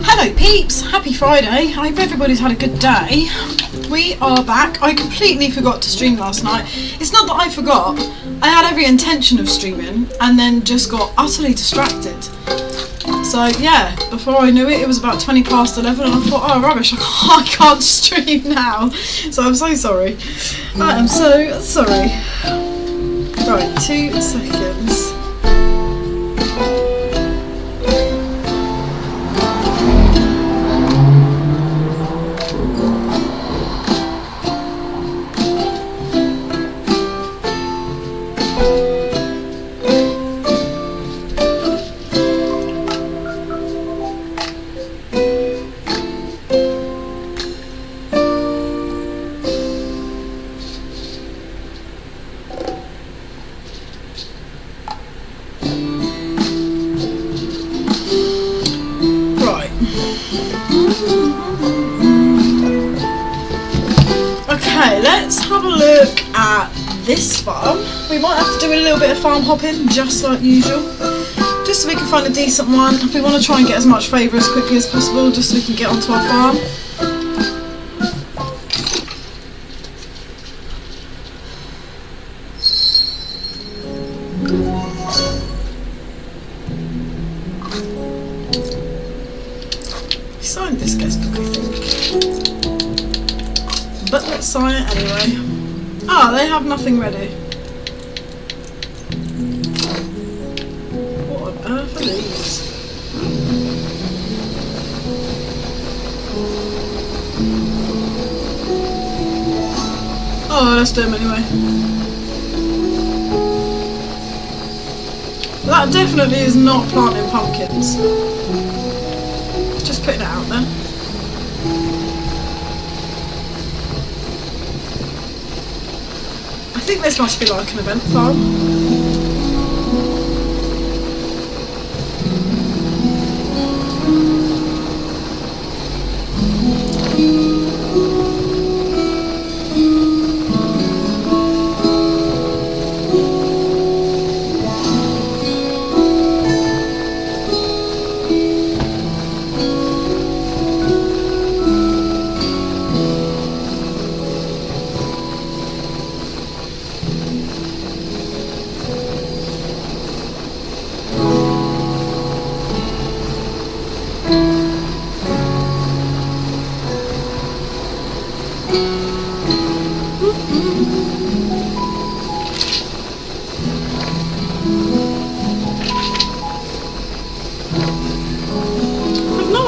Hello peeps, happy Friday. I hope everybody's had a good day. We are back. I completely forgot to stream last night. It's not that I forgot, I had every intention of streaming and then just got utterly distracted. So yeah, before I knew it, it was about 20 past 11 and I thought, oh rubbish, I can't stream now. So I'm so sorry. I am so sorry. Right, 2 seconds. Okay, let's have a look at this farm. We might have to do a little bit of farm hopping, just like usual, just so we can find a decent one. We want to try and get as much favour as quickly as possible, just so we can get onto our farm. We signed this guest book, I think. But let's sign it anyway. Ah, they have nothing ready. What on earth are these? Oh, let's do them anyway. That definitely is not planting pumpkins. Just putting it out there. I think this must be like an event farm.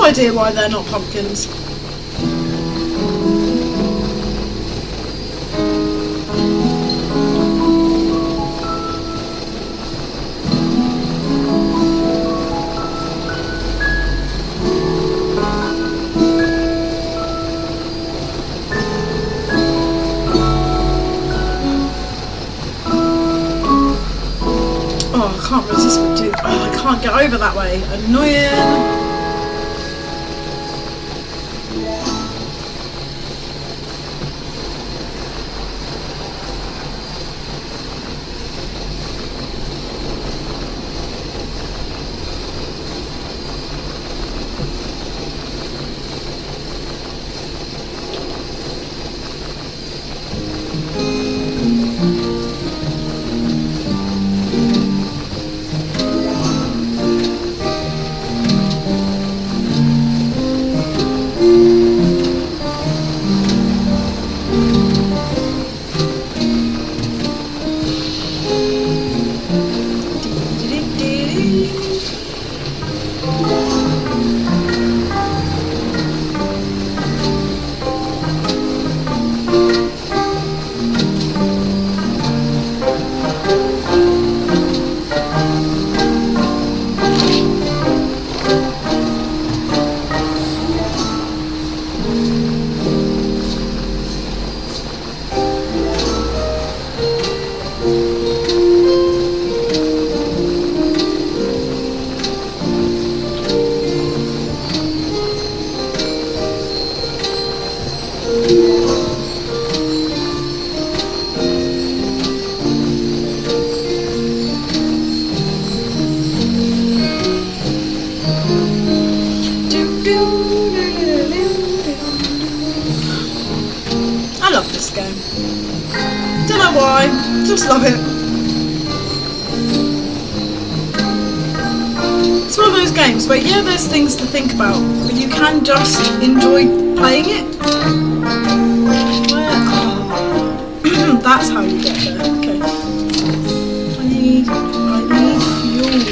Idea why they're not pumpkins. Oh, I can't resist but do. Oh, I can't get over that way. Annoying. game. Don't know why, just love it. It's one of those games where, yeah, there's things to think about, but you can just enjoy playing it. That's how you get there. Okay. I need fuel.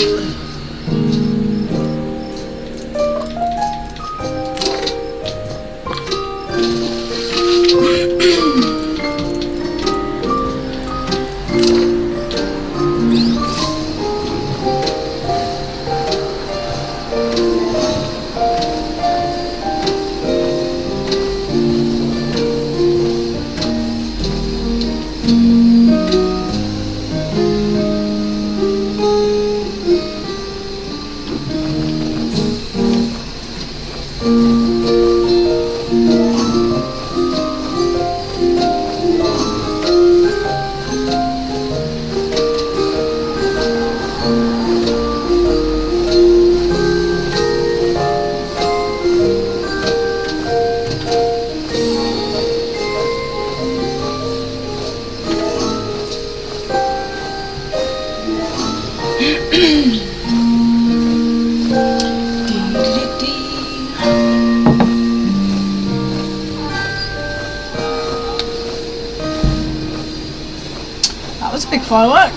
That was a big firework.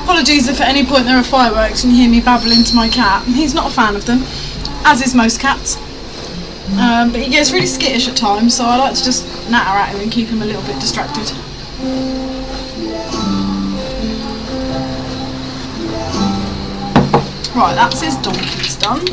Apologies if at any point there are fireworks and you hear me babbling to my cat. He's not a fan of them, as is most cats. But he gets really skittish at times, so I like to just natter at him and keep him a little bit distracted. Right, that's his donkey's done.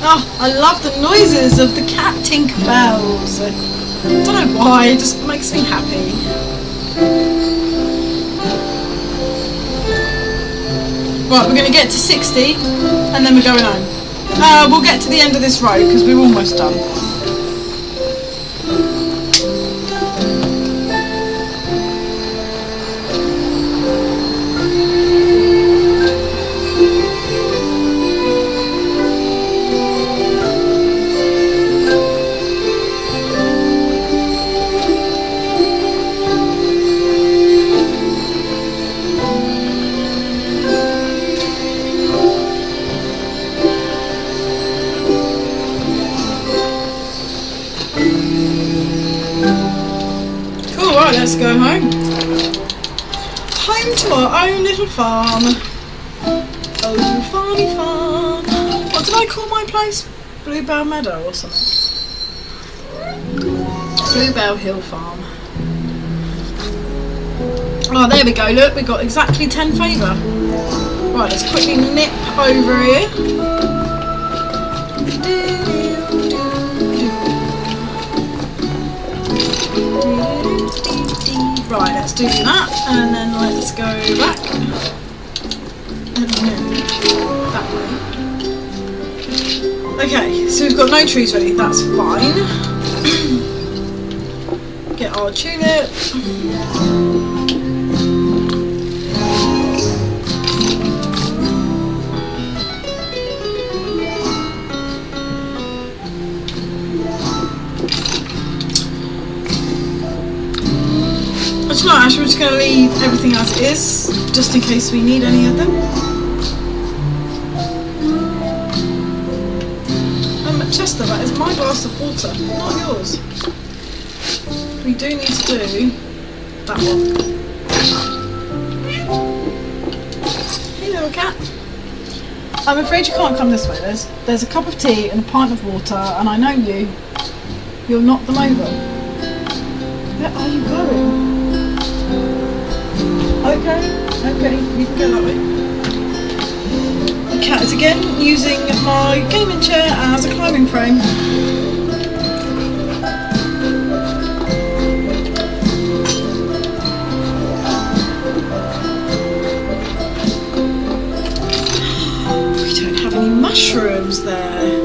Oh, I love the noises of the cat Tinkerbells. I don't know why, it just makes me happy. Right, we're going to get to 60 and then we're going home. We'll get to the end of this road because we're almost done. Let's go home. Home to our own little farm. Oh, little farmy farm. What did I call my place? Bluebell Meadow or something? Bluebell Hill Farm. Oh, there we go. Look, we got exactly 10 favour. Right, let's quickly nip over here. Right, let's do that, and then let's go back and then that way. Okay, so we've got no trees ready, that's fine. Get our tulip. Actually, we're just going to leave everything as it is, just in case we need any of them. Chester, that is my glass of water, not yours. We do need to do that one. Hey little cat. I'm afraid you can't come this way. There's a cup of tea and a pint of water, and I know you. You'll knock them over. Where are you going? Okay, you can go that way. The cat is again using my gaming chair as a climbing frame. We don't have any mushrooms there.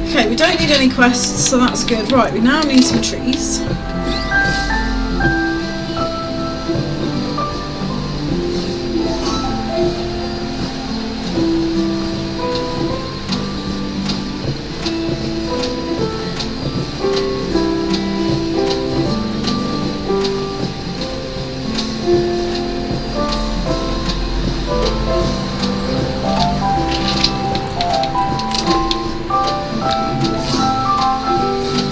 Okay, we don't need any quests, so that's good. Right, we now need some trees.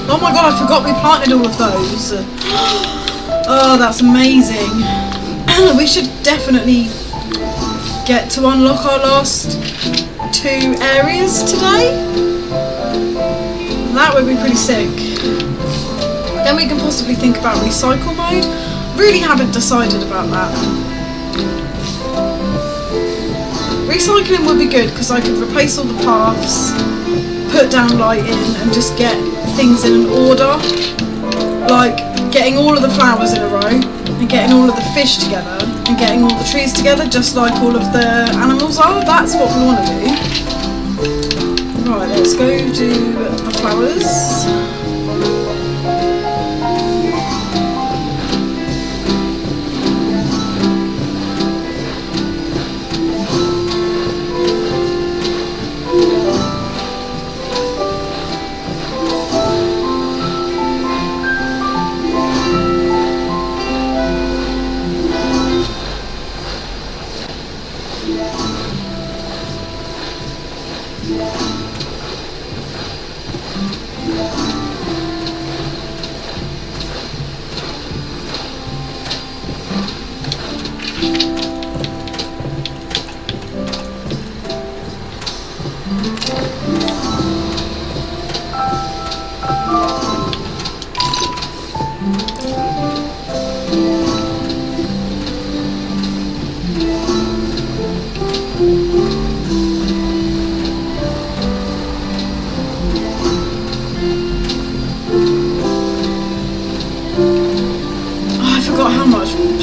Oh my god, I forgot we planted all of those. Oh, that's amazing. We should definitely get to unlock our last 2 areas today. That would be pretty sick. Then we can possibly think about recycle mode. Really haven't decided about that. Recycling would be good because I could replace all the paths, put down lighting, and just get things in an order, like getting all of the flowers in a row and getting all of the fish together and getting all the trees together just like all of the animals are. That's what we want to do. Right, let's go do the flowers.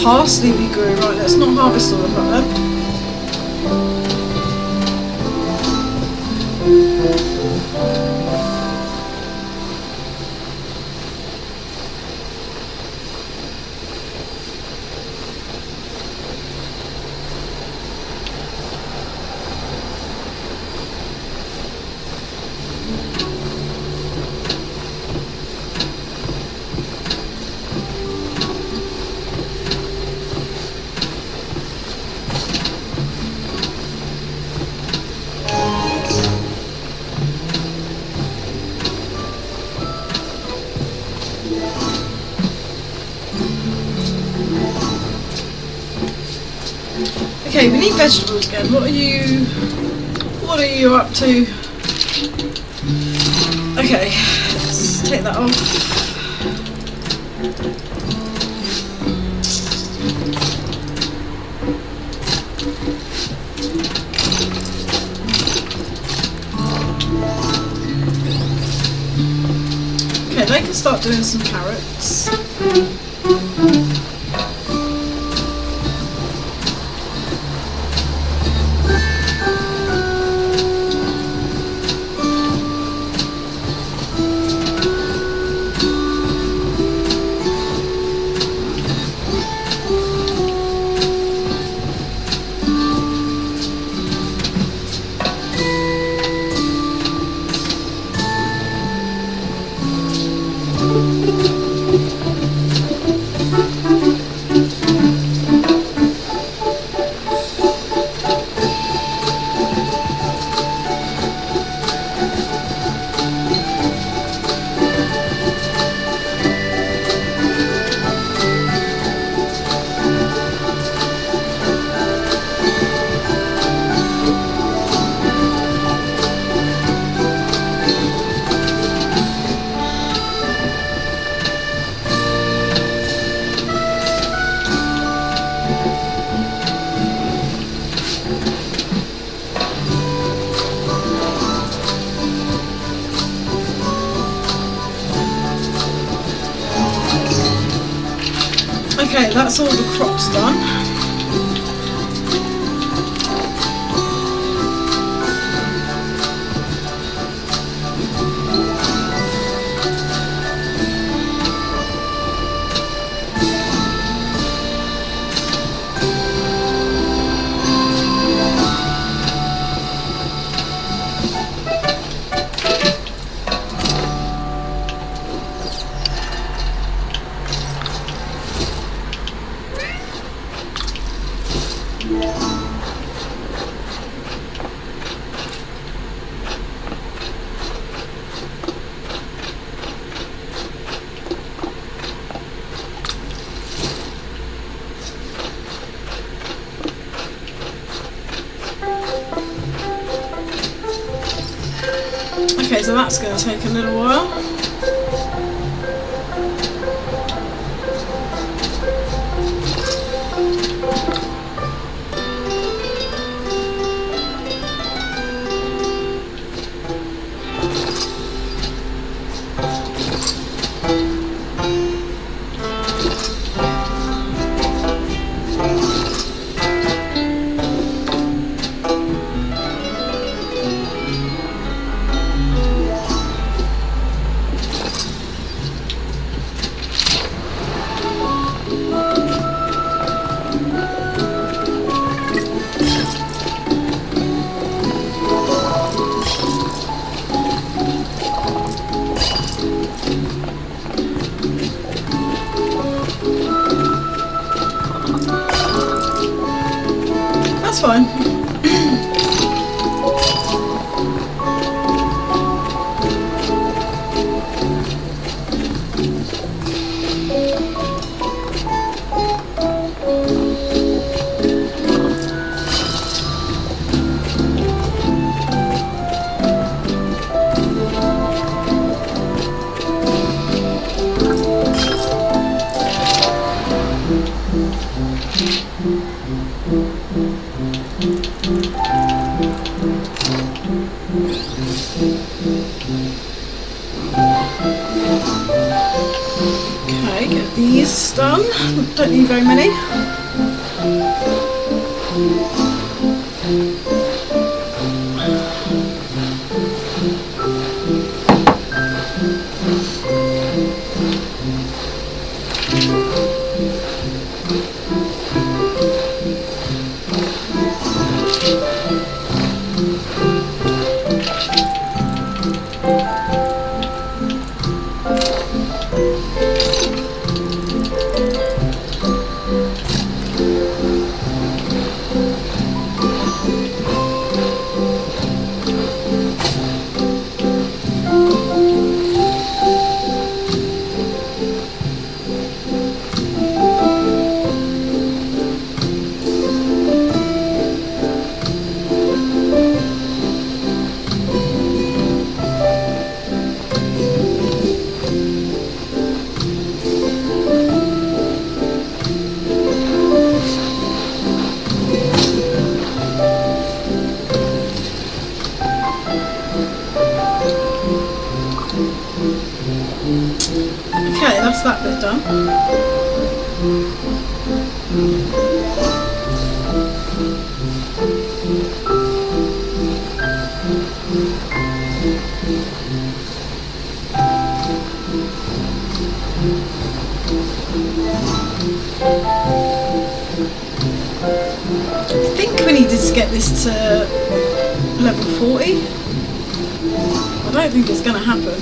Parsley we grew. Right, let's not harvest all of that then. Okay, we need vegetables again. What are you up to? Okay, let's take that off. Okay, they can start doing some carrots. Okay, that's all the crops done. Okay, so that's going to take a little while. That's fine. Okay, get these done. Don't need very many. Okay, that's that bit done. I think we needed to get this to level 40. I don't think it's going to happen.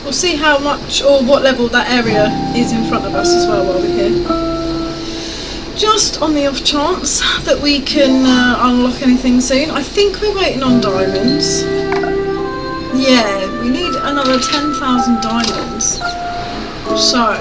We'll see how much or what level that area is in front of us as well while we're here. Just on the off chance that we can unlock anything soon. I think we're waiting on diamonds. Yeah, we need another 10,000 diamonds. So...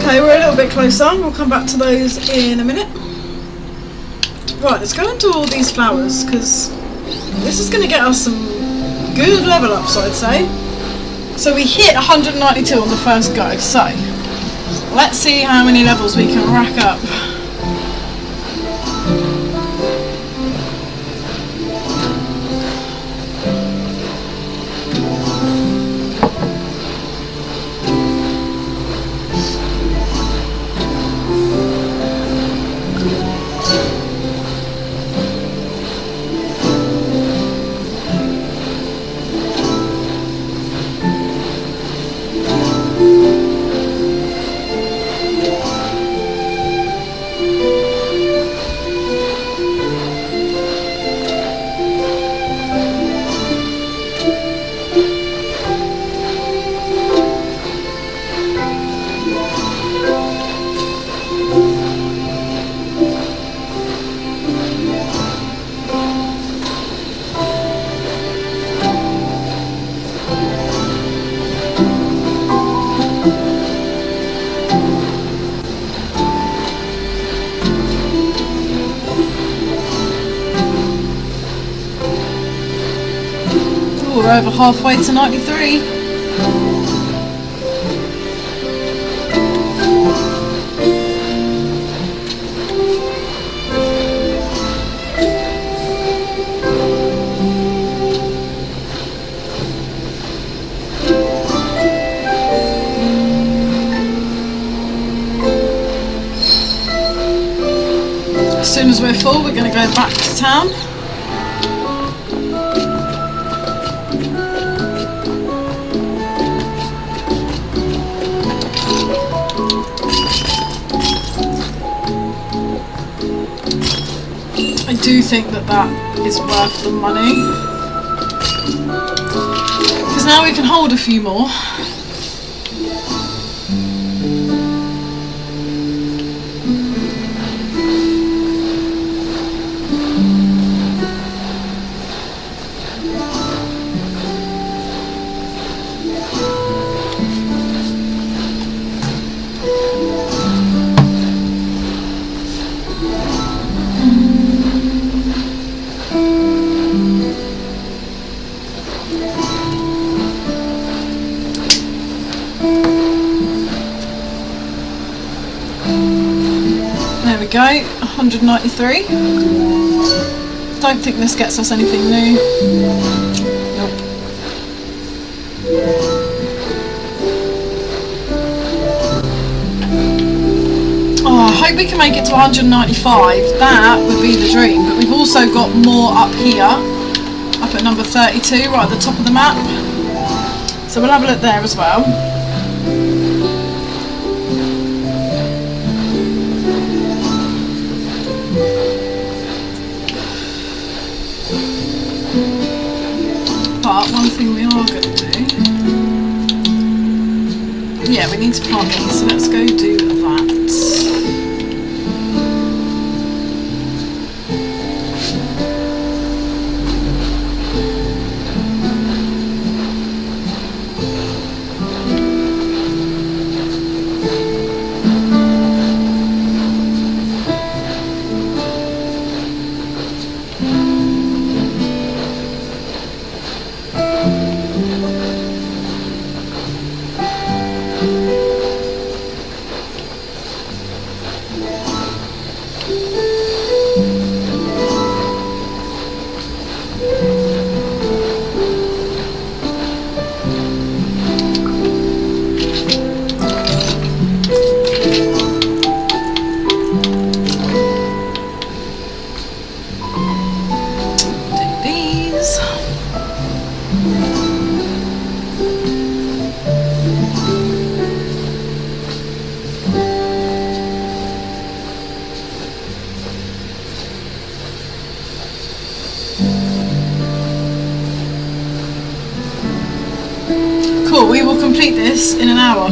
Okay, we're a little bit closer. We'll come back to those in a minute. Right, let's go into all these flowers because this is going to get us some good level ups, I'd say. So we hit 192 on the first go, so let's see how many levels we can rack up. We're over halfway to 93. As soon as we're full, we're going to go back to town. do think that that is worth the money. Because now we can hold a few more. There we go, 193. Don't think this gets us anything new. Nope. Oh, I hope we can make it to 195. That would be the dream. But we've also got more up here, up at number 32, right at the top of the map. So we'll have a look there as well. But one thing we are going to do, yeah, we need to plant these, so let's go do that. Cool, we will complete this in an hour.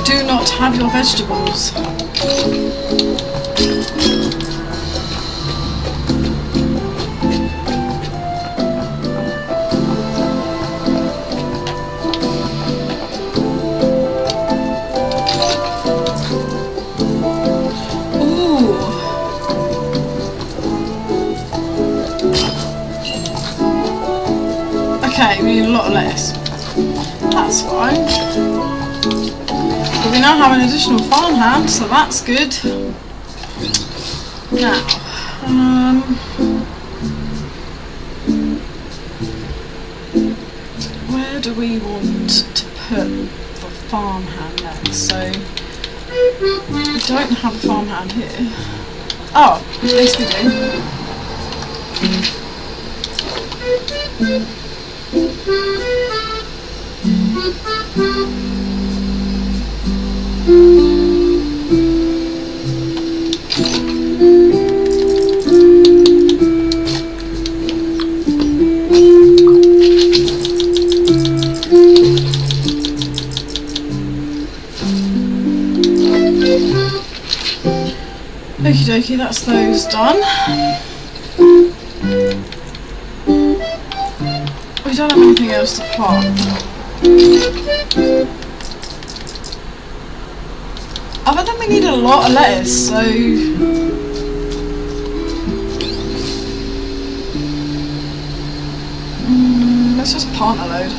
Do not have your vegetables. Okay, we need a lot less. That's fine. But we now have an additional farmhand, so that's good. Now, where do we want to put the farmhand next? So, we don't have a farmhand here. Oh, yes we do. Okie dokie, that's those done. We don't have anything else to plant. Other than we need a lot of lettuce, so let's just plant a load.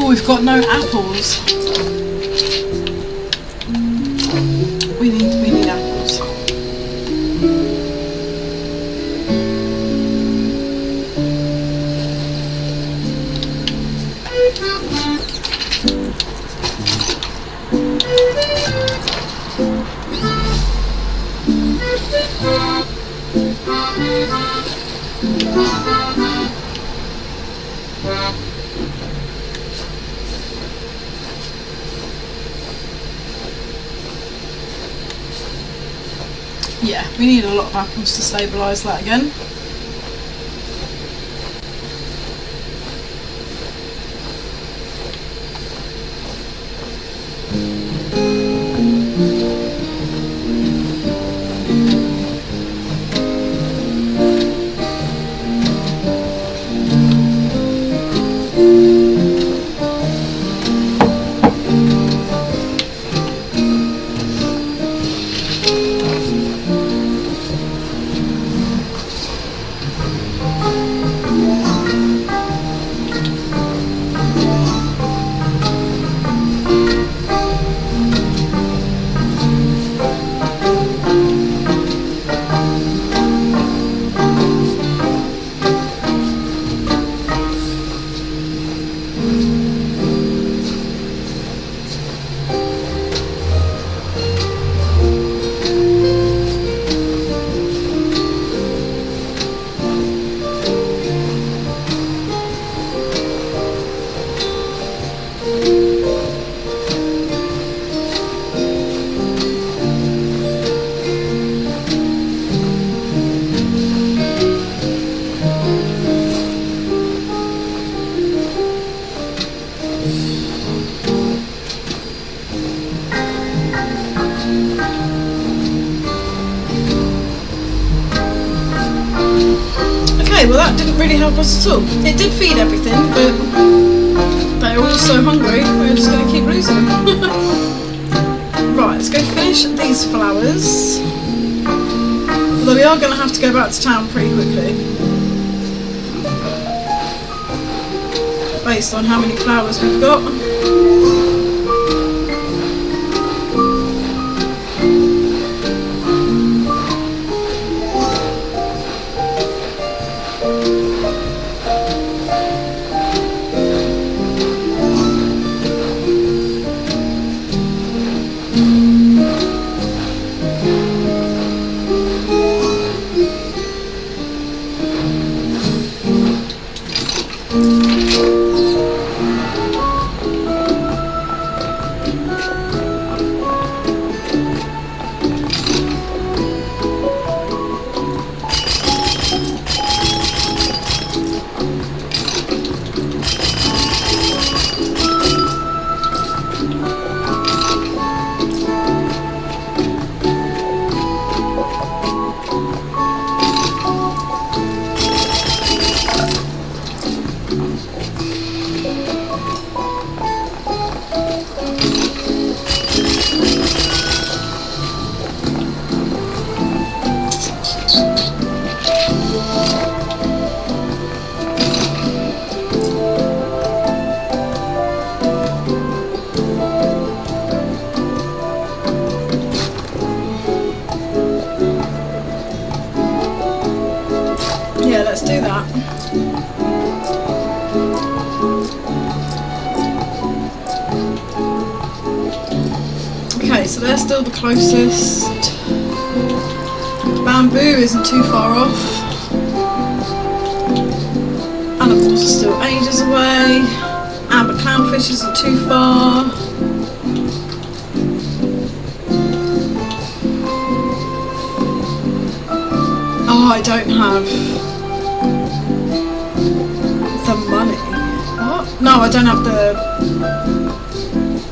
We've got no apples. We need apples. Yeah, we need a lot of apples to stabilise that again. Well, that didn't really help us at all. It did feed everything, but they were all so hungry, we're just going to keep losing them. Right, let's go finish these flowers. Although we are going to have to go back to town pretty quickly, based on how many flowers we've got. that. Okay, so they're still the closest. Bamboo isn't too far off. Animals are still ages away. Amber clownfish isn't too far. Oh, I don't have the money. What? No, I don't have the...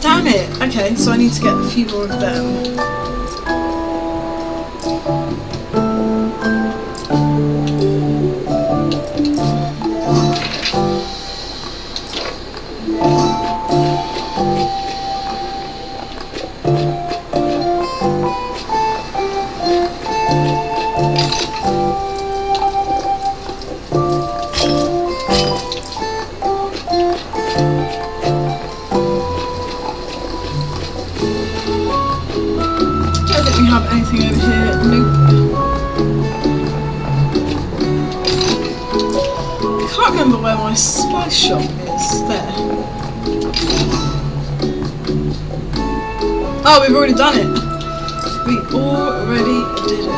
Damn it! Okay, so I need to get a few more of them. Anything over here? Nope. I can't remember where my spice shop is. There. Oh, we've already done it. We already did it.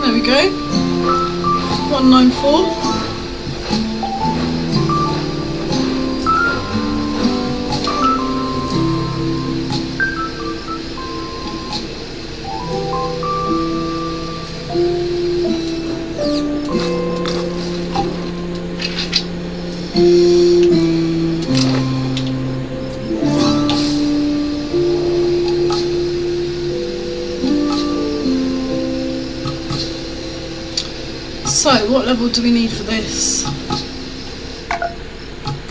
There we go. 194. So, what level do we need for this?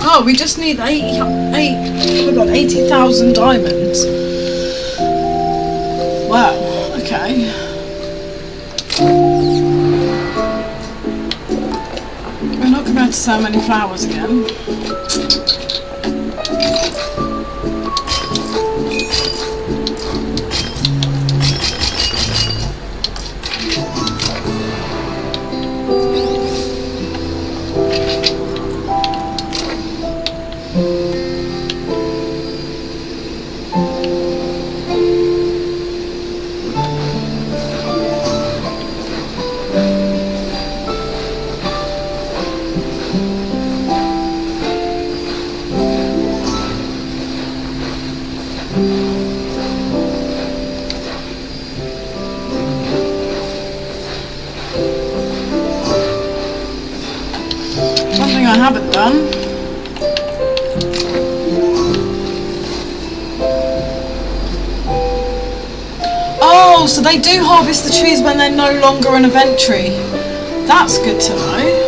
Oh, we just need 80,000 diamonds. Wow, okay. We're not going to sell many flowers again. Something I haven't done. Oh, so they do harvest the trees when they're no longer an event tree. That's good to know.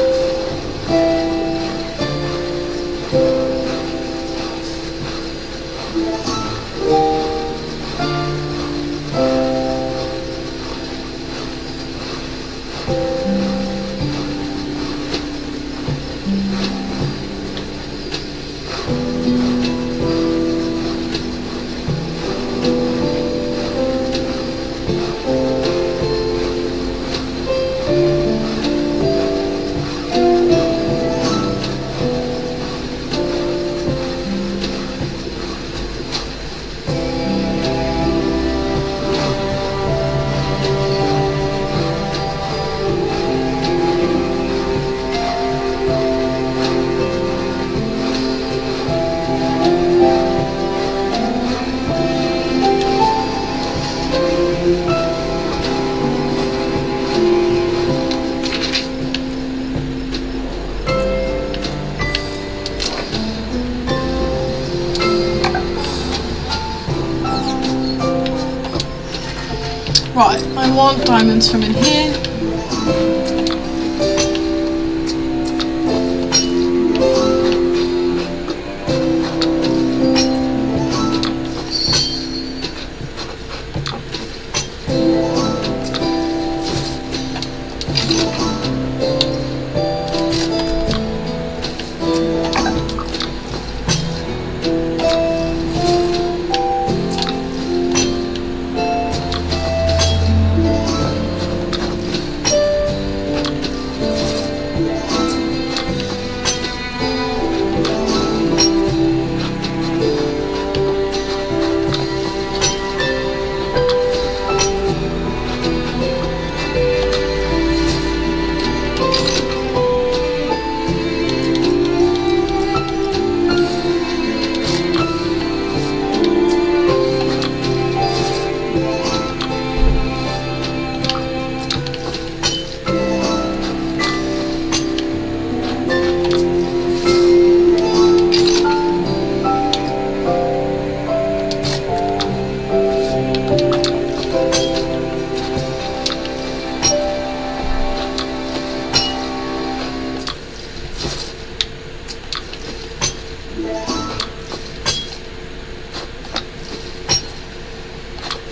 Right, I want diamonds from in here.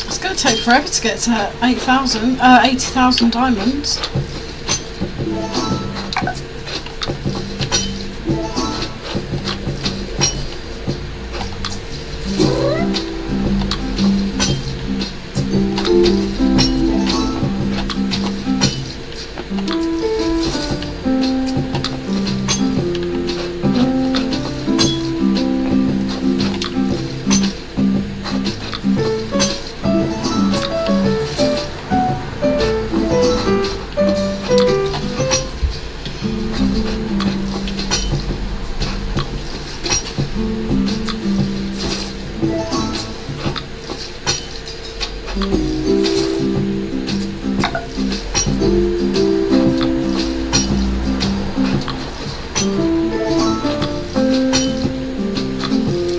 It's going to take forever to get to 80,000 diamonds.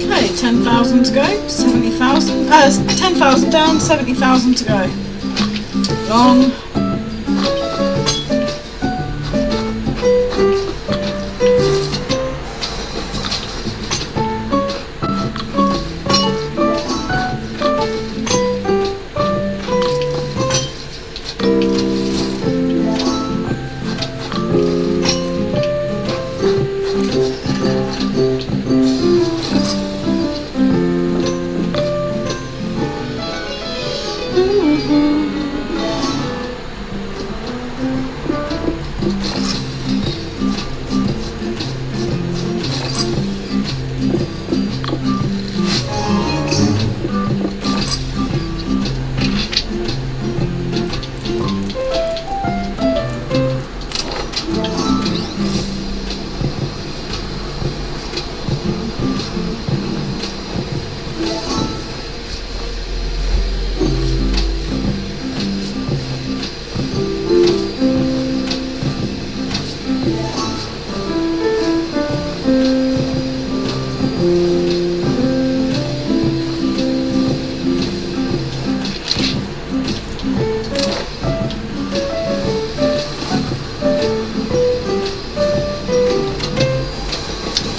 Okay, 10,000 to go, 70,000, 10,000 down, 70,000 to go. Long.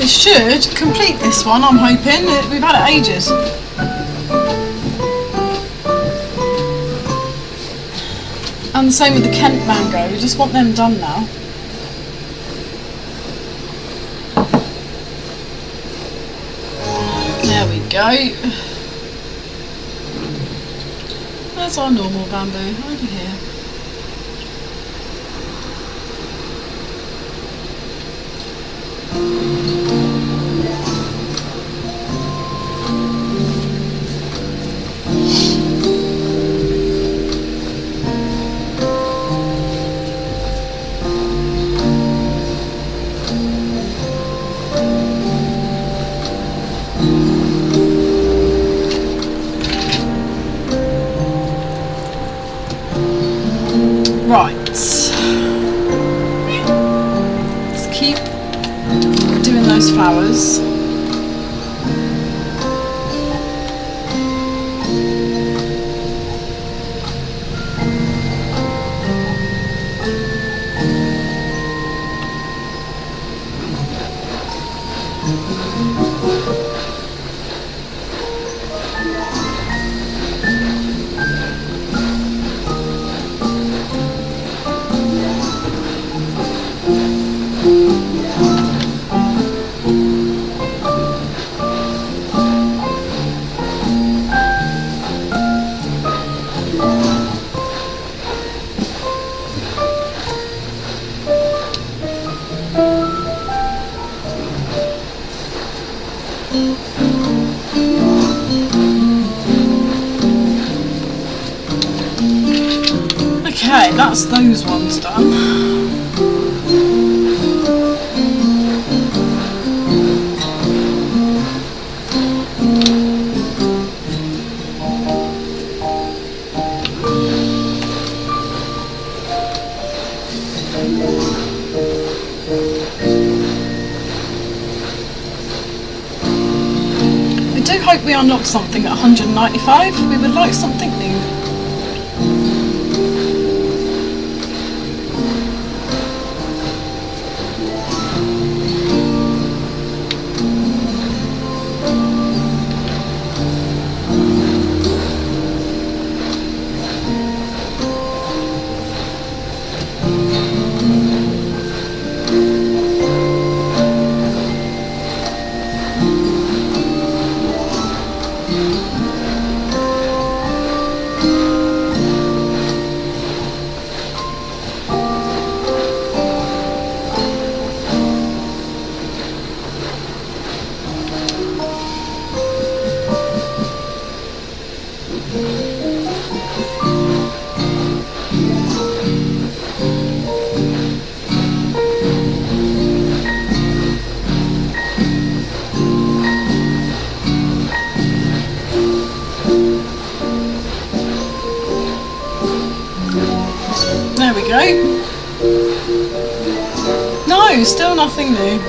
It should complete this one, I'm hoping. We've had it ages. And the same with the Kent mango, we just want them done now. There we go. That's our normal bamboo, over here. Right, let's keep doing those flowers. Okay, that's those ones done. I do hope we unlock something at 195. We would like something new. There we go. No, still nothing new.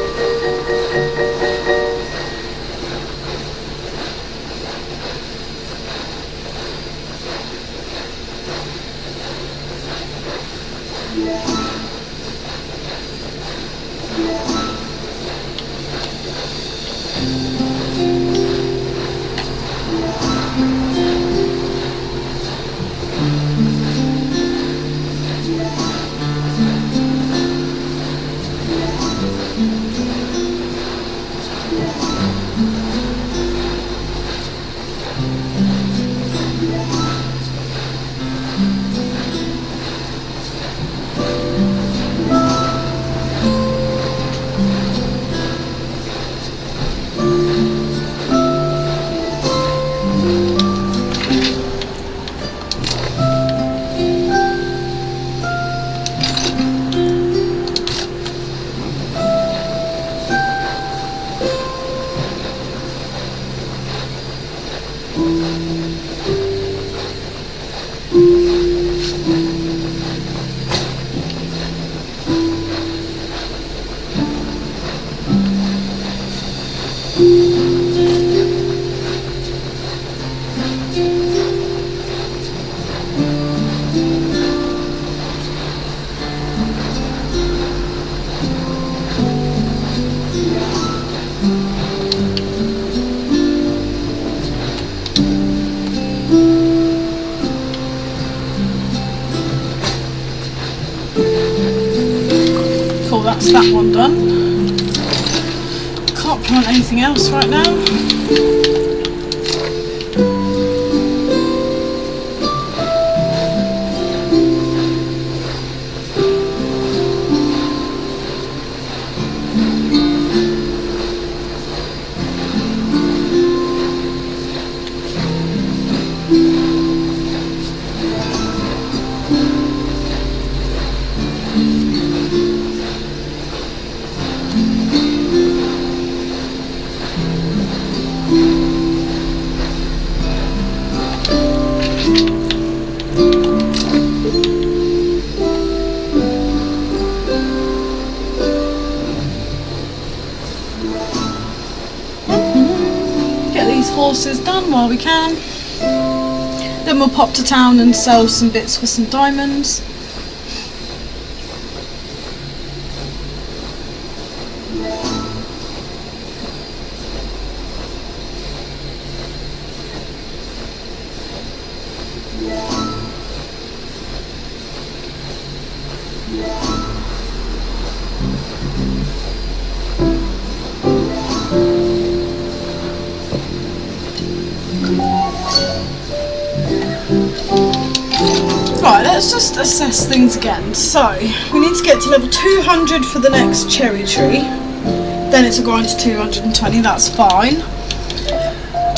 That's that one done. Can't plant anything else right now. Horses done while we can. Then we'll pop to town and sell some bits for some diamonds. Right, let's just assess things again. So, we need to get to level 200 for the next cherry tree. Then it's a grind to 220, that's fine.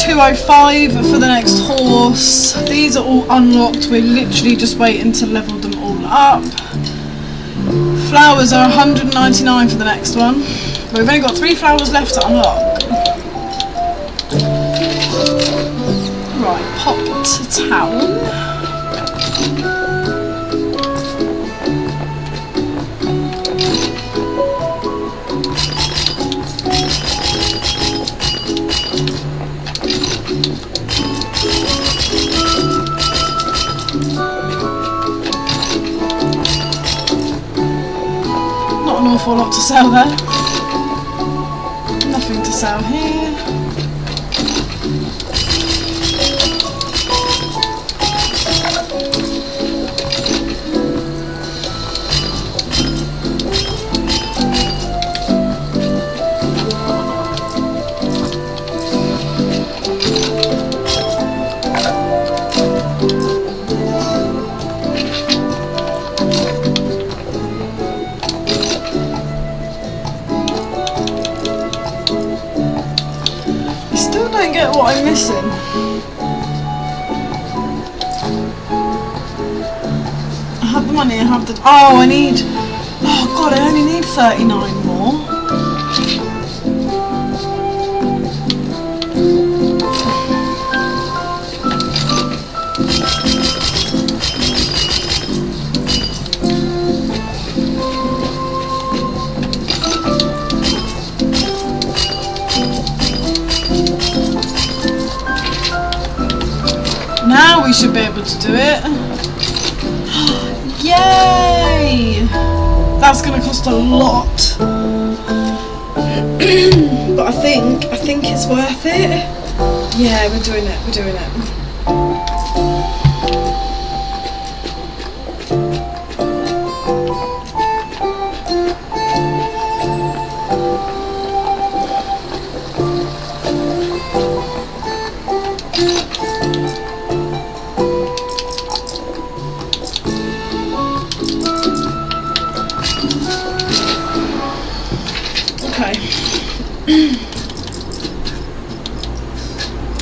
205 for the next horse. These are all unlocked. We're literally just waiting to level them all up. Flowers are 199 for the next one. But we've only got 3 flowers left to unlock. Right, pop to town. Not an awful lot to sell there. Nothing to sell here. What I'm missing. I have the money, I have the... Oh, I need... Oh god, I only need 39 more. Now we should be able to do it. Yay! That's going to cost a lot. But I think it's worth it. Yeah, we're doing it.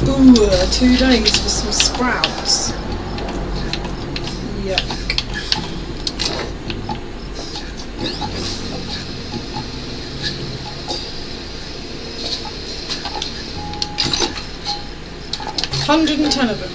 Ooh, 2 days for some sprouts. Yuck. $110 of them.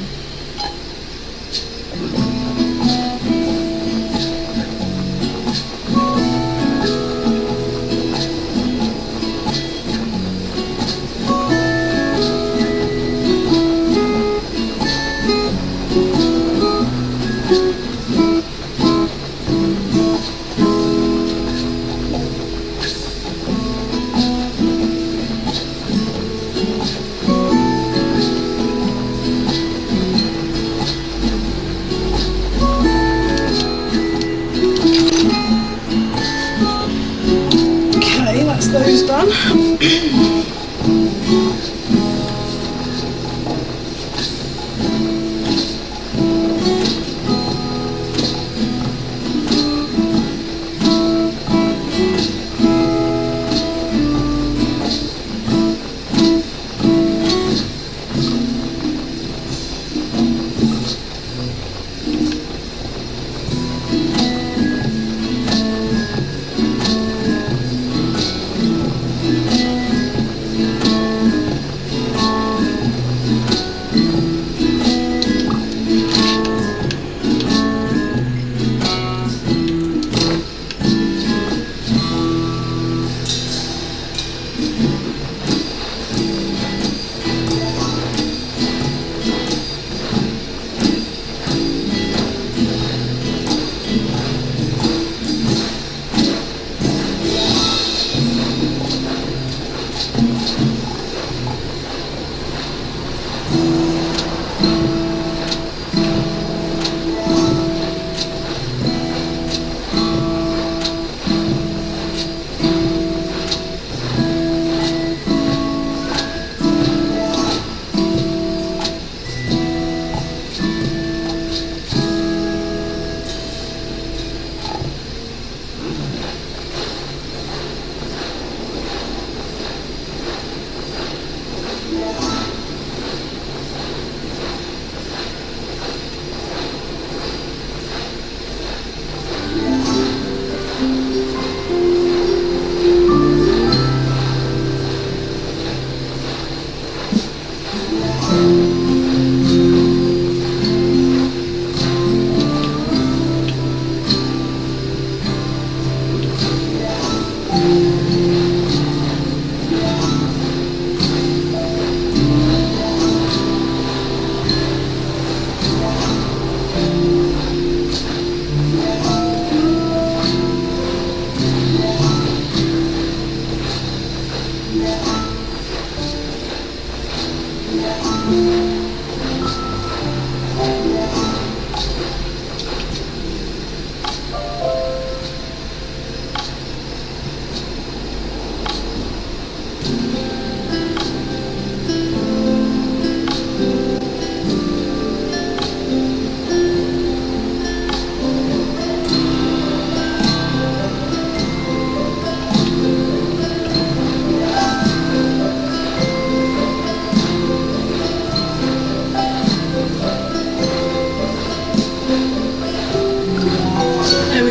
Those done.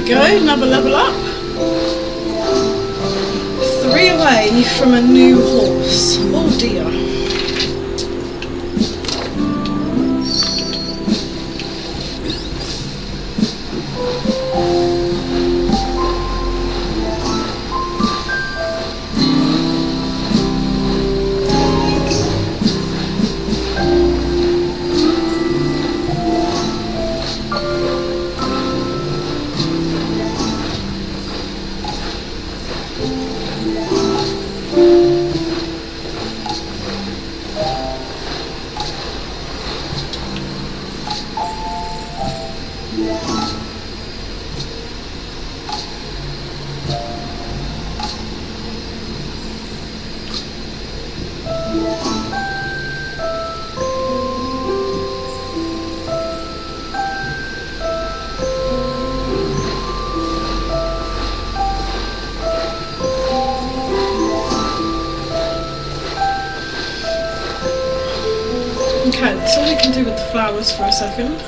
go, another level up. 3 away from a new horse. Oh dear. Okay, that's all we can do with the flowers for a second.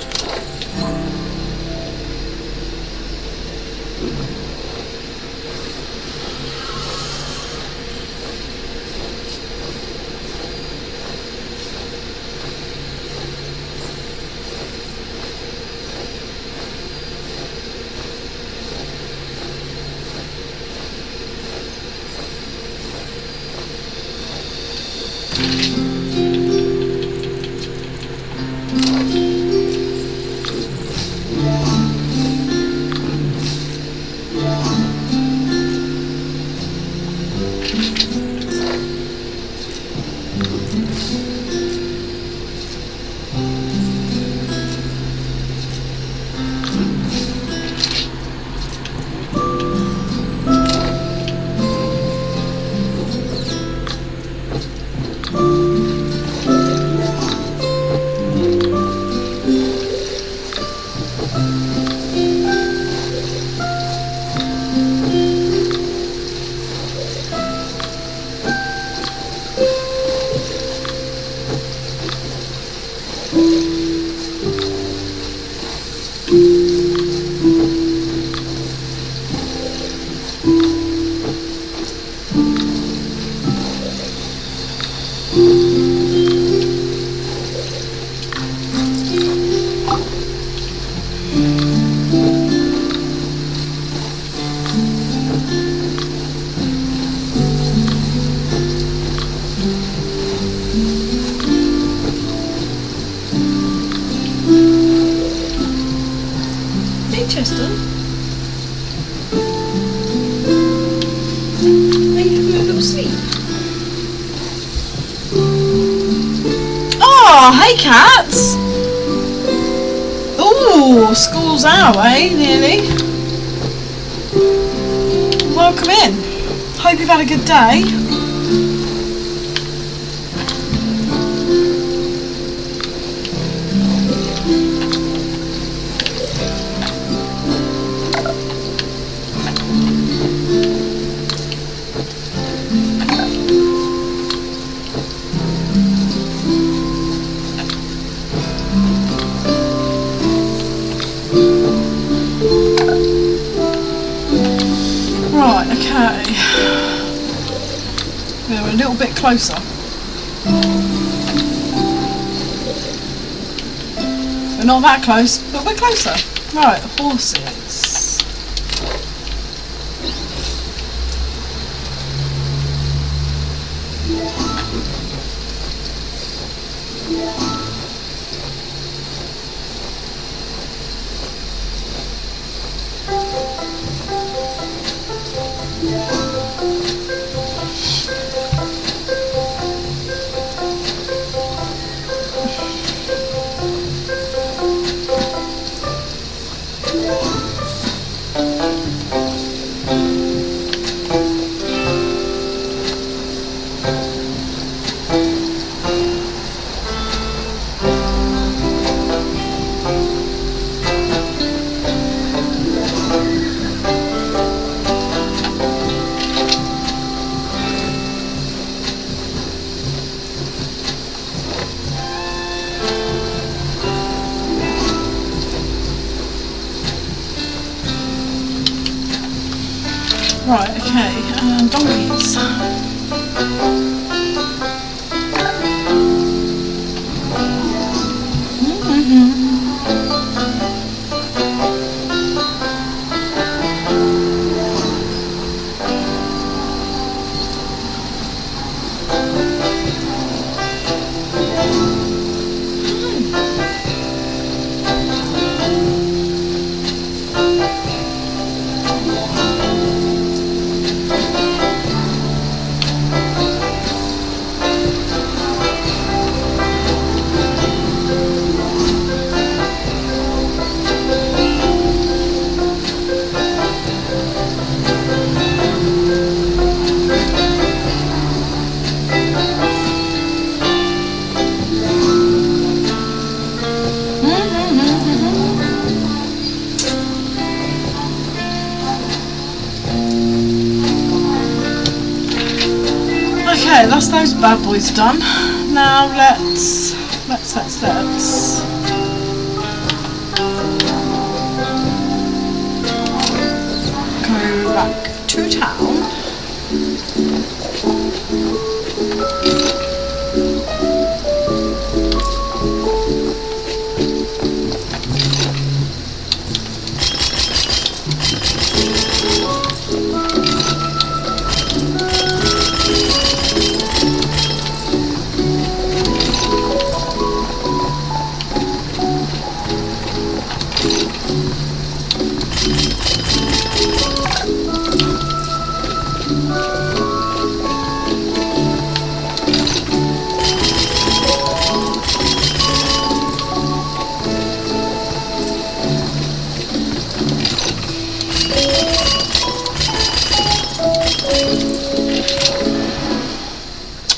Chester. Are you having a little sleep? Oh, hey cats! Ooh, school's out, eh? Nearly. Welcome in. Hope you've had a good day. Right, okay. We're a little bit closer. We're not that close, but we're closer. Right, horses. Right, okay, donkeys. Okay, that's those bad boys done. Now let's go back to town.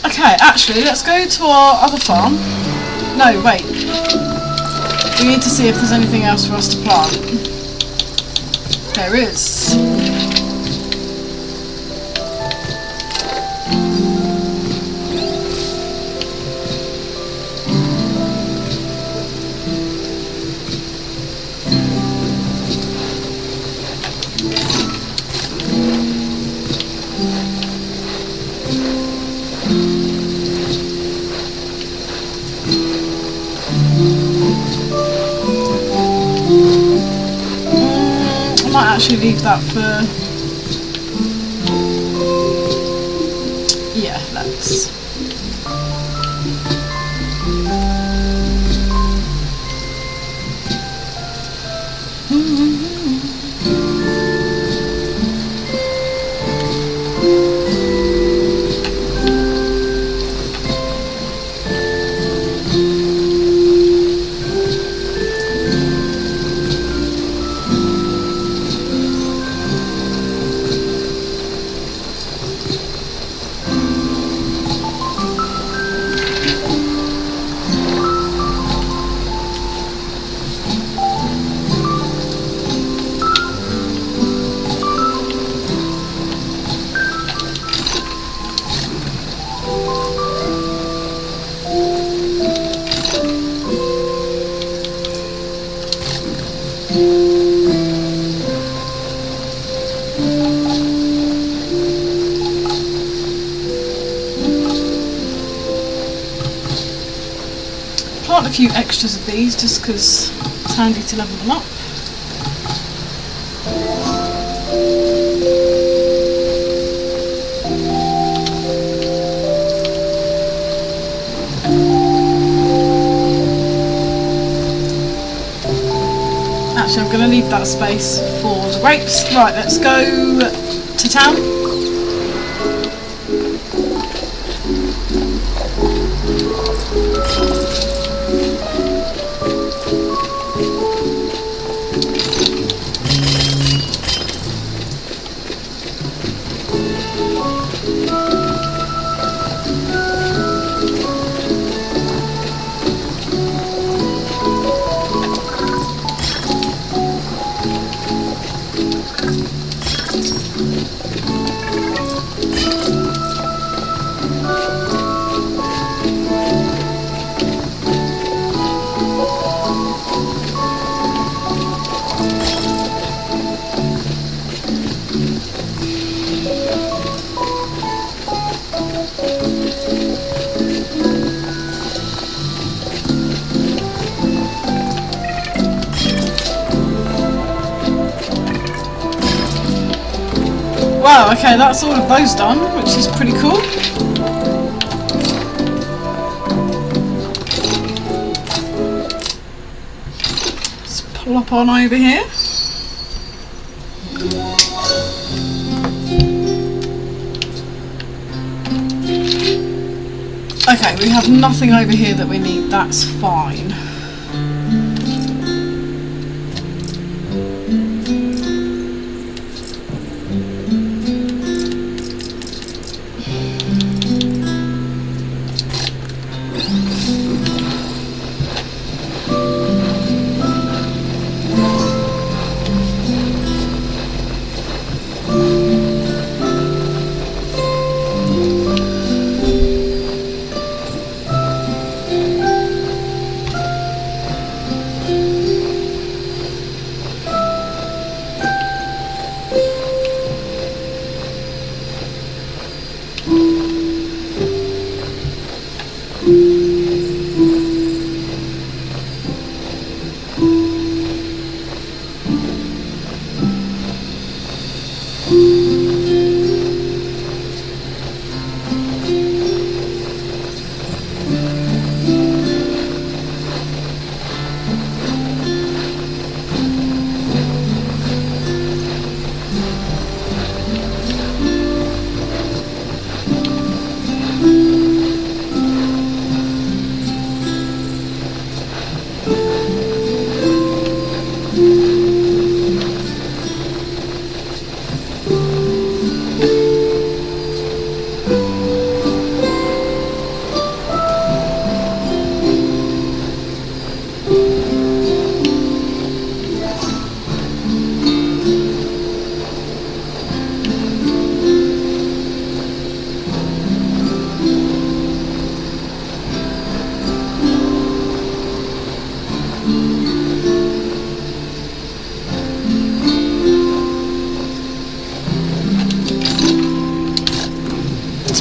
Okay, actually, let's go to our other farm. No, wait. We need to see if there's anything else for us to plant. There is. I might actually leave that for... yeah, let's... plant a few extras of these just because it's handy to level them up. Actually, I'm going to leave that space for the grapes. Right, let's go to town. Wow, okay, that's all of those done, which is pretty cool. Let's plop on over here. Okay, we have nothing over here that we need, that's fine.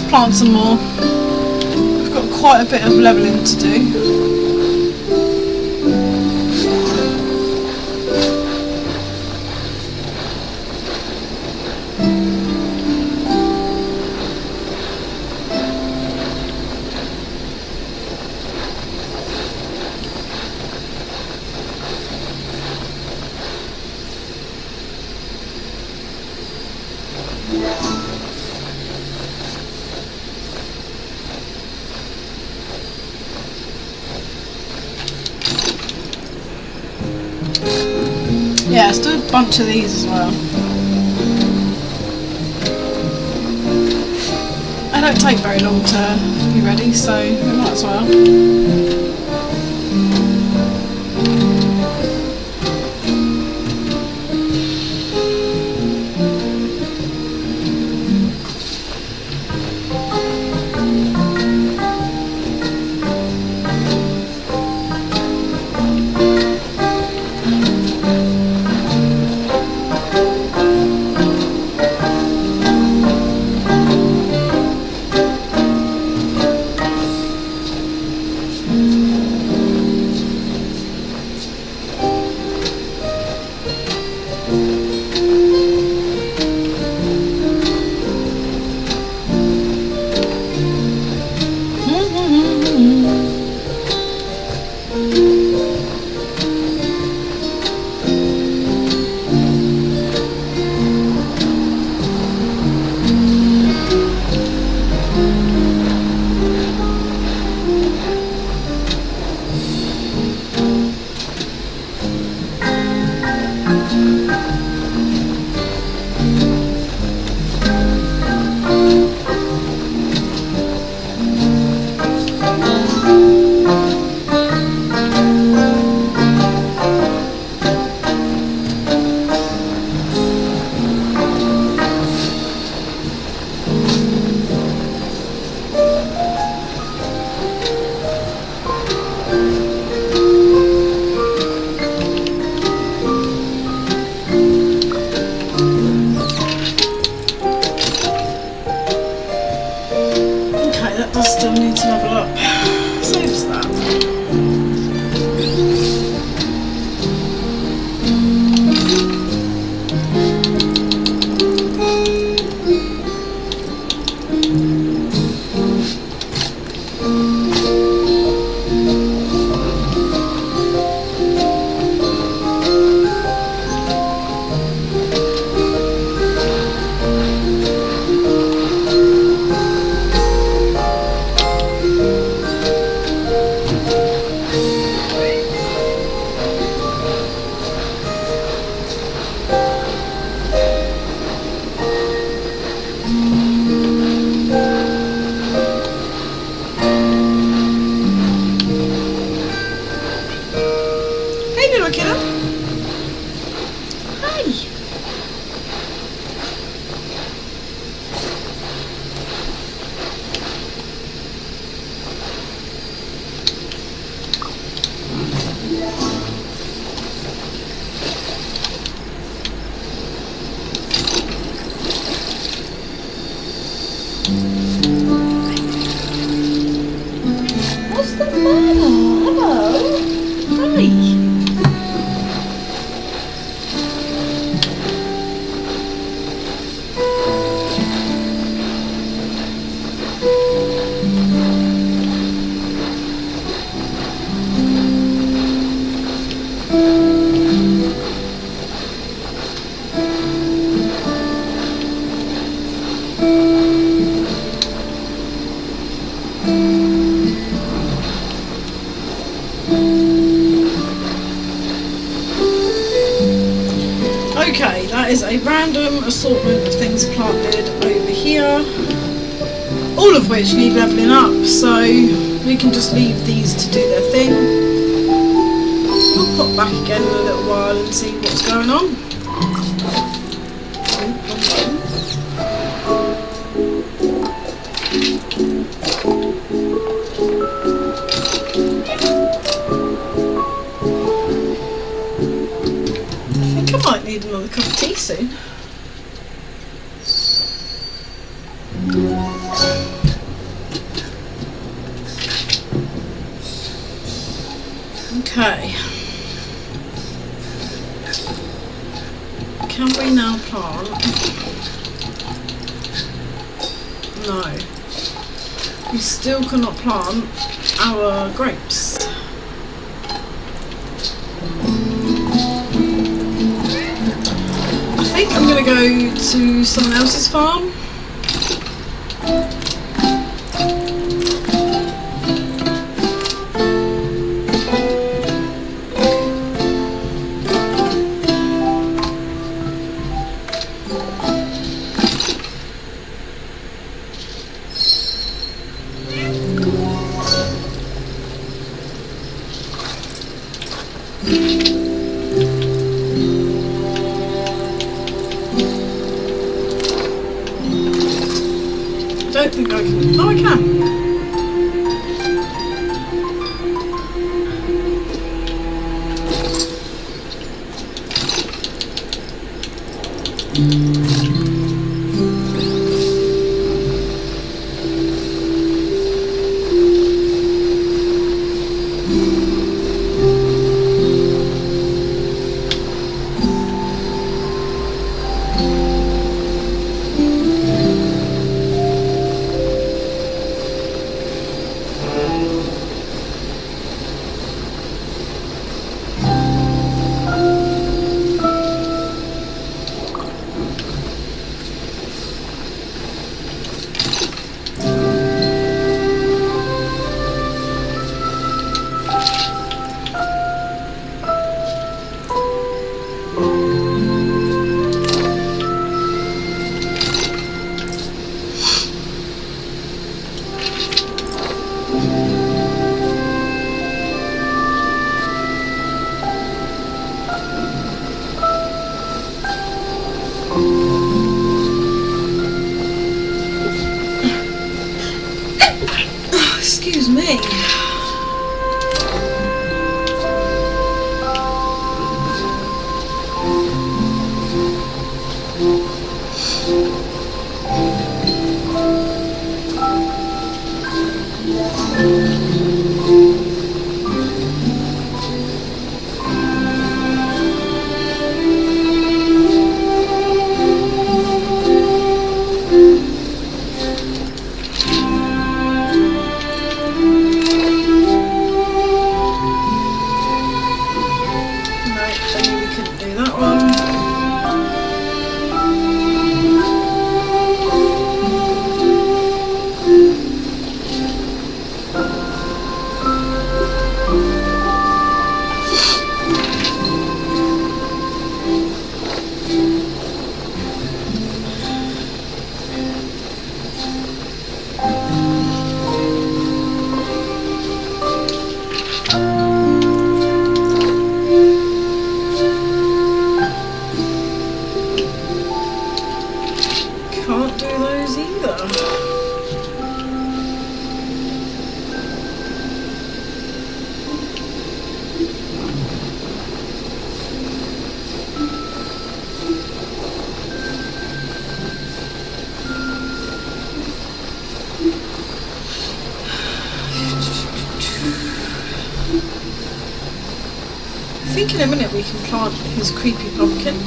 Plant some more. We've got quite a bit of levelling to do. Yeah, let's do a bunch of these as well. They don't take very long to be ready, so we might as well. a random assortment of things planted over here, all of which need levelling up, so we can just leave these to do their thing. I'll pop back again in a little while and see what's going on. I might need another cup of tea soon. Okay. Can we now plant? No. We still cannot plant our grapes. I think I'm going to go to someone else's farm. I don't think I can. Oh, I can. Excuse me. Can't do those either. I think in a minute we can plant his creepy pumpkin.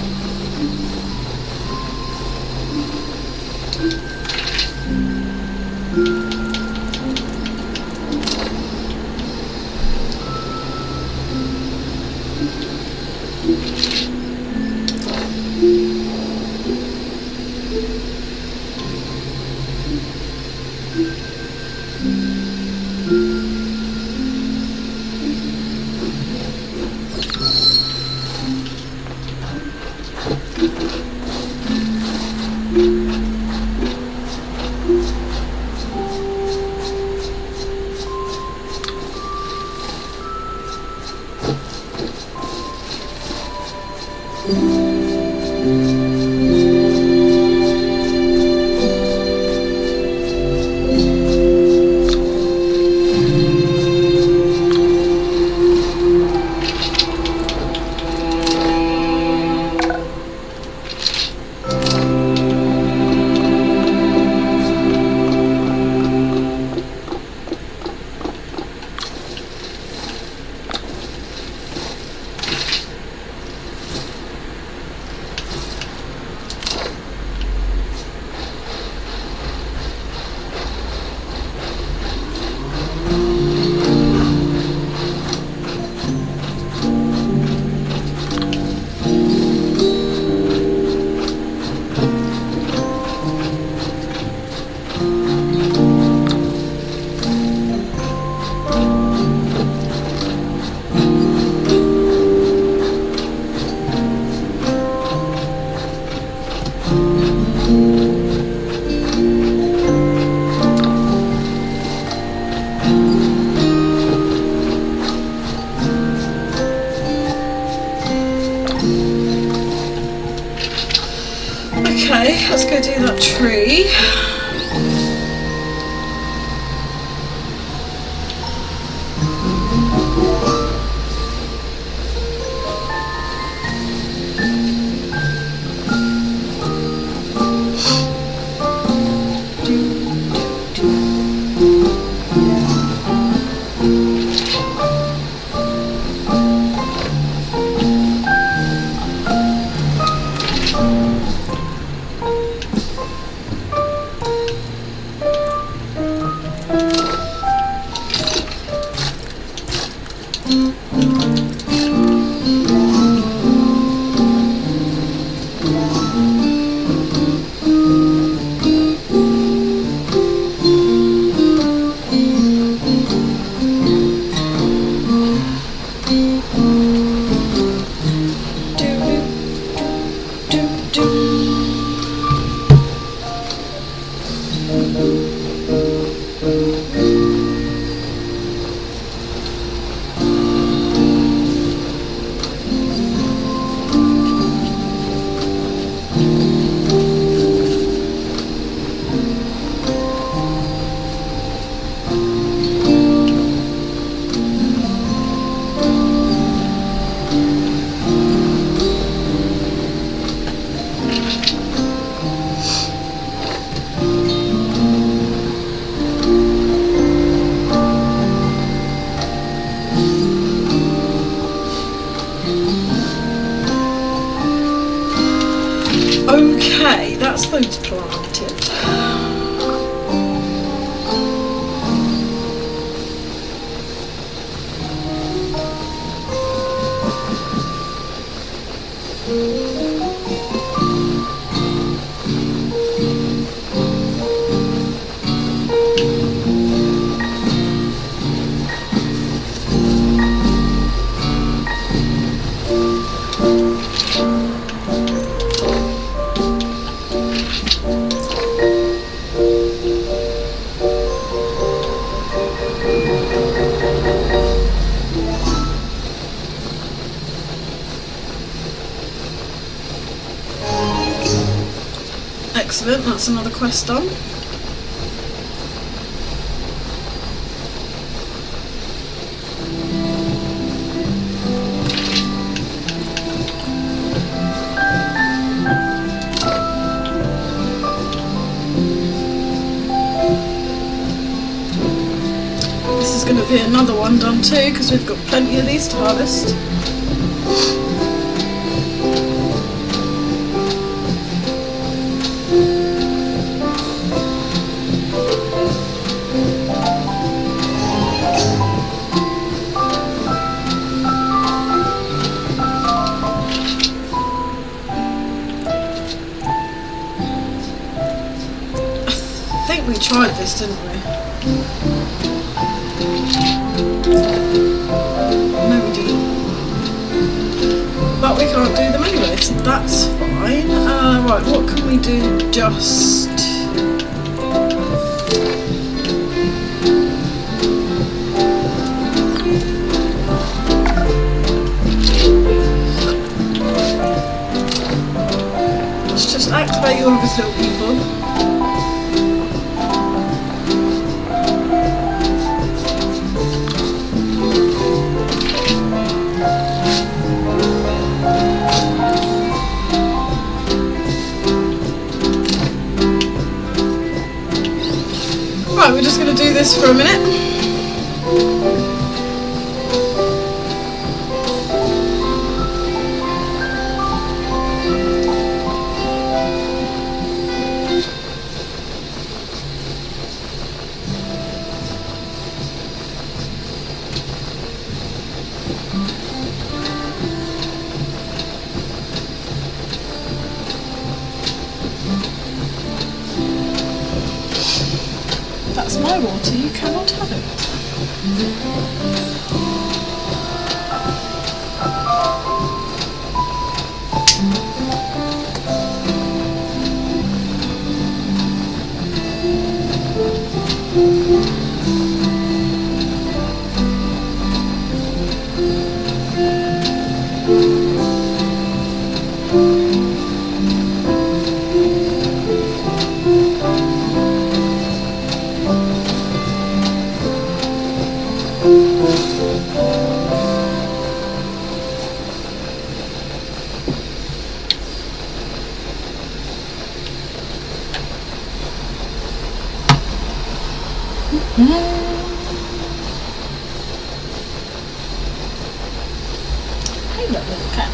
Okay, let's go do that tree. Okay, that's those planted. Excellent, that's another quest done. This is going to be another one done too, because we've got plenty of these to harvest. I think we tried this, didn't we? No, we didn't. But we can't do them anyway. So that's fine. Right, what can we do just... Let's just activate all of his little people. Right, we're just going to do this for a minute. That's my water, you cannot have it. Hey, look, little cat.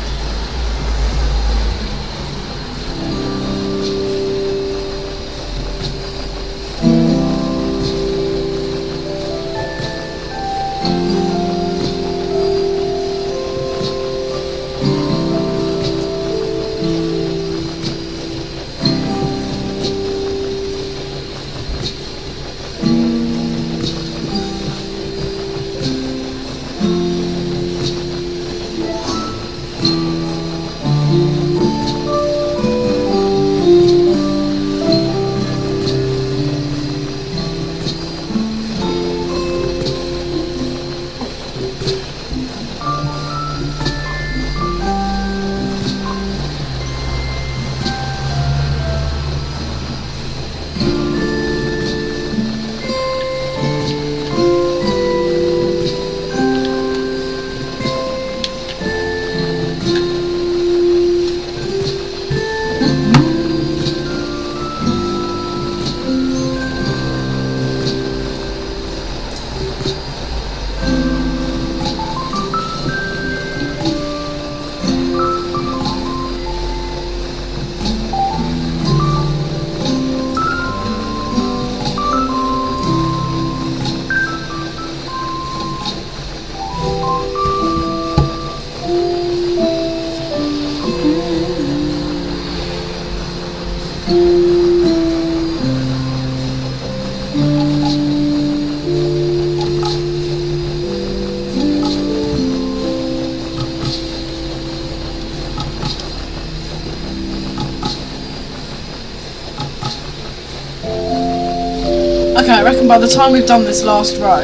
Okay, I reckon by the time we've done this last row,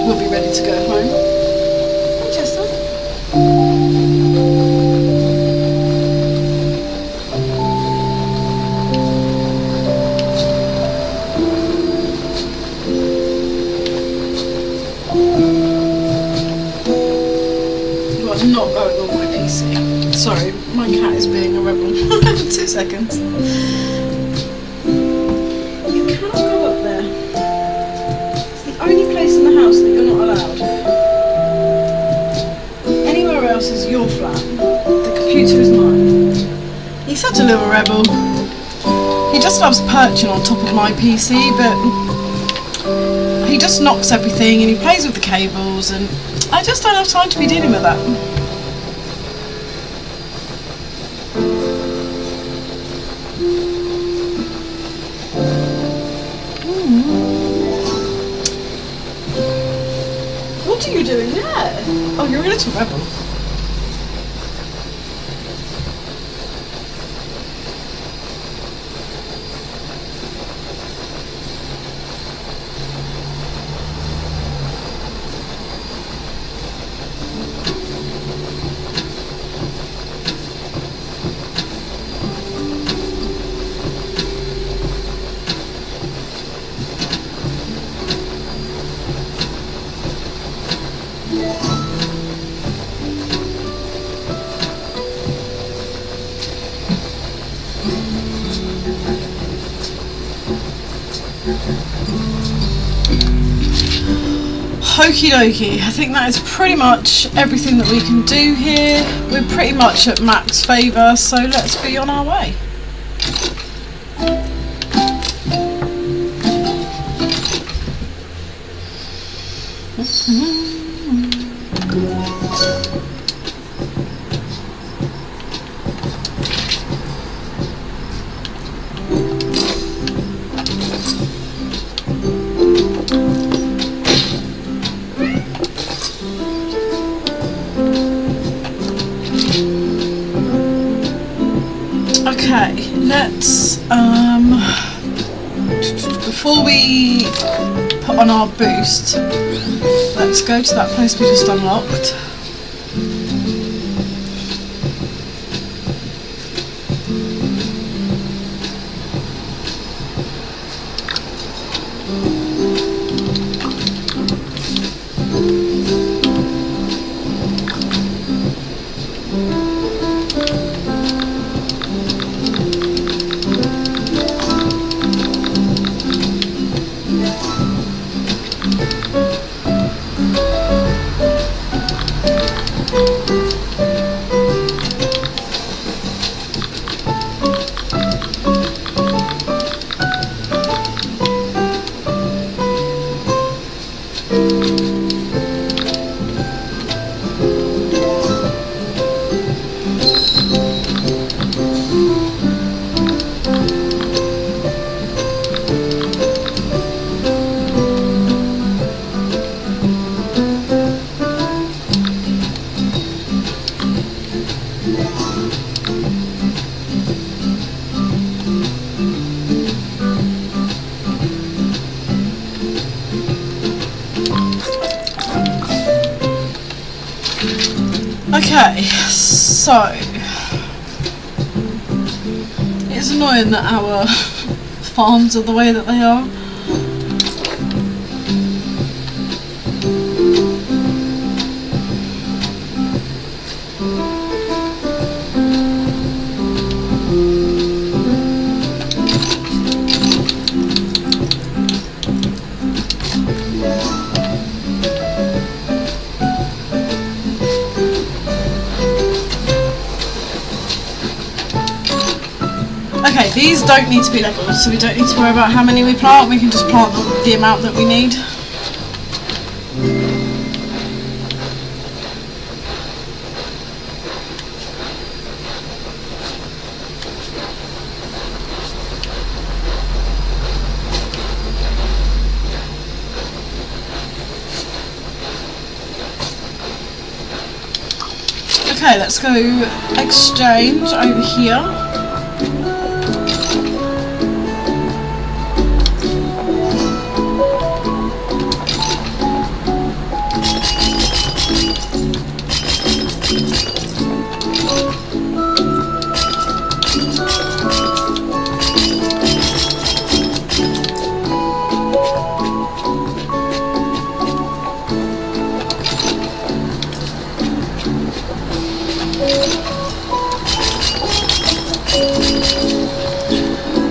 we'll be ready to go home. Hey, Chester. You are not going on my PC. Sorry, my cat is being a rebel. 2 seconds. In the house that you're not allowed. Anywhere else is your flat. The computer is mine. He's such a little rebel. He just loves perching on top of my PC, but he just knocks everything and he plays with the cables, and I just don't have time to be dealing with that. What are you doing there? Oh, you're a little rebel. Okie dokie, I think that is pretty much everything that we can do here. We're pretty much at max favour, so let's be on our way. Okay, let's before we put on our boost, let's go to that place we just unlocked. Okay, so it's annoying that our farms are the way that they are. Okay, these don't need to be leveled, so we don't need to worry about how many we plant. We can just plant the amount that we need. Okay, let's go exchange over here.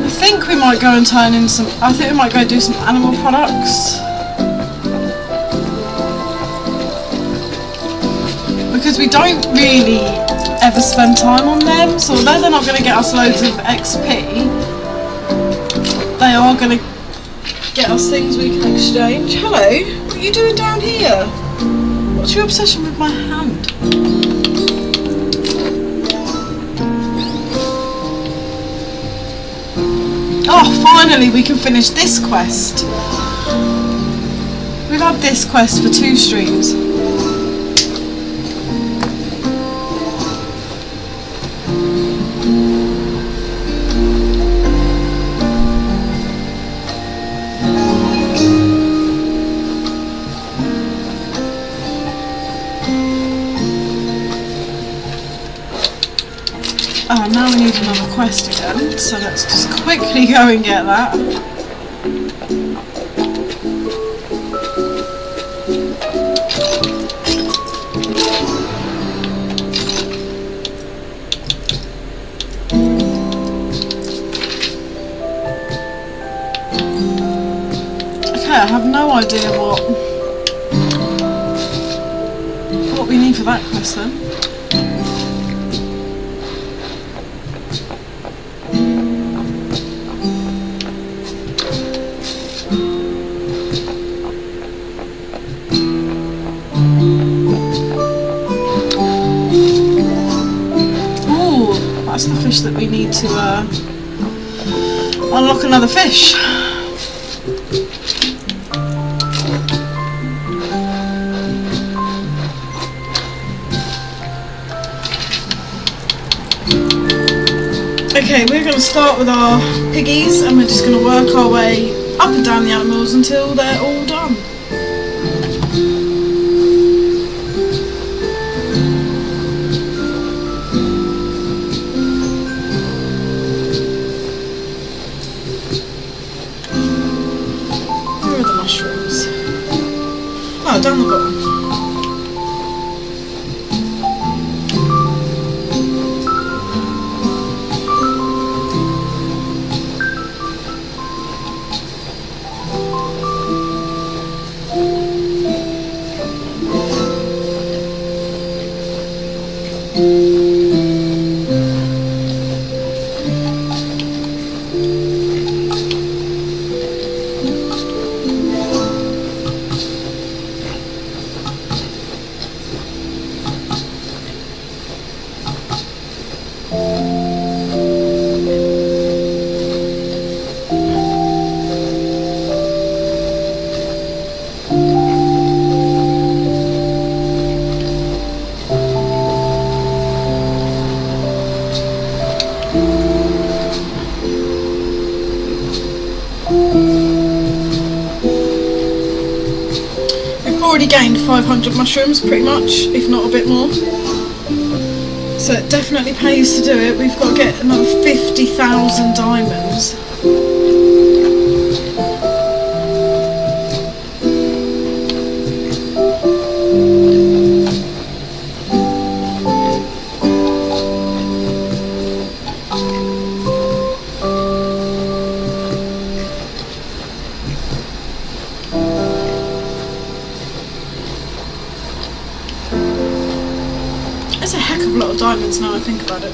I think we might go and turn in some, I think we might go do some animal products. Because we don't really ever spend time on them, so although they're not going to get us loads of XP, they are going to get us things we can exchange. Hello, what are you doing down here? What's your obsession with my hand? Oh, finally we can finish this quest. We've had this quest for 2 streams. Oh, now we need another quest again, so let's just quickly go and get that. Okay, I have no idea what what we need for that quest then. Oh, that's the fish that we need to unlock another fish. Okay, we're going to start with our piggies and we're just going to work our way up and down the animals until they're all done. Where are the mushrooms? Oh, down the bottom. Already gained 500 mushrooms pretty much, if not a bit more, so it definitely pays to do it. We've got to get another 50,000 diamonds. That's a heck of a lot of diamonds now I think about it.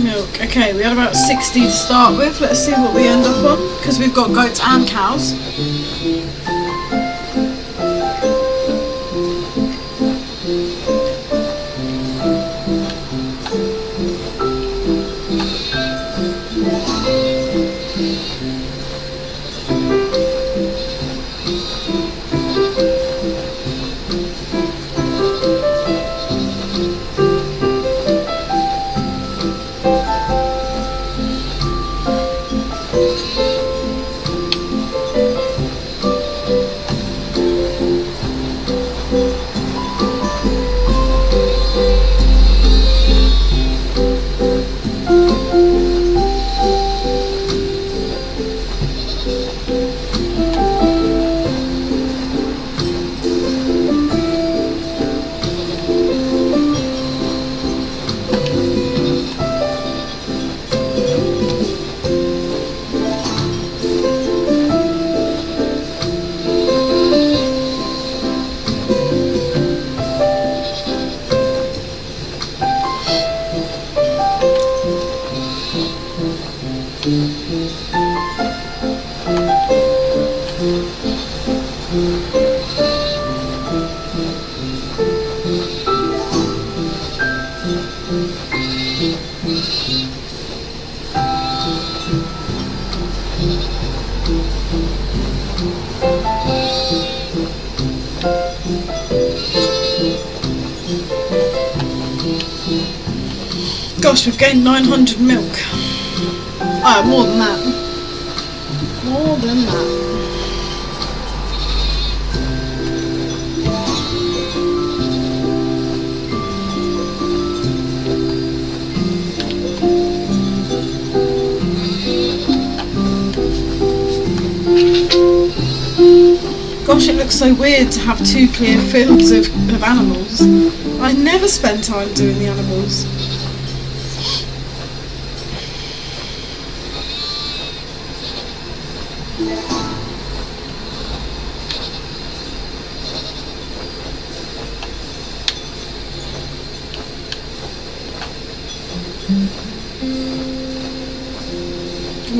Milk. Okay, we had about 60 to start with. Let's see what we end up on, because we've got goats and cows. Gosh, we've gained 900 milk. Oh, more than that. More than that. gosh, it looks so weird to have two clear fields of animals. I never spend time doing the animals.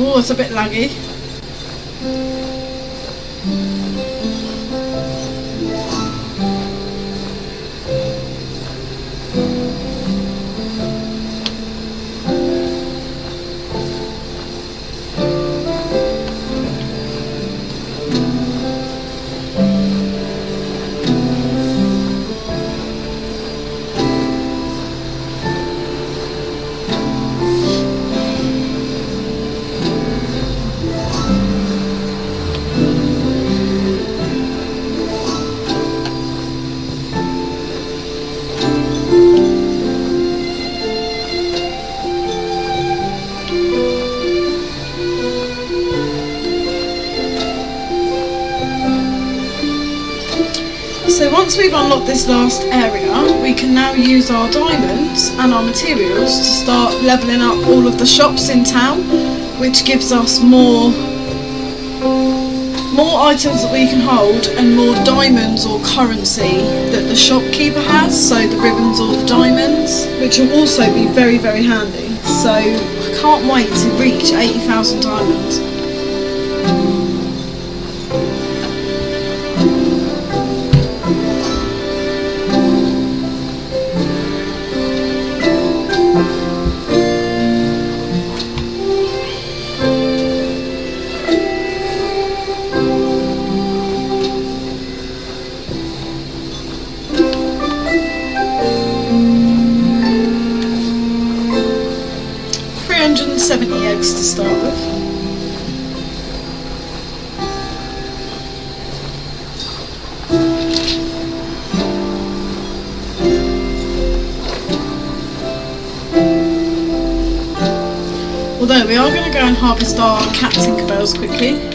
Oh, it's a bit laggy. So once we've unlocked this last area, we can now use our diamonds and our materials to start levelling up all of the shops in town, which gives us more items that we can hold and more diamonds or currency that the shopkeeper has, so the ribbons or the diamonds, which will also be very, very handy. So I can't wait to reach 80,000 diamonds. Eggs to start with. Although we are going to go and harvest our cat Tinkerbells quickly.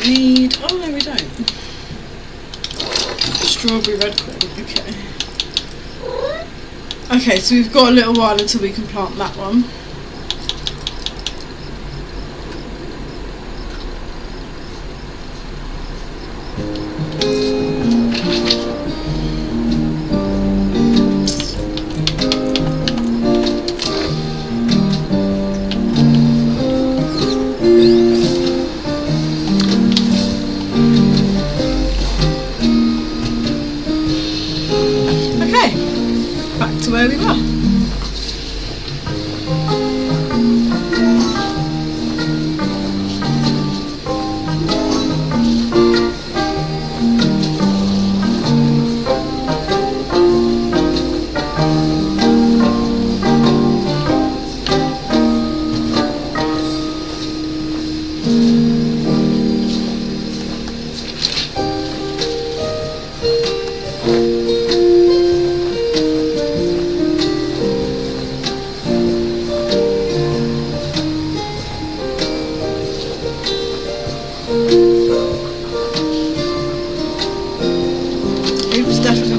Need, oh no we don't. Strawberry red corn, okay. Okay, so we've got a little while until we can plant that one. Where we were.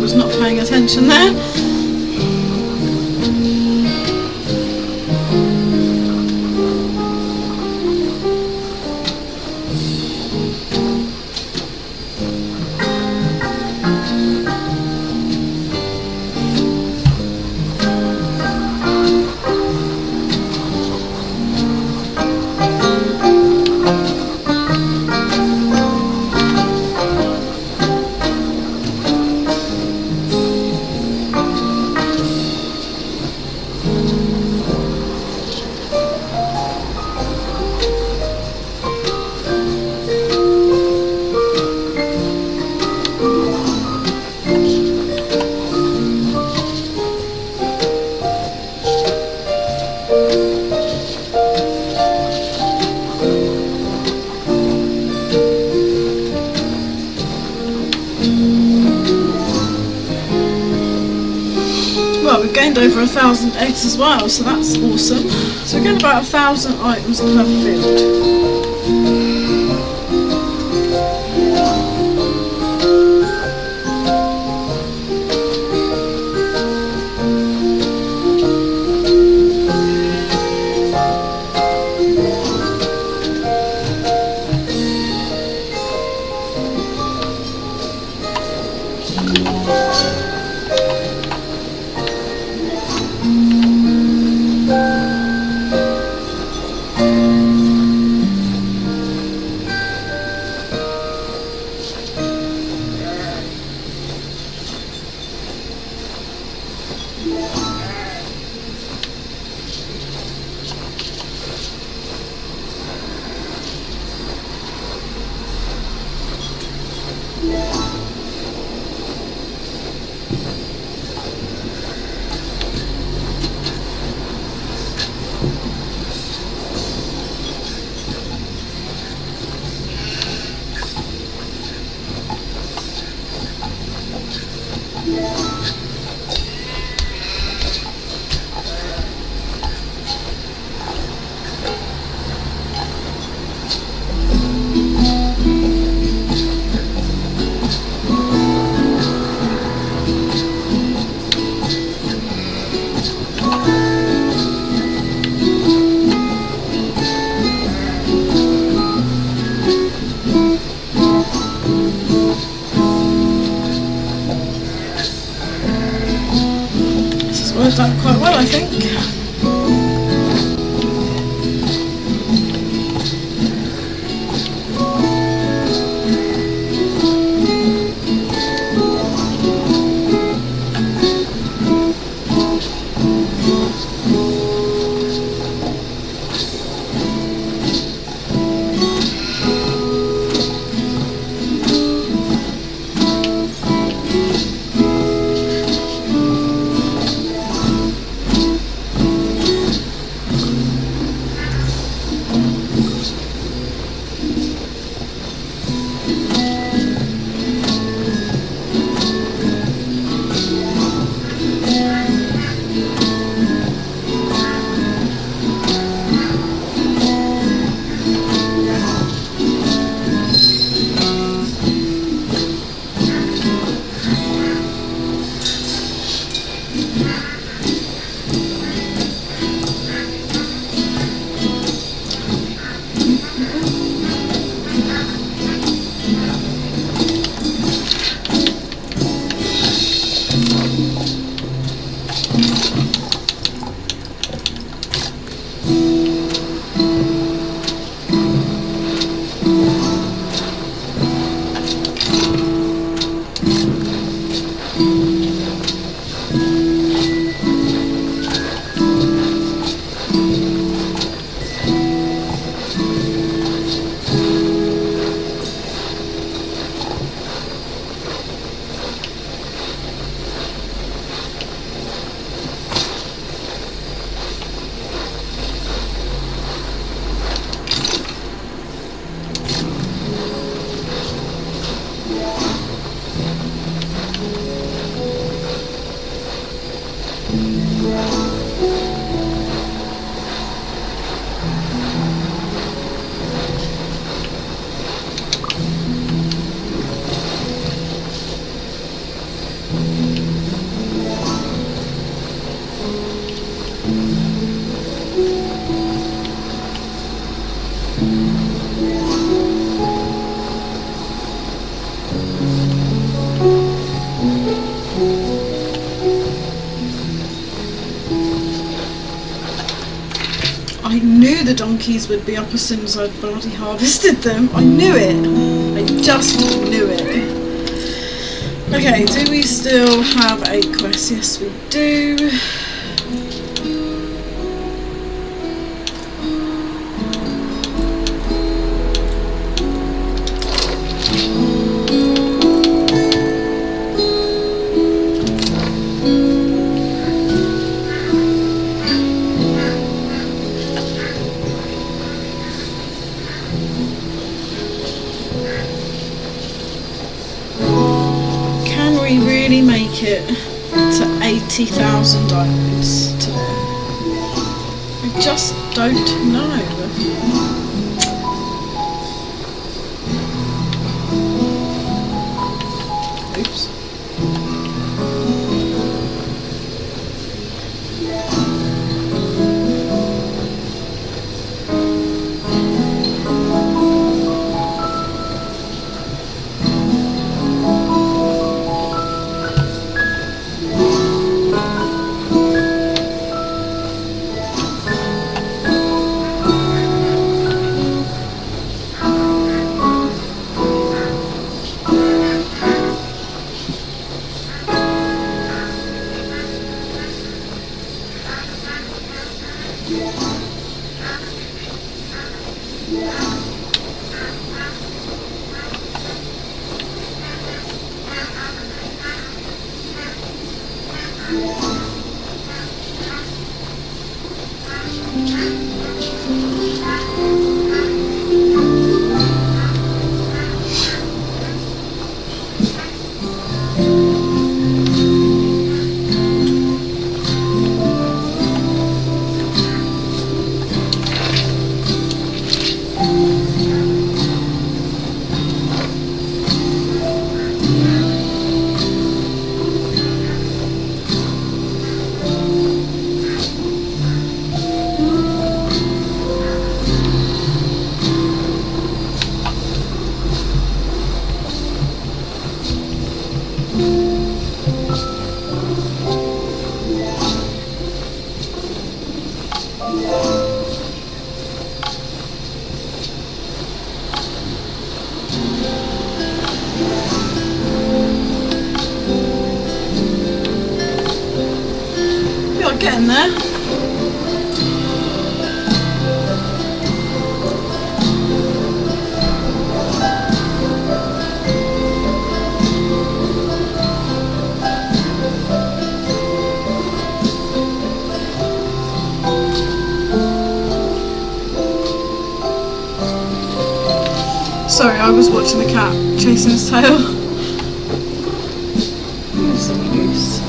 Was not paying attention there. I've gained over 1,000 eggs as well, so that's awesome. So we're getting about 1,000 items per field. Worked out quite well, I think. I knew the donkeys would be up as soon as I'd bloody harvested them. I knew it. I just knew it. Okay, do we still have a quest? Yes, we do. Make it. to 80,000 downloads today. I just don't know. Oops. You're getting there. Sorry, I was watching the cat chasing his tail. Who's loose?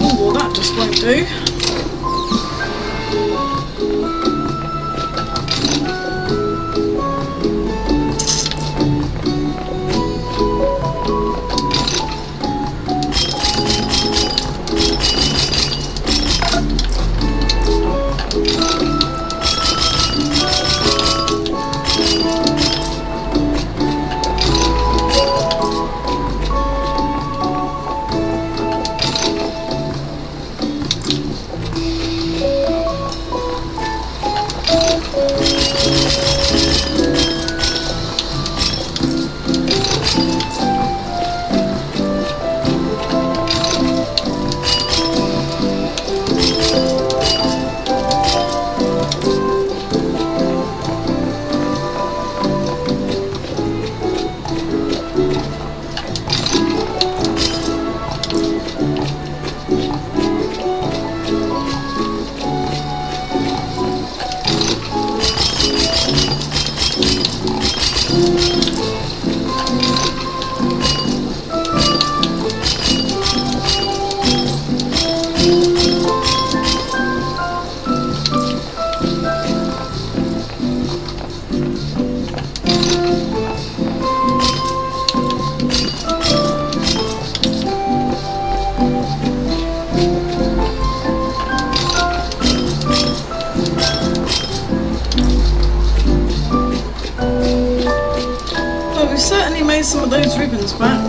Oh, well, that just won't do. We've certainly made some of those ribbons back.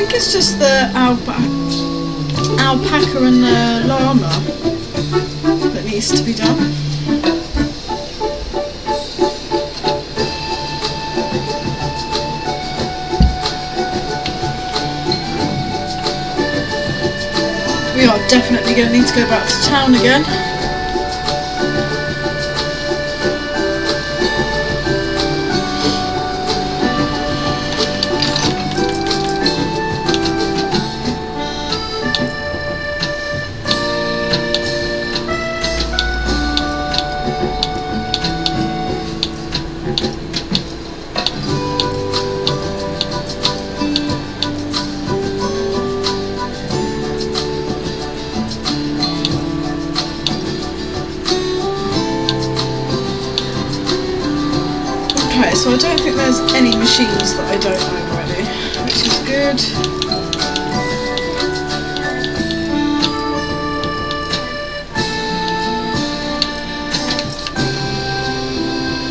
think it's just the alpaca and the llama that needs to be done. We are definitely going to need to go back to town again. Okay, so I don't think there's any machines that I don't know already, which is good.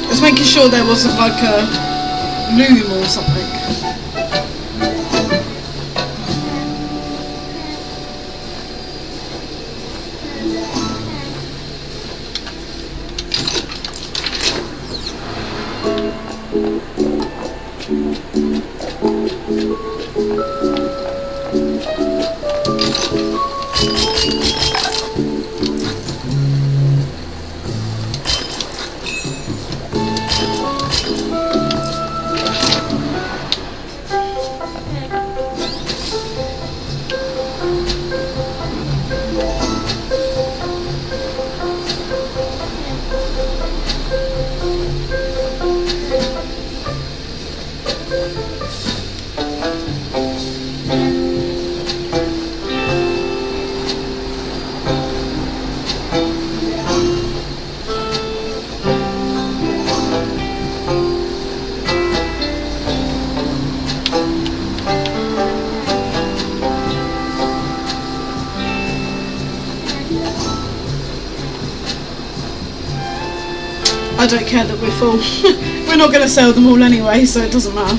I was making sure there wasn't like a loom or something. I don't care that we're full. We're not going to sell them all anyway, so it doesn't matter.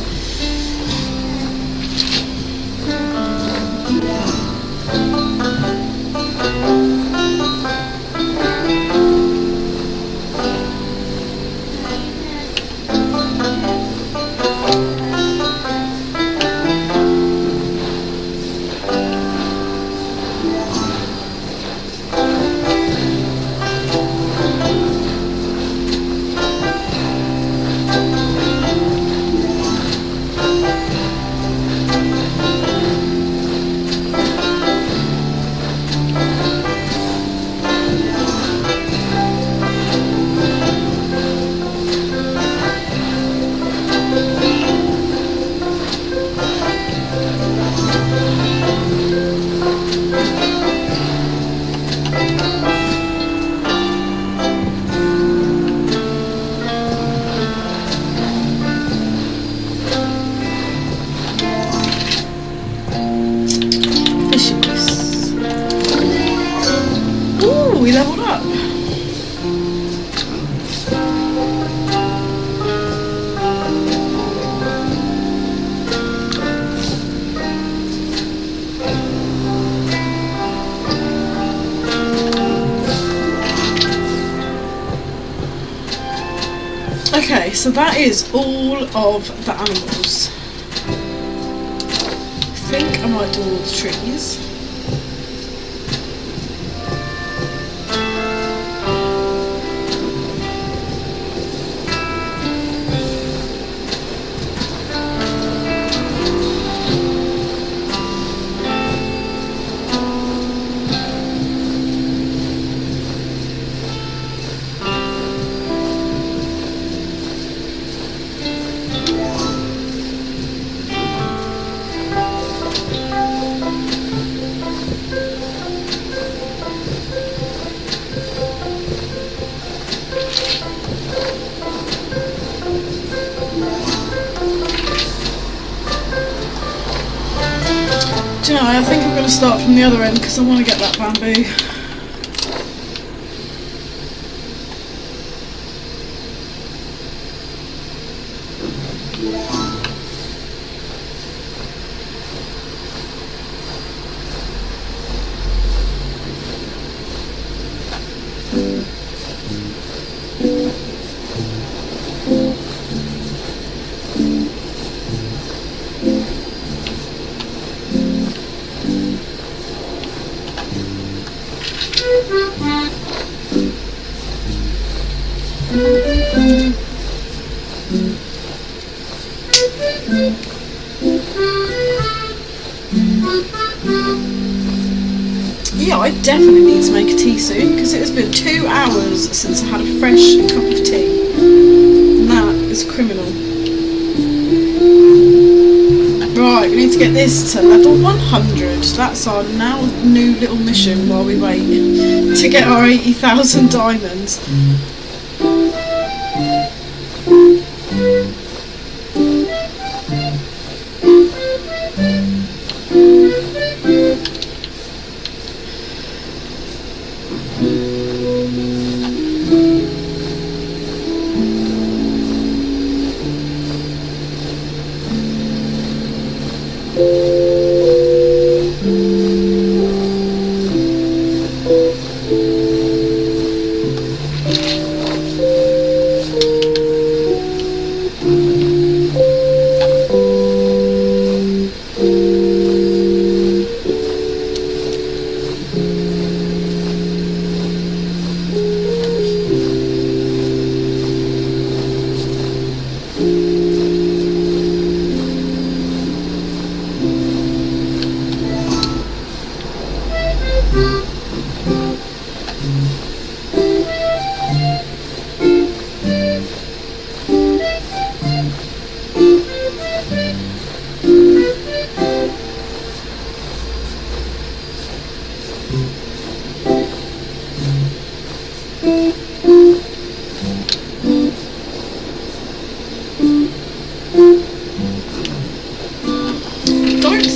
Ooh, we leveled up. Okay, so that is all of the animals. I think I might do all the trees. Do you know, I think I'm going to start from the other end because I want to get that bamboo. Yeah, I definitely need to make a tea soon because it has been 2 hours since I had a fresh cup of tea. And that is criminal. Right, we need to get this to level 100. That's our now new little mission while we wait to get our 80,000 diamonds.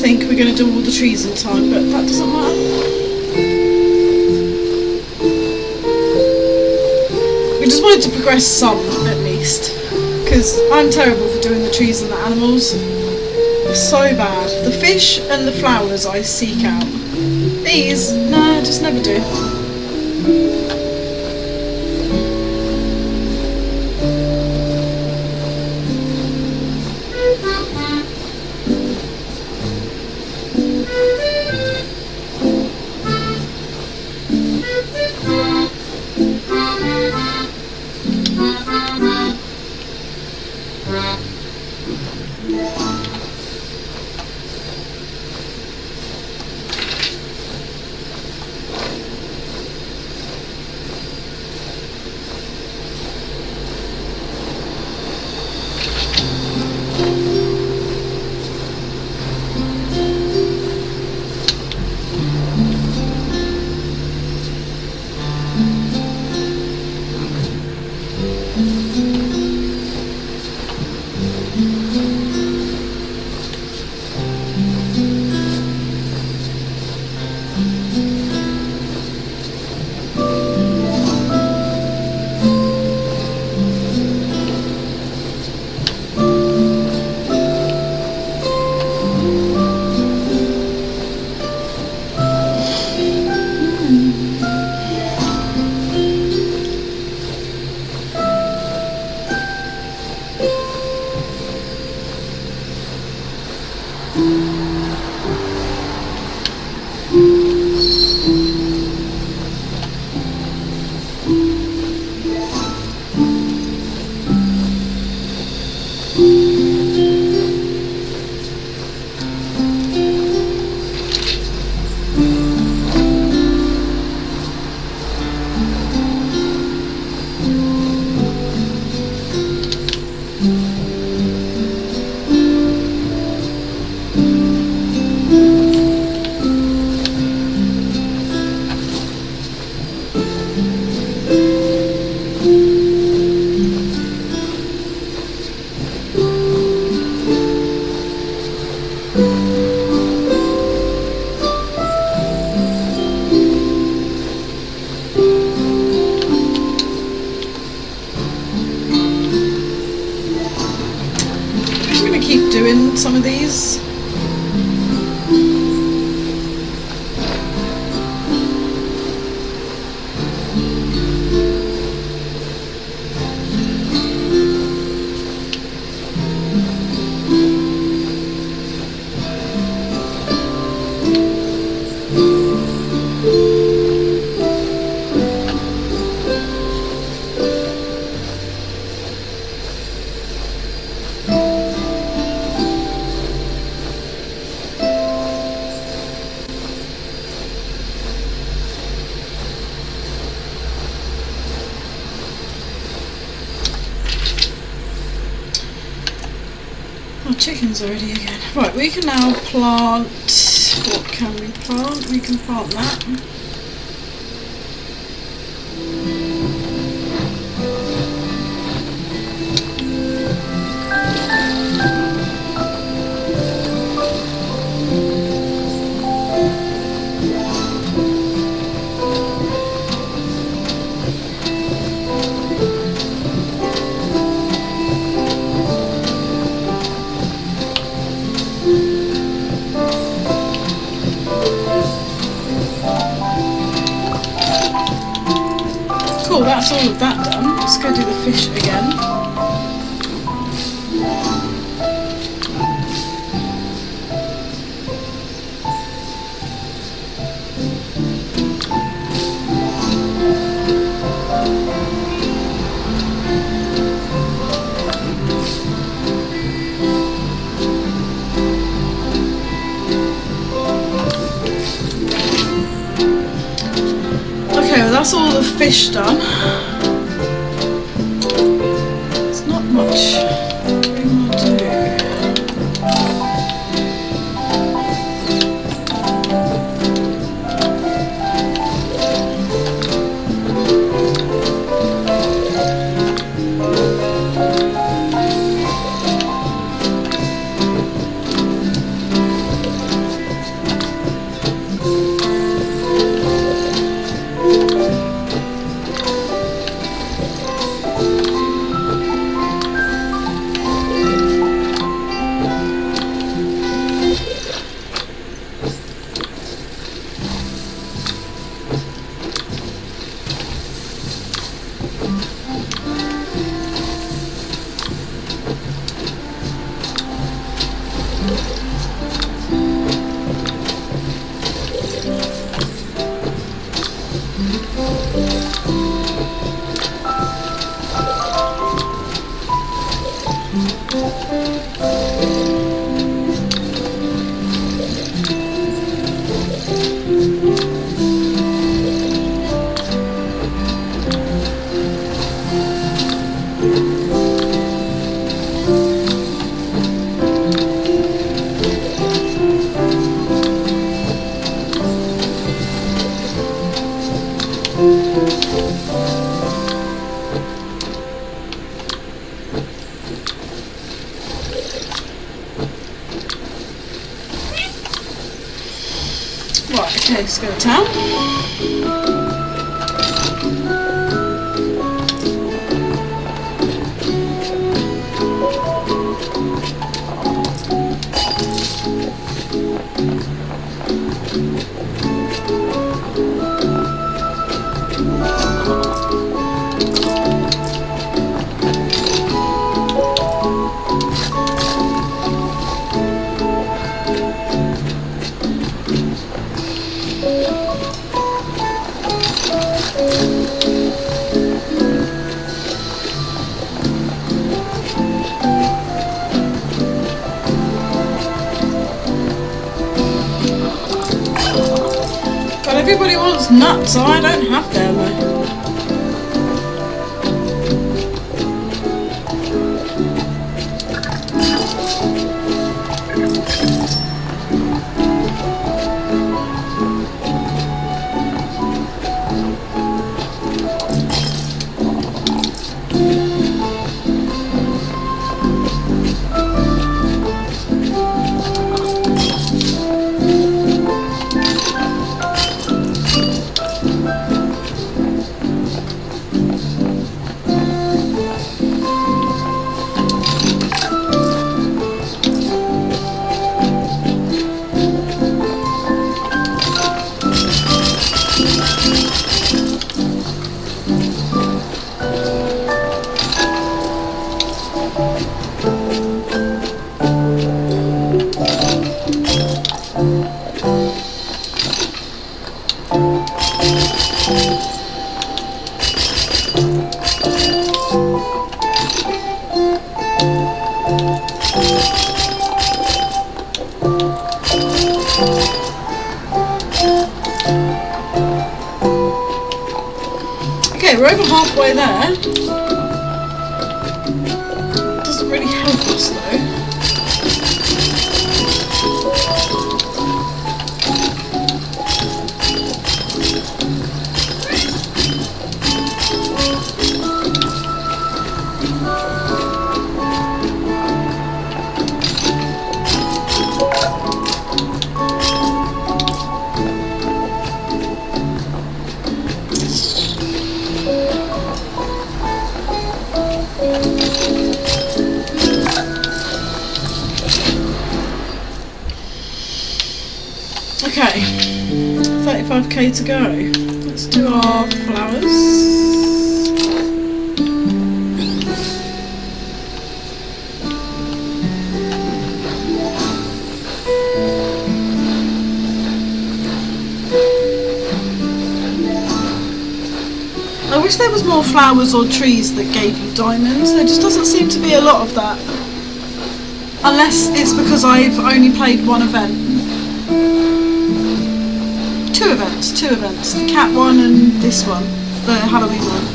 We're going to do all the trees in time, but that doesn't matter. We just wanted to progress some at least, because I'm terrible for doing the trees and the animals. So bad. The fish and the flowers I seek out. These, nah, just never do. Some of these. chickens already again. Right, we can now plant. What can we plant? We can plant that. Cool, that's all of that done. Let's go do the fish again. That's all the fish done. There's not much we want to do. Right, okay, let's go to town. But everybody wants nuts, so I don't have them. Okay, we're over halfway there. Doesn't really help us though. Okay, 35k to go. Let's do our flowers. I wish there was more flowers or trees that gave you diamonds. There just doesn't seem to be a lot of that. Unless it's because I've only played one event. Two events. The cat one and this one, the Halloween one.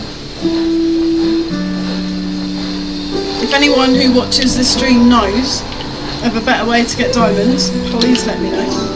If anyone who watches this stream knows of a better way to get diamonds, please let me know.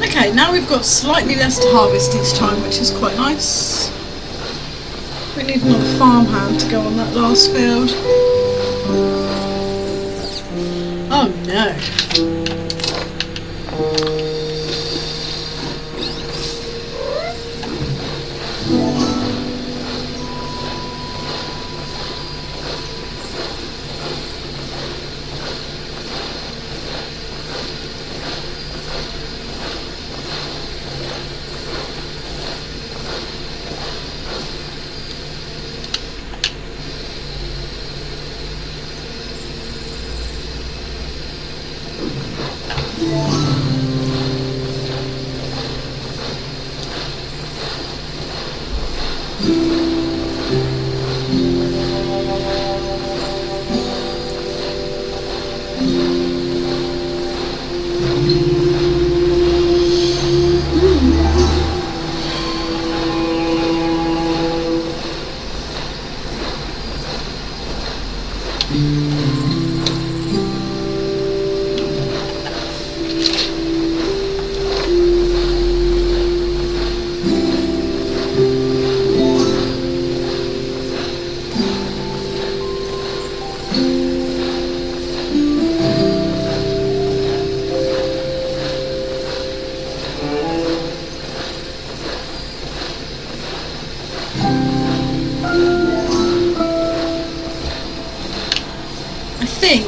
Okay, now we've got slightly less to harvest each time, which is quite nice. We need another farmhand to go on that last field. Oh no.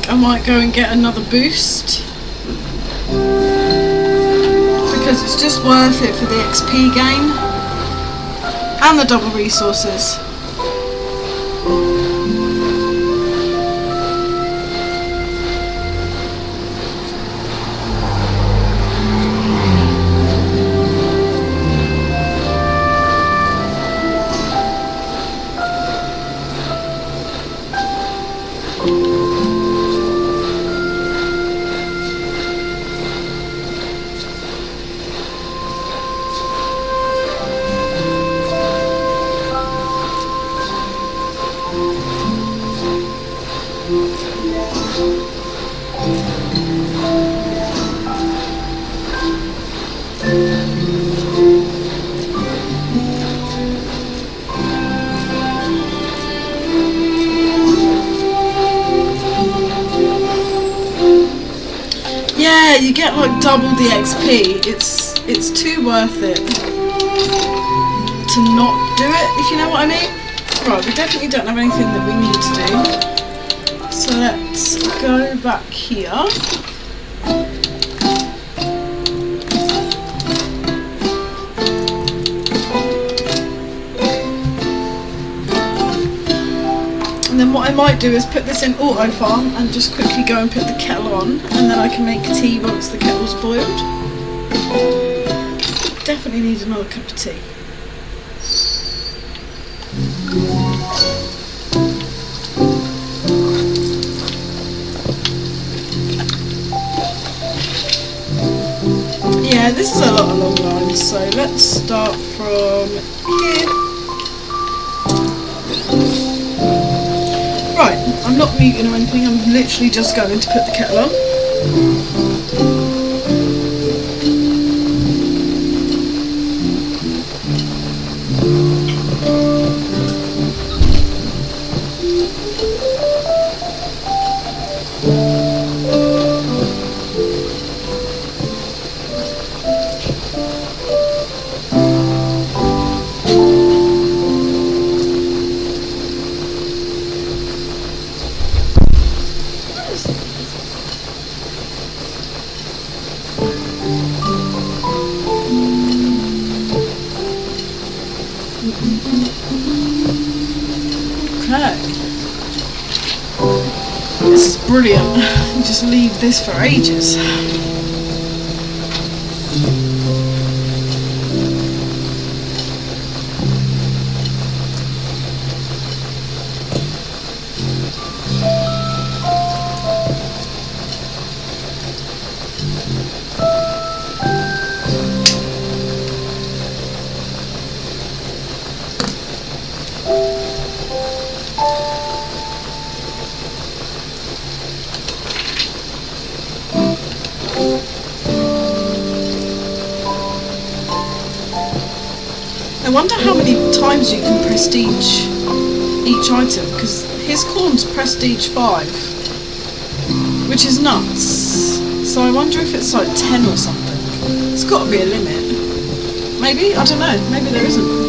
I might go and get another boost because it's just worth it for the XP gain and the double resources. you get like double the XP. It's too worth it to not do it, if you know what I mean. Right, we definitely don't have anything that we need to do. So let's go back here. And then what I might do is put this in auto farm and just quickly go and put the kettle on, and then I can make tea once the kettle's boiled. Definitely need another cup of tea. Yeah, this is a lot of long lines, so let's start from here. Right, I'm not muting or anything, I'm literally just going to put the kettle on. Okay. This is brilliant. You just leave this for ages. I wonder how many times you can prestige each item, because his corn's prestige 5, which is nuts. So I wonder if it's like 10 or something. It's got to be a limit. Maybe? I don't know. Maybe there isn't.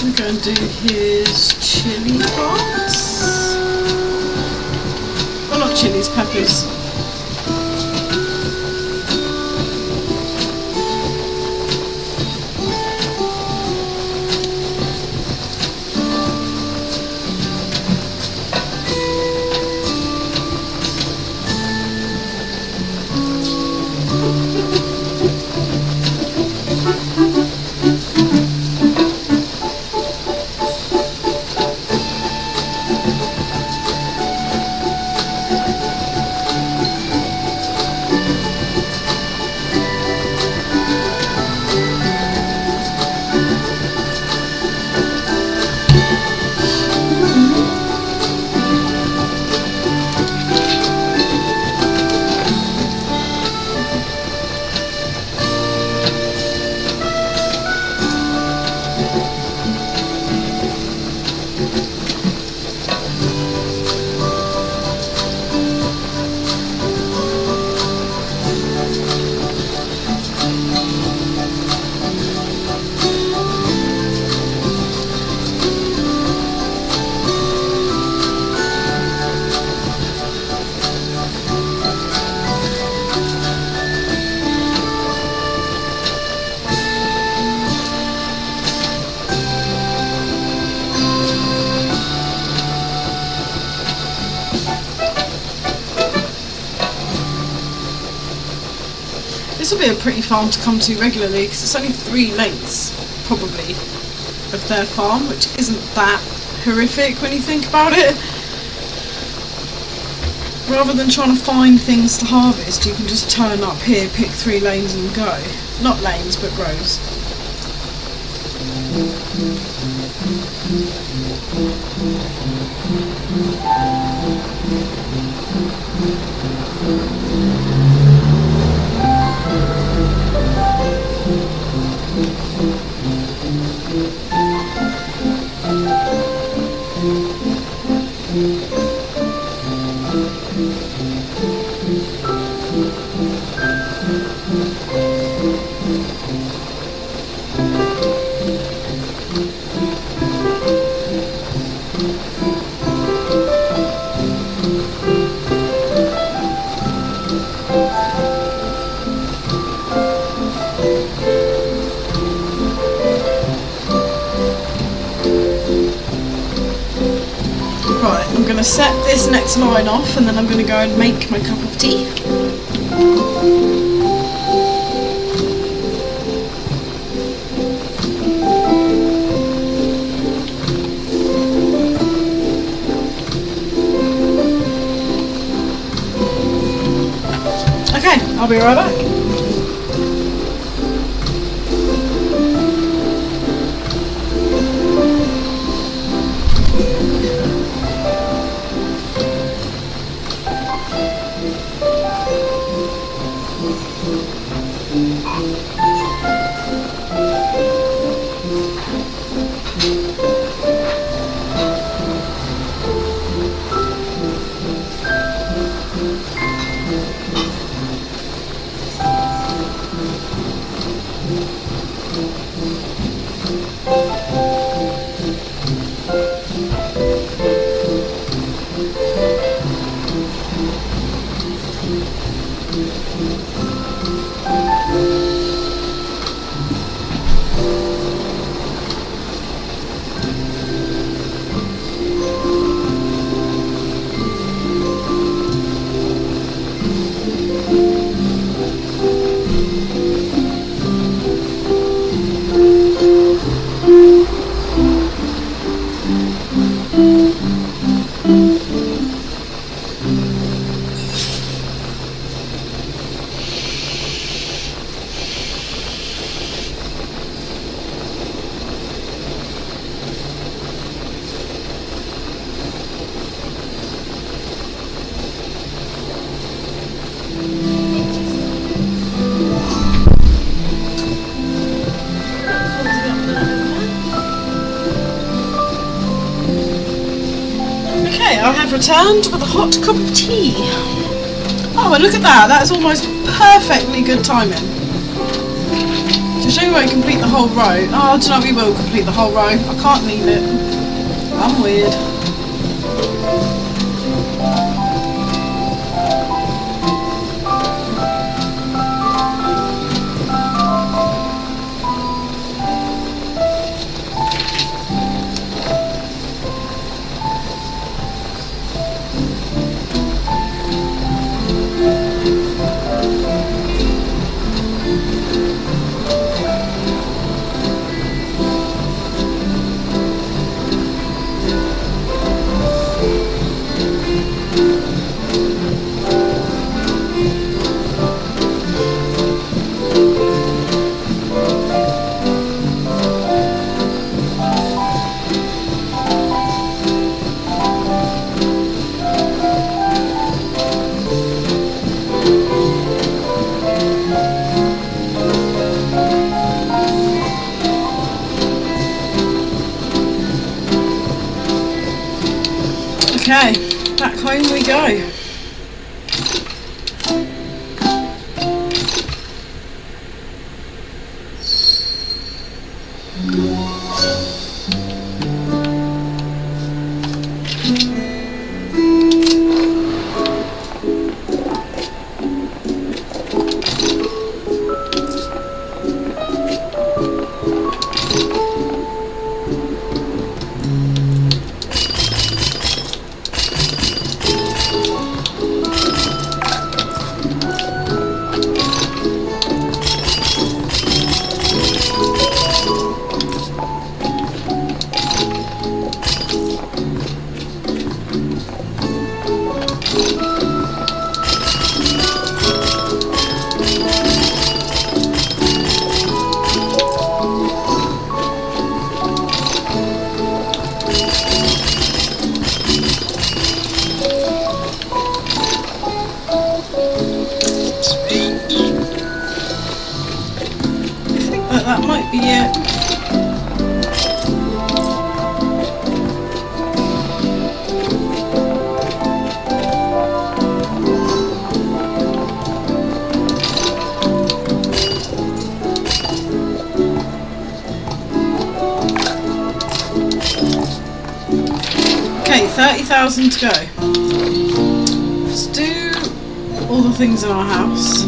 We're going to do his chili plants. Well, not chilies, peppers. This will be a pretty farm to come to regularly because it's only 3 lengths, probably, of their farm, which isn't that horrific when you think about it. Rather than trying to find things to harvest, you can just turn up here, pick 3 lanes and go. Not lanes, but rows. I'm going to set this next line off and then I'm going to go and make my cup of tea. Okay, I'll be right back. I have returned with a hot cup of tea. Oh, and look at that. That's almost perfectly good timing. To show you won't complete the whole row. Oh, do you know, we will complete the whole row. I can't leave it. I'm weird. Okay, back home we go. it. Okay, 30,000 to go. Let's do all the things in our house.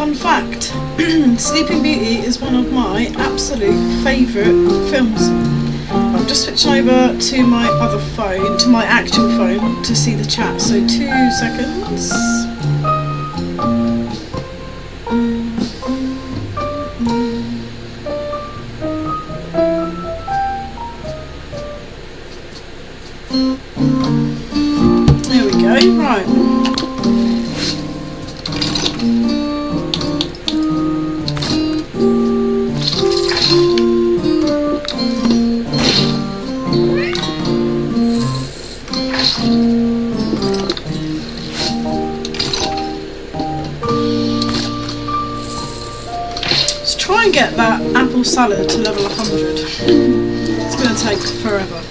Fun fact, Sleeping Beauty is one of my absolute favourite films. I'm just switching over to my other phone, to my actual phone, to see the chat, so 2 seconds. There we go, right. Try and get that apple salad to level 100. It's going to take forever.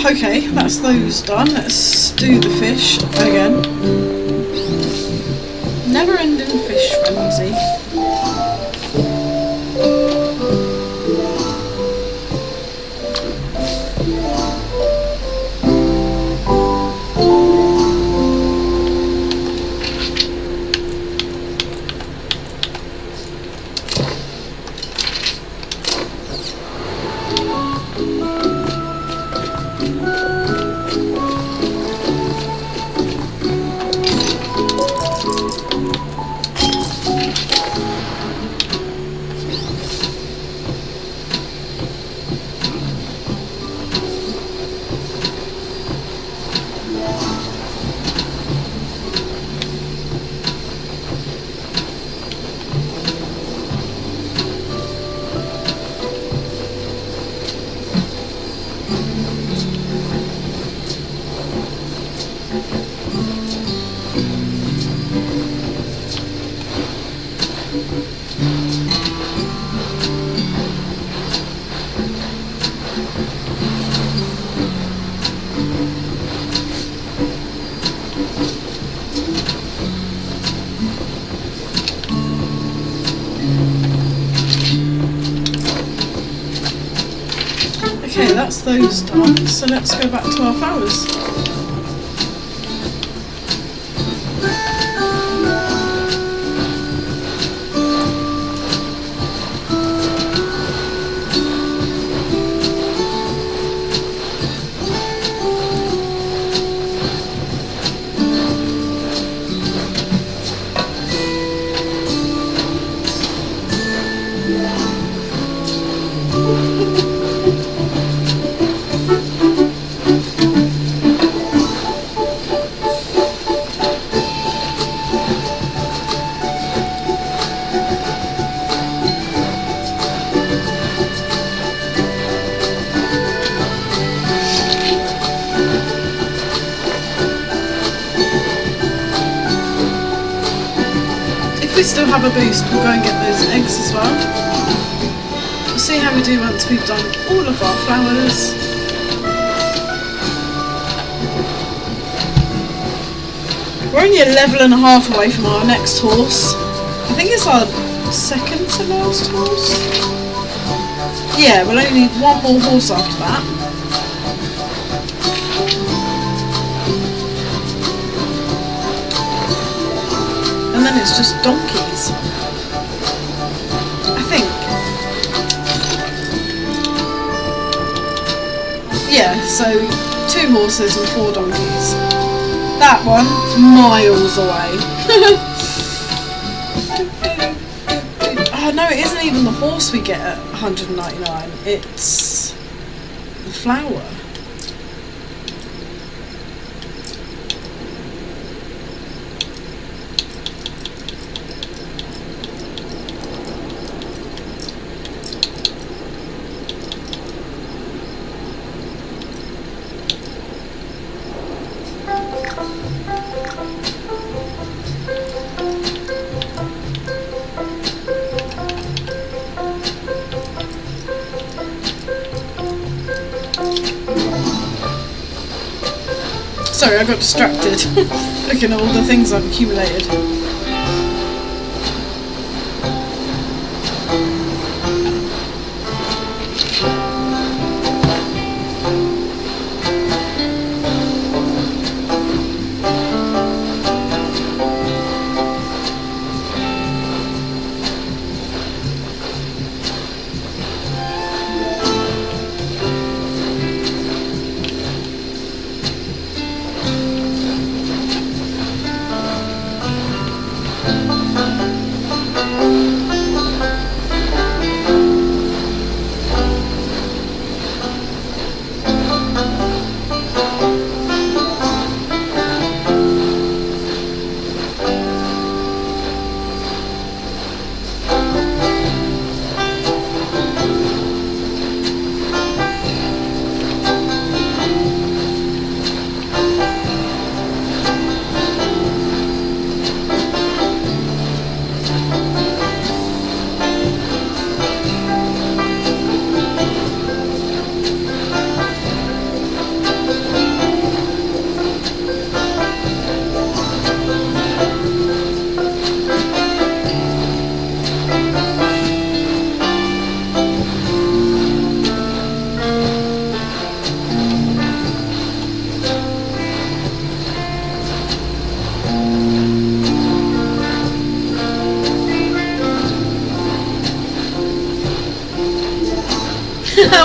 Okay, that's those done. Let's do the fish again. Never ending fish frenzy. Okay, that's those done, so let's go back to our flowers. If we still have a boost, we'll go and get those eggs as well. We'll see how we do once we've done all of our flowers. We're only a level and a half away from our next horse. I think it's our second to last horse. Yeah, we'll only need one more horse after that. And then it's just donkeys, I think. Yeah, so 2 horses and 4 donkeys. That one, miles away. Oh no, it isn't even the horse we get at 199, it's the flower. Sorry, I got distracted looking at all the things I've accumulated.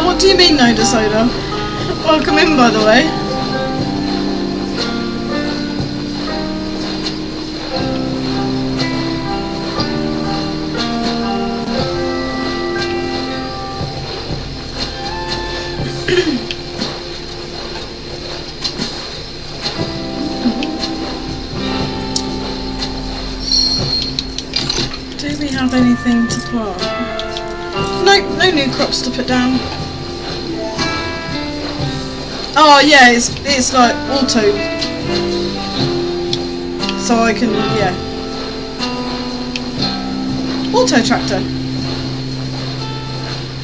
What do you mean, no to soda? Welcome in, by the way. Do we have anything to plant? Nope, no new crops to put down. Oh yeah, it's like auto, so I can, yeah, auto tractor.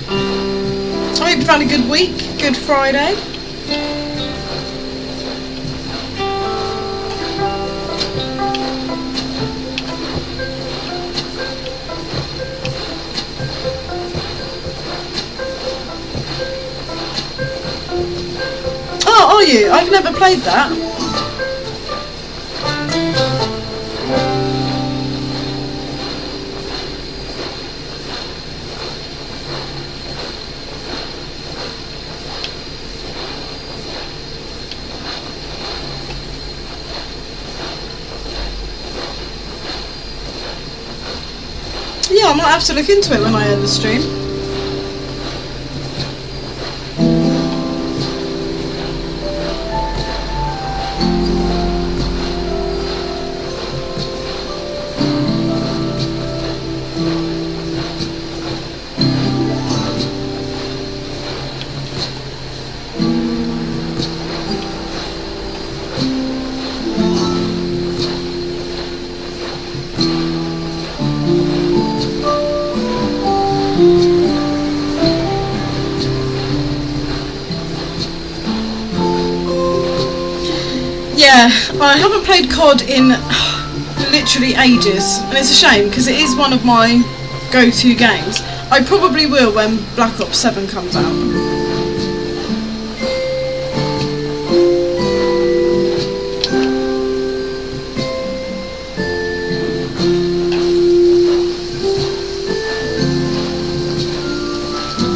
I hope you've had a good week, good Friday. you? I've never played that. Yeah, I might have to look into it when I end the stream. Yeah, I haven't played COD in literally ages, and it's a shame because it is one of my go-to games. I probably will when Black Ops 7 comes out.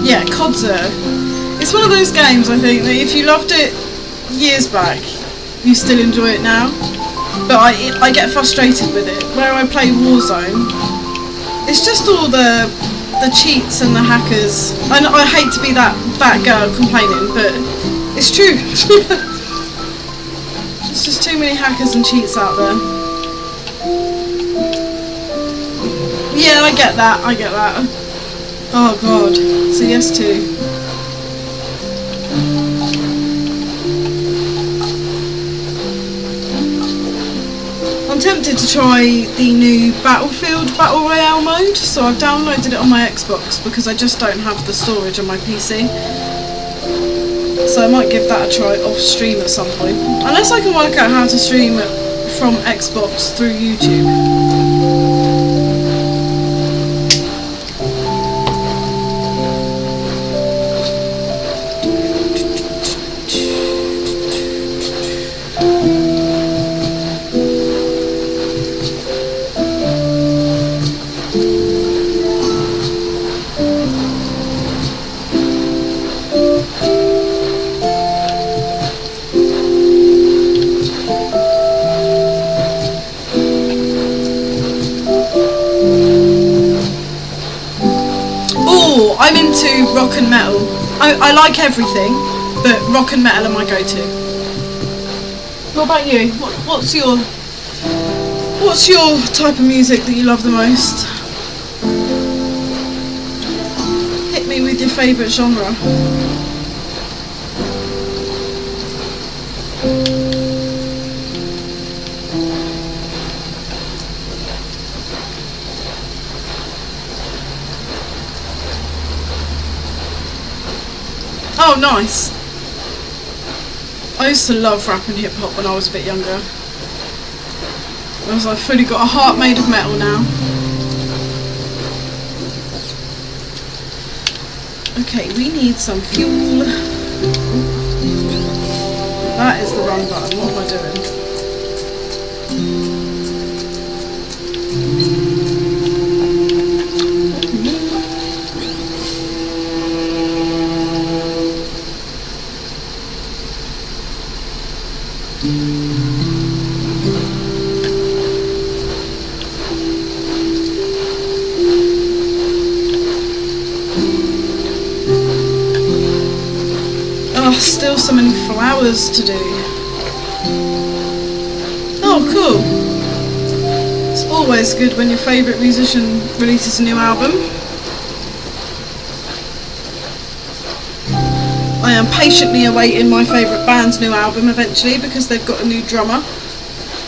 Yeah, it's one of those games, I think, that if you loved it years back, you still enjoy it now. But I get frustrated with it. Where I play Warzone, it's just all the cheats and the hackers. And I hate to be that girl complaining, but it's true. There's just too many hackers and cheats out there. Yeah, I get that. Oh god, CS2. I'm tempted to try the new Battlefield Battle Royale mode, so I've downloaded it on my Xbox because I just don't have the storage on my PC. So I might give that a try off stream at some point. Unless I can work out how to stream from Xbox through YouTube. I'm into rock and metal. I like everything, but rock and metal are my go-to. What about you? What's your type of music that you love the most? Hit me with your favourite genre. Oh, nice. I used to love rap and hip hop when I was a bit younger. Whereas I've fully got a heart made of metal now. Okay, we need some fuel. That is the wrong button. What am I doing? Still so many flowers to do. Oh, cool. It's always good when your favourite musician releases a new album. I am patiently awaiting my favourite band's new album eventually because they've got a new drummer.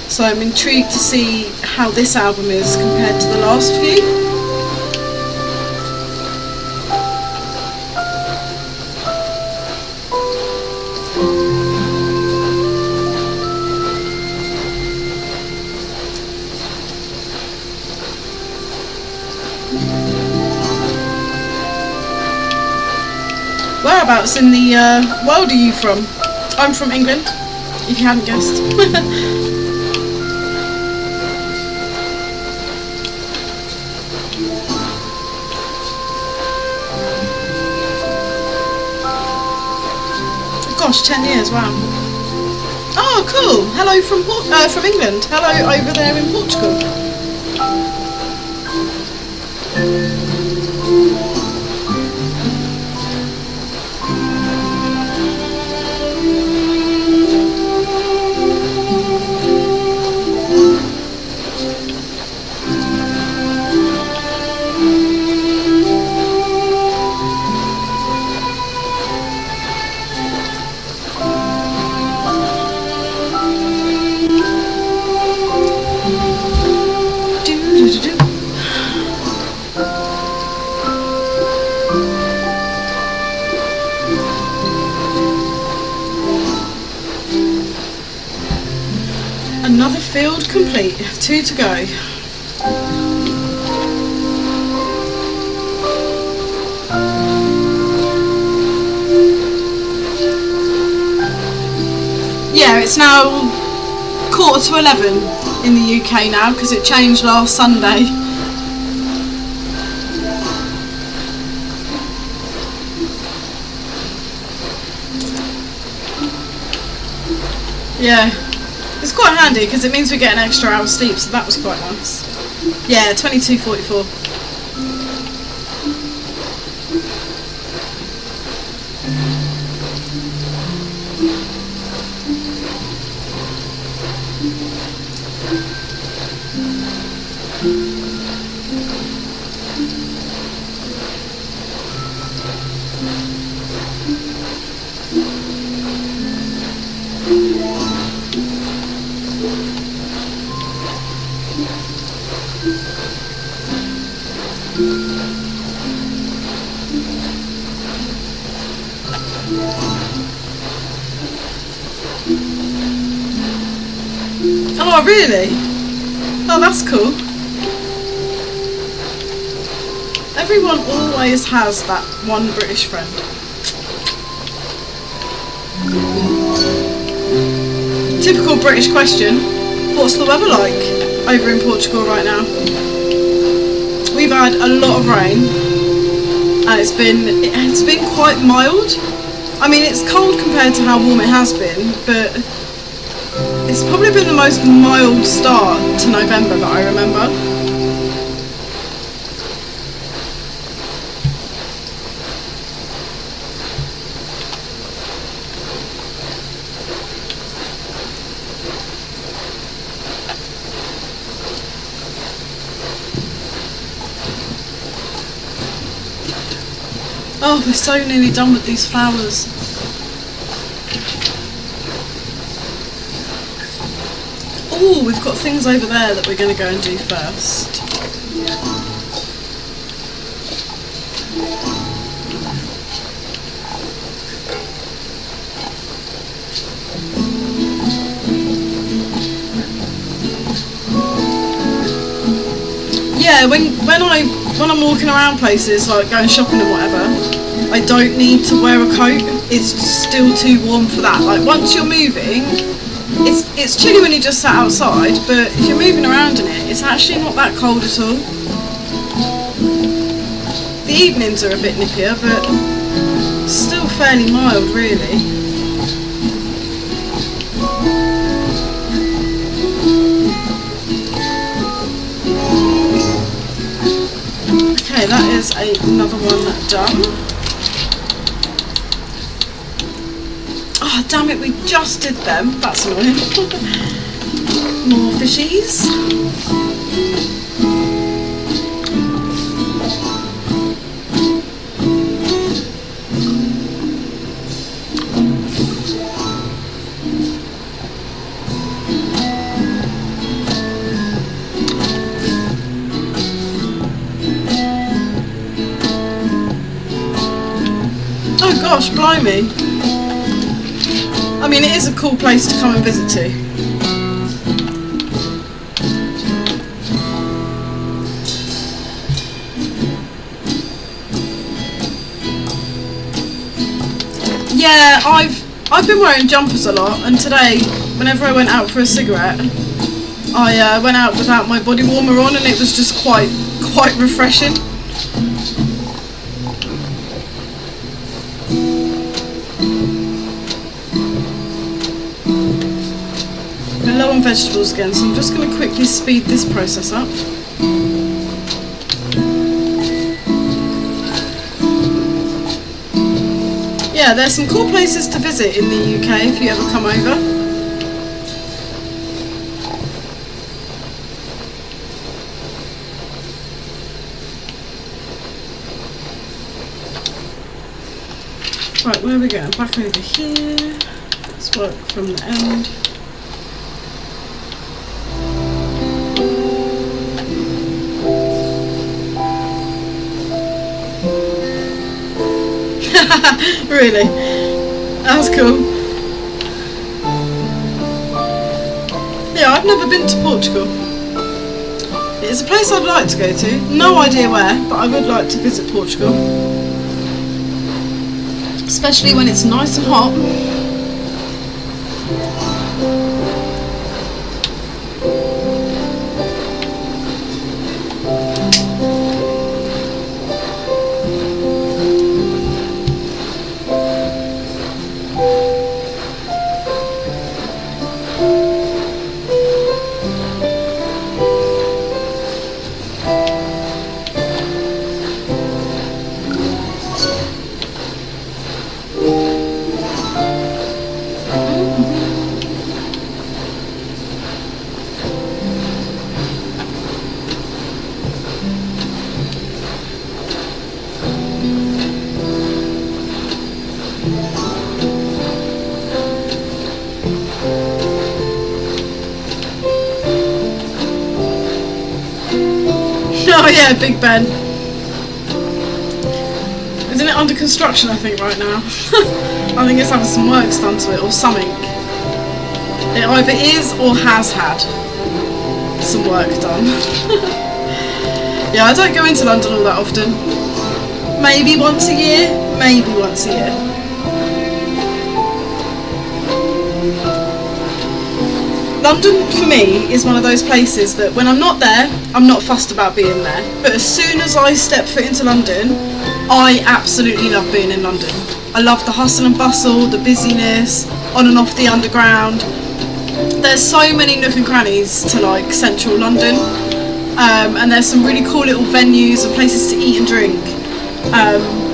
So I'm intrigued to see how this album is compared to the last few. Whereabouts in the world are you from? I'm from England, if you hadn't guessed. Gosh, 10 years, wow. Oh, cool. Hello from England. Hello over there in Portugal. Another field complete, 2 to go. Yeah, it's now 11:15 in the UK now because it changed last Sunday. Yeah. It's quite handy because it means we get an extra hour's sleep, so that was quite nice. Yeah, 22:44. Oh, really? Oh, that's cool. Everyone always has that one British friend. Typical British question. What's the weather like over in Portugal right now? We've had a lot of rain and it's been quite mild. I mean, it's cold compared to how warm it has been, but it's probably been the most mild start to November that I remember. Oh, we're so nearly done with these flowers. Oh, we've got things over there that we're going to go and do first. Yeah, when I'm walking around places, like going shopping and whatever, I don't need to wear a coat. It's still too warm for that. Like, once you're moving, it's chilly when you just sat outside, but if you're moving around in it, it's actually not that cold at all. The evenings are a bit nippier, but still fairly mild, really. Okay, that is another one done. Oh, damn it, we just did them. That's annoying. More fishies. Oh gosh, blimey. I mean, it is a cool place to come and visit to. Yeah, I've been wearing jumpers a lot, and today, whenever I went out for a cigarette, I went out without my body warmer on, and it was just quite refreshing. We're low on vegetables again, so I'm just going to quickly speed this process up. Yeah, there's some cool places to visit in the UK if you ever come over. Right, where are we going? Back over here. Let's work from the end. Really? That was cool. Yeah, I've never been to Portugal. It's a place I'd like to go to. No idea where, but I would like to visit Portugal. Especially when it's nice and hot. Oh yeah, Big Ben. Isn't it under construction, I think, right now? I think it's having some works done to it, or something. It either is or has had some work done. Yeah, I don't go into London all that often. Maybe once a year, maybe once a year. London, for me, is one of those places that when I'm not there, I'm not fussed about being there. But as soon as I step foot into London, I absolutely love being in London. I love the hustle and bustle, the busyness, on and off the underground. There's so many nook and crannies to like central London. And there's some really cool little venues and places to eat and drink.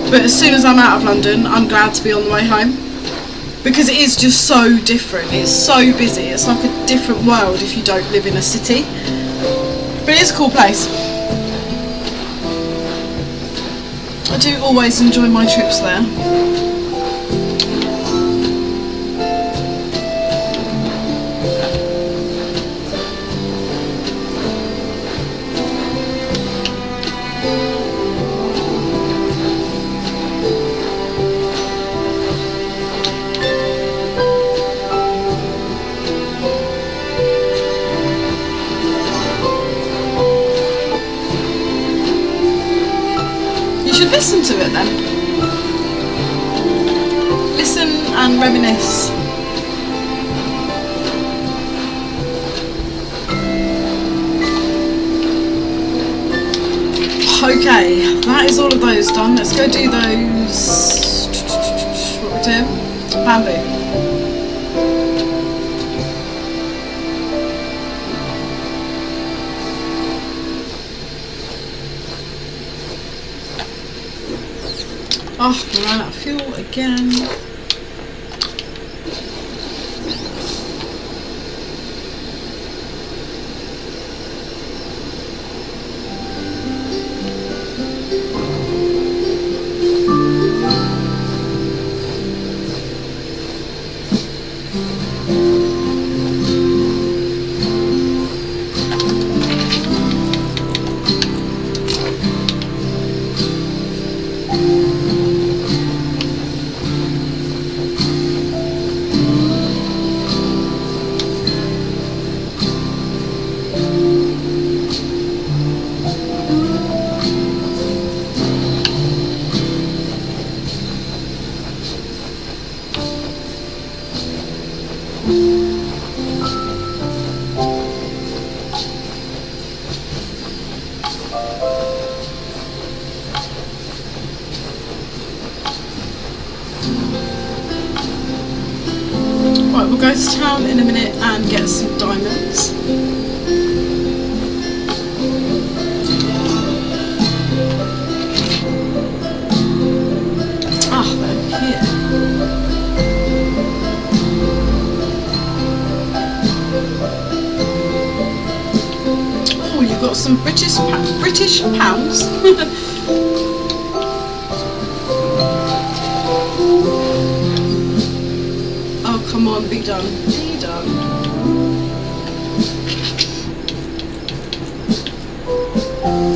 But as soon as I'm out of London, I'm glad to be on the way home. Because it is just so different. It's so busy. It's like a different world if you don't live in a city. But it is a cool place. I do always enjoy my trips there. Listen to it then. Listen and reminisce. Okay, that is all of those done. Let's go do those. What we're doing? Bamboo. Oh, I ran out of fuel again. go to town in a minute and get some diamonds. Ah, they're here. Oh, you've got some British pounds. Oh, come on, be done. Be done.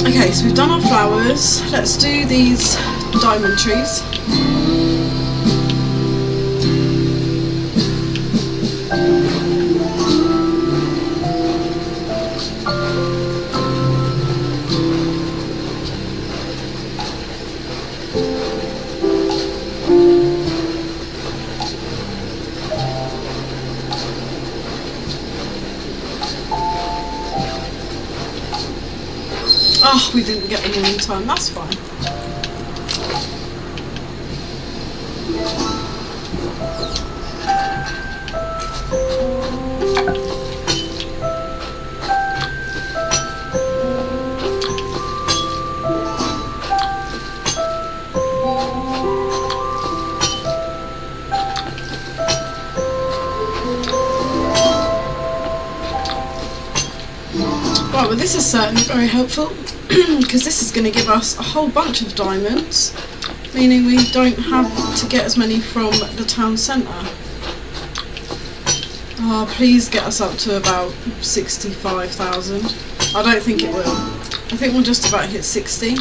Okay, so we've done our flowers. Let's do these diamond trees. Oh, we didn't get them all in time, that's fine. Right, well this is certainly very helpful because this is going to give us a whole bunch of diamonds, meaning we don't have to get as many from the town centre. Oh, please get us up to about 65,000. I don't think it will. I think we'll just about hit 60.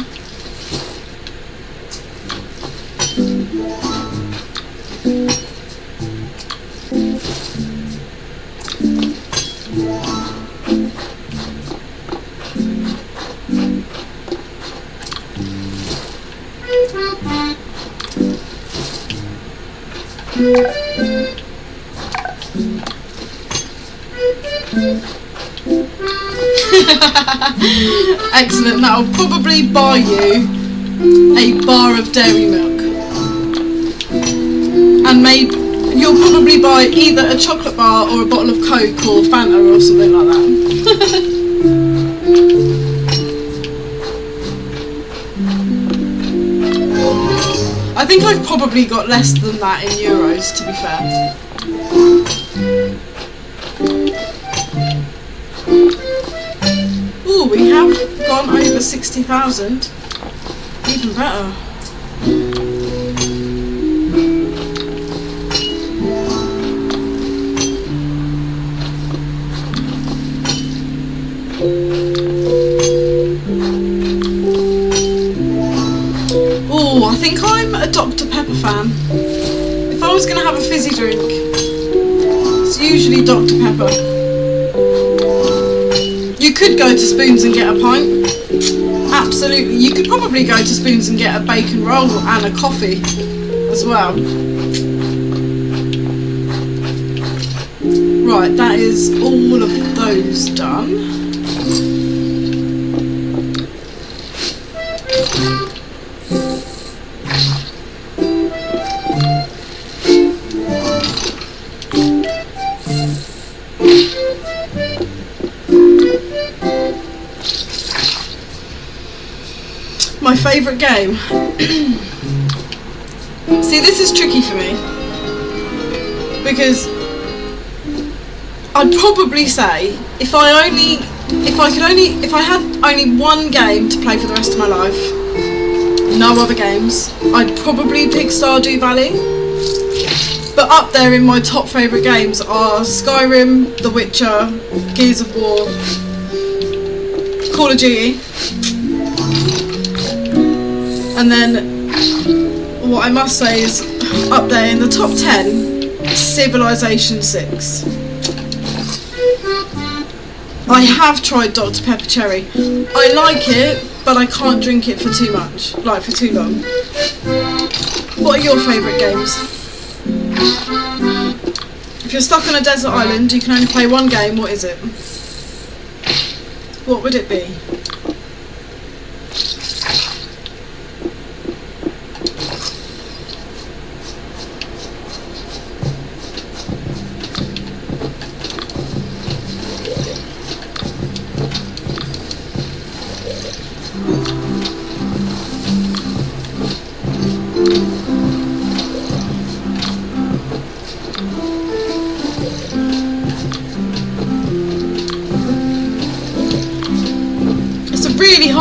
Excellent, that'll probably buy you a bar of dairy milk. And maybe you'll probably buy either a chocolate bar or a bottle of Coke or Fanta or something like that. I think I've probably got less than that in euros, to be fair. Ooh, we have gone over 60,000. Even better. Ooh, I think I'm a Dr. Pepper fan. If I was going to have a fizzy drink, it's usually Dr. Pepper. You could go to Spoons and get a pint. Absolutely. You could probably go to Spoons and get a bacon roll and a coffee as well. Right, that is all of those done. My favourite game. See, this is tricky for me because I'd probably say if I had only one game to play for the rest of my life, no other games, I'd probably pick Stardew Valley. But up there in my top favourite games are Skyrim, The Witcher, Gears of War, Call of Duty. And then what I must say is up there in the top 10, Civilization 6. I have tried Dr. Pepper Cherry. I like it, but I can't drink it for too much, like for too long. What are your favourite games? If you're stuck on a desert island, you can only play one game, what is it? What would it be?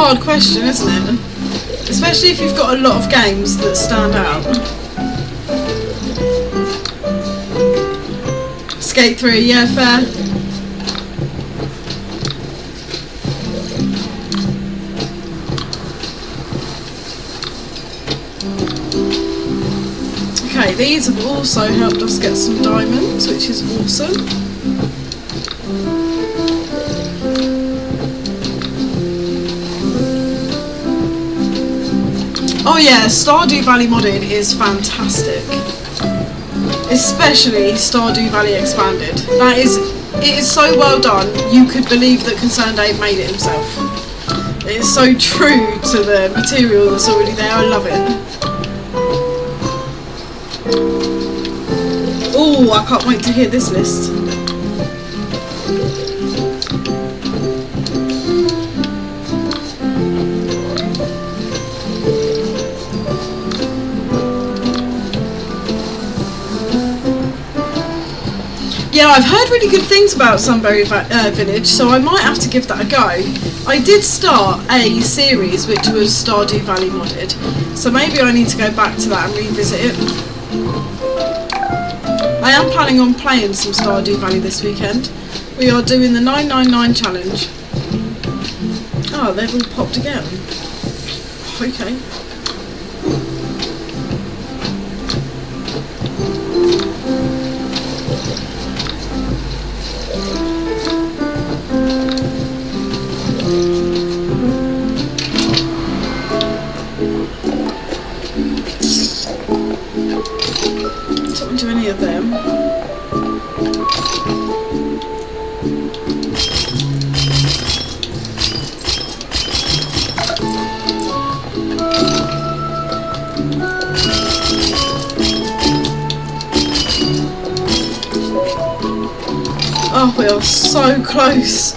hard question, isn't it? Especially if you've got a lot of games that stand out. Skate 3, yeah, fair. Okay, these have also helped us get some diamonds, which is awesome. Oh yeah, Stardew Valley modded is fantastic. Especially Stardew Valley Expanded. It is so well done, you could believe that Concerned Ape made it himself. It is so true to the material that's already there, I love it. Oh, I can't wait to hear this list. Yeah, I've heard really good things about Sunbury Village, so I might have to give that a go. I did start a series which was Stardew Valley modded, so maybe I need to go back to that and revisit it. I am planning on playing some Stardew Valley this weekend. We are doing the 999 challenge. Oh, they've all popped again. Okay. Don't do any of them. Oh, we are so close.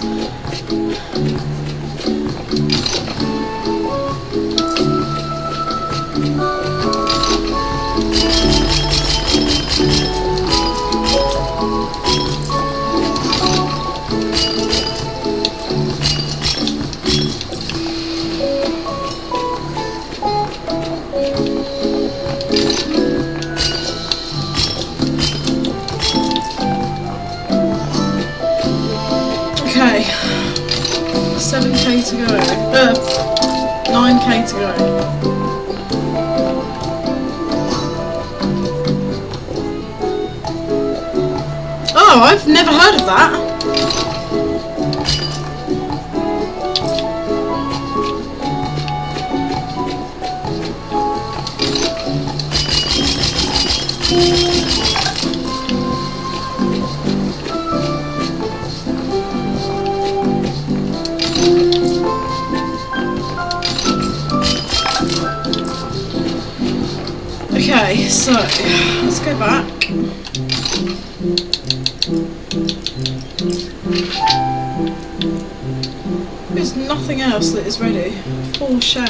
Okay, 7k to go, 9k to go. Oh, I've never heard of that. Okay, so let's go back. There's nothing else that is ready. For shame.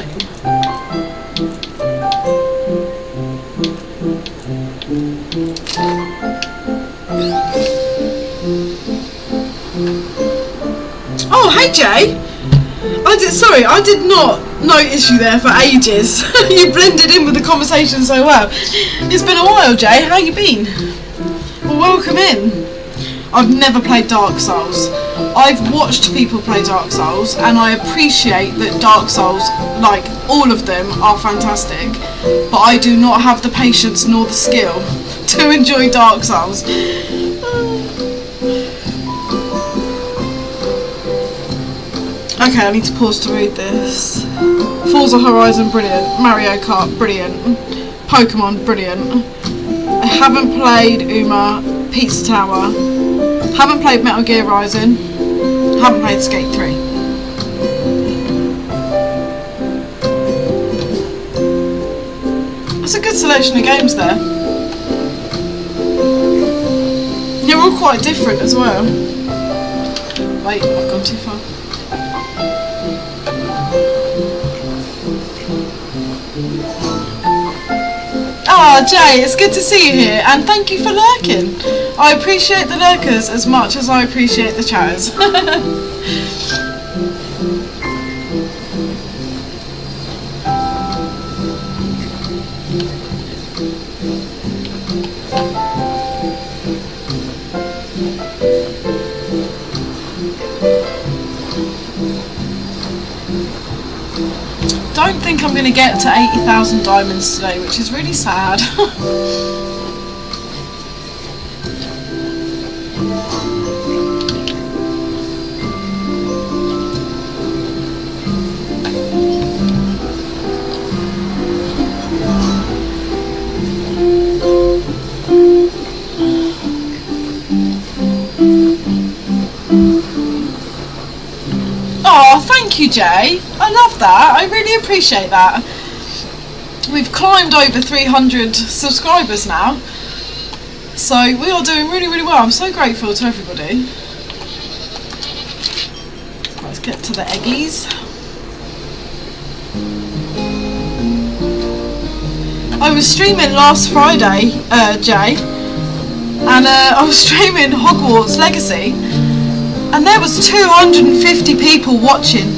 Oh, hey Jay! I did not notice you there for ages. You blended in with the conversation so well. It's been a while, Jay. How you been? Well, welcome in. I've never played Dark Souls. I've watched people play Dark Souls, and I appreciate that Dark Souls, like all of them, are fantastic. But I do not have the patience nor the skill to enjoy Dark Souls. Okay, I need to pause to read this. Forza Horizon, brilliant. Mario Kart, brilliant. Pokemon, brilliant. I haven't played Uma, Pizza Tower. Haven't played Metal Gear Rising. Haven't played Skate 3. That's a good selection of games there. They're all quite different as well. Wait, I've gone too far. Ah, Jay, it's good to see you here, and thank you for lurking. I appreciate the lurkers as much as I appreciate the chatters. Don't think I'm going to get to 80,000 diamonds today, which is really sad. Oh, thank you, Jay. I love that. I really appreciate that. We've climbed over 300 subscribers now, so we are doing really, really well. I'm so grateful to everybody. Let's get to the eggies. I was streaming last Friday, Jay, and I was streaming Hogwarts Legacy, and there was 250 people watching.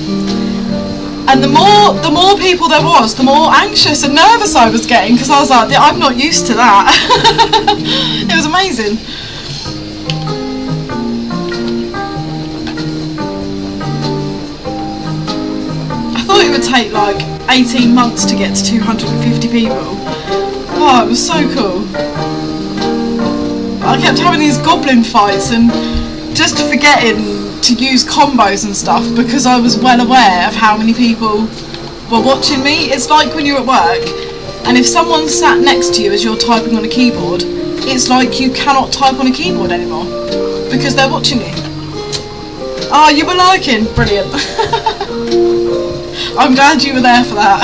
And the more people there was, the more anxious and nervous I was getting, because I was like, I'm not used to that. It was amazing. I thought it would take like 18 months to get to 250 people. Oh, it was so cool. I kept having these goblin fights and just forgetting to use combos and stuff because I was well aware of how many people were watching me. It's like when you're at work and if someone sat next to you as you're typing on a keyboard, it's like you cannot type on a keyboard anymore because they're watching you. Oh, you were lurking? Brilliant. I'm glad you were there for that.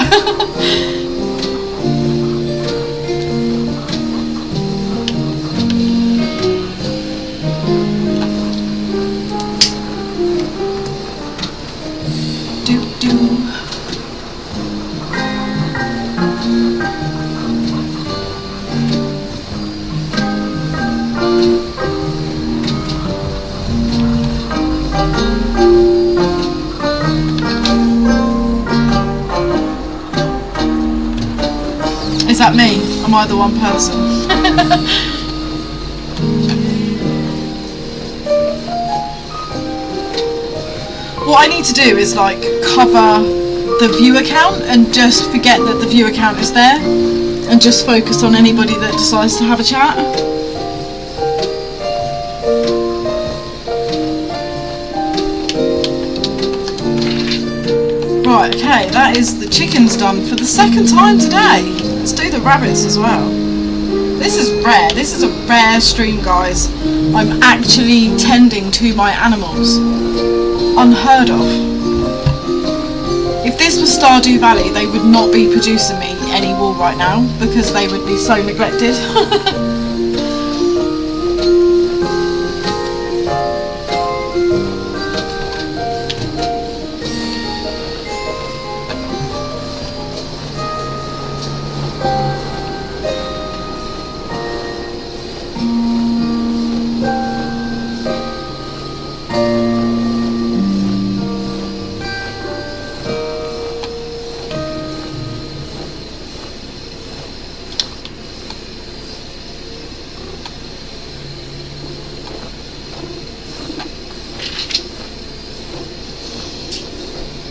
Is that me? Am I the one person? What I need to do is like cover the view account and just forget that the view account is there and just focus on anybody that decides to have a chat. Right, okay, that is the chickens done for the second time today. Let's do the rabbits as well. This is rare. This is a rare stream, guys. I'm actually tending to my animals. Unheard of. If this was Stardew Valley, they would not be producing me any wool right now because they would be so neglected.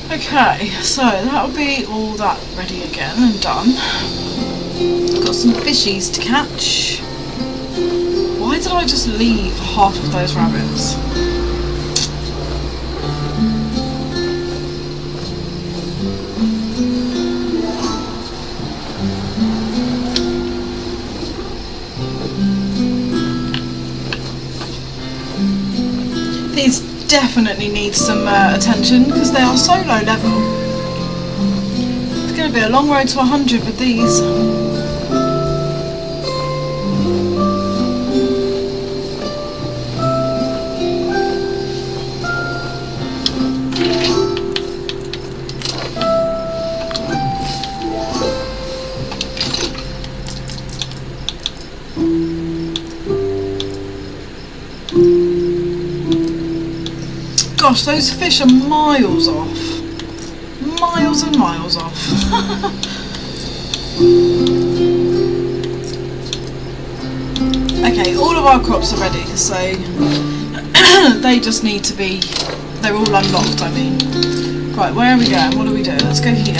Okay, so that'll be all that ready again and done. Got some fishies to catch. Why did I just leave half of those rabbits? These definitely need some attention because they are so low level. It's going to be a long road to 100 with these. Gosh, those fish are miles off. Miles and miles off. our crops are ready, so they just need to be, they're all unlocked, I mean. Right, where are we going? What do we do? Let's go here.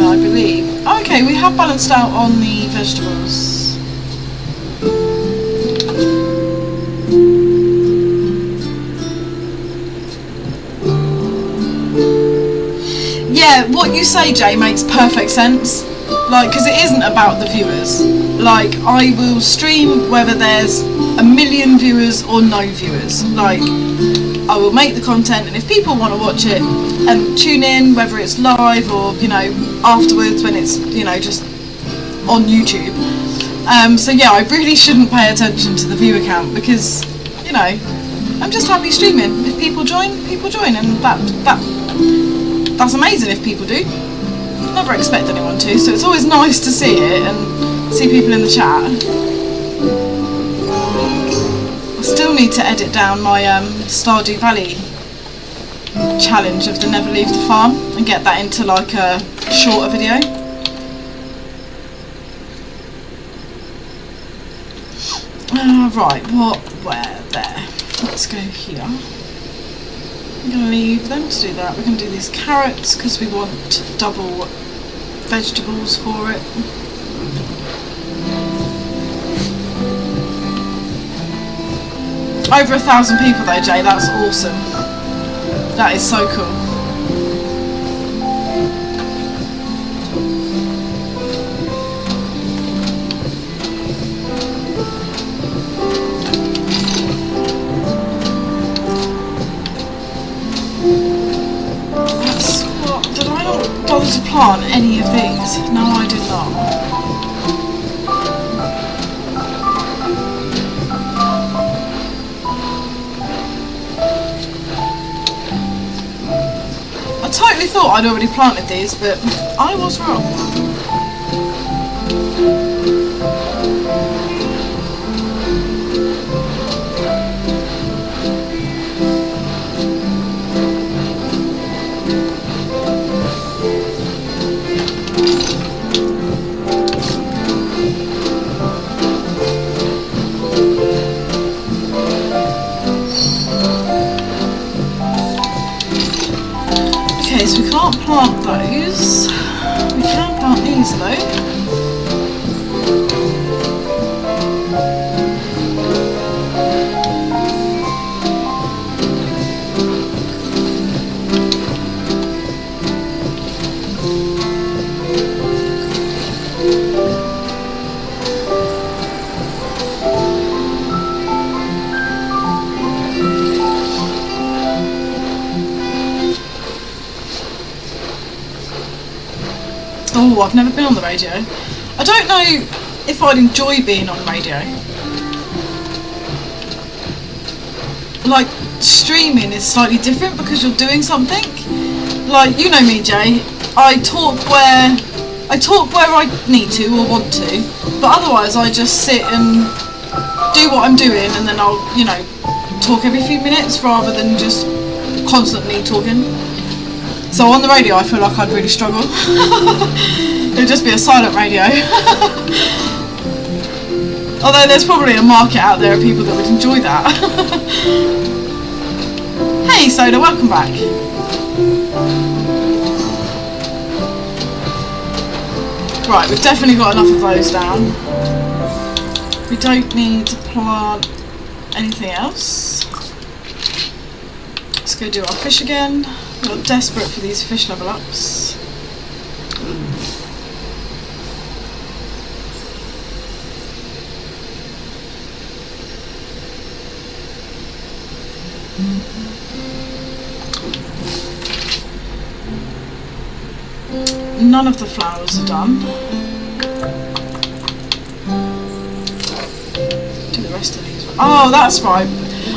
I believe. Okay, we have balanced out on the vegetables. Yeah, what you say, Jay, makes perfect sense. Like, because it isn't about the viewers. Like, I will stream whether there's a million viewers or no viewers. Like, I will make the content, and if people want to watch it and tune in, whether it's live or, you know, afterwards when it's, you know, just on YouTube. So yeah, I really shouldn't pay attention to the viewer count because, you know, I'm just happy streaming. If people join, and that's amazing if people do. Never expect anyone to, so it's always nice to see it and see people in the chat. I still need to edit down my Stardew Valley challenge of the never leave the farm and get that into like a shorter video. Right, where, there. Let's go here. I'm going to leave them to do that. We're going to do these carrots because we want double vegetables for it. Over 1,000 people though, Jay, that's awesome. That is so cool. To plant any of these? No, I did not. I totally thought I'd already planted these, but I was wrong. So we can't plant those. We can plant these though. Oh, I've never been on the radio. I don't know if I'd enjoy being on radio. Like, streaming is slightly different because you're doing something. Like, you know me, Jay. I talk where I need to or want to, but otherwise I just sit and do what I'm doing, and then I'll, you know, talk every few minutes rather than just constantly talking. So on the radio I feel like I'd really struggle. It'd just be a silent radio. Although there's probably a market out there of people that would enjoy that. Hey Soda, welcome back. Right, we've definitely got enough of those down. We don't need to plant anything else. Let's go do our fish again. We're desperate for these fish level ups. None of the flowers are done. Do the rest of these. Oh, that's right.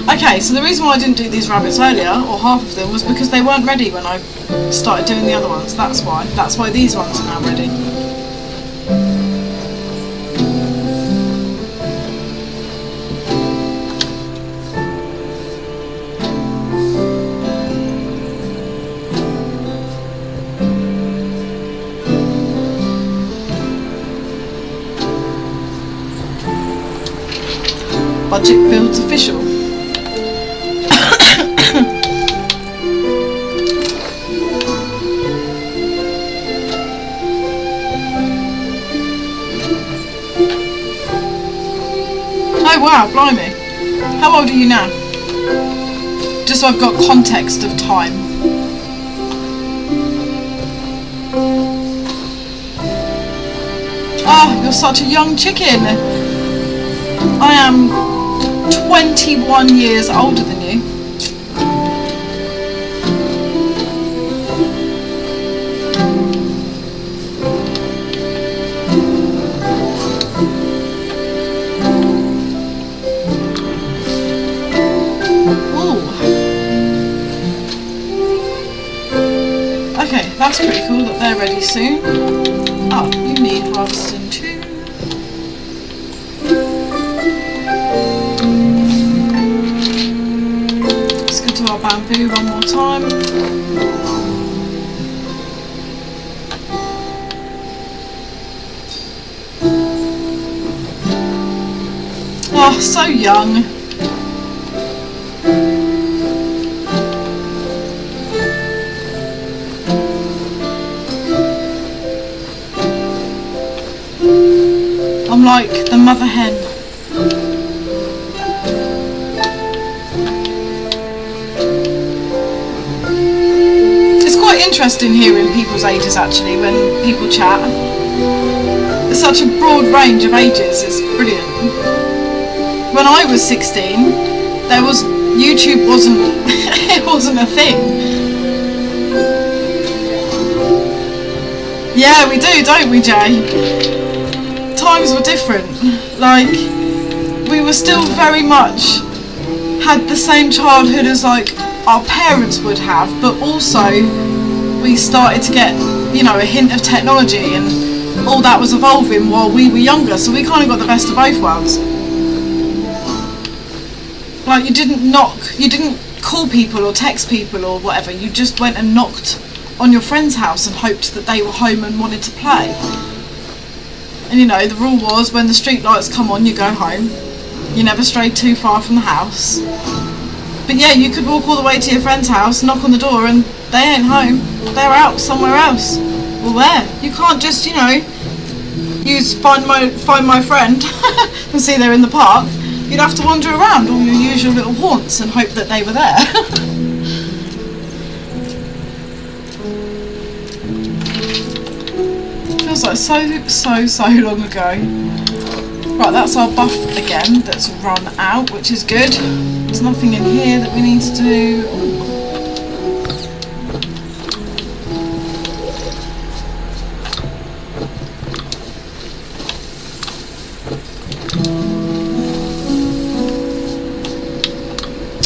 Okay, so the reason why I didn't do these rabbits earlier, or half of them, was because they weren't ready when I started doing the other ones. That's why. That's why these ones are now ready. Budget Builds official. Oh wow, blimey. How old are you now? Just so I've got context of time. Oh, you're such a young chicken. I am 21 years older than you. Okay, that's pretty cool that they're ready soon. Oh, you need harvesting too. Let's go to our bamboo one more time. Oh, so young. I'm like the mother hen. It's quite interesting hearing people's ages actually when people chat. There's such a broad range of ages, it's brilliant. When I was 16, YouTube wasn't it wasn't a thing. Yeah, we do, don't we, Jay? Times were different. Like, we were still very much had the same childhood as like our parents would have, but also we started to get, you know, a hint of technology and all that was evolving while we were younger, so we kind of got the best of both worlds. Like, you didn't call people or text people or whatever, you just went and knocked on your friend's house and hoped that they were home and wanted to play. And you know, the rule was when the street lights come on, you go home. You never strayed too far from the house. But yeah, you could walk all the way to your friend's house, knock on the door, and they ain't home. They're out somewhere else. Well, where? You can't just, you know, use find my friend and see they're in the park. You'd have to wander around all your usual little haunts and hope that they were there. Feels like so long ago. Right, that's our buff again that's run out, which is good. There's nothing in here that we need to do.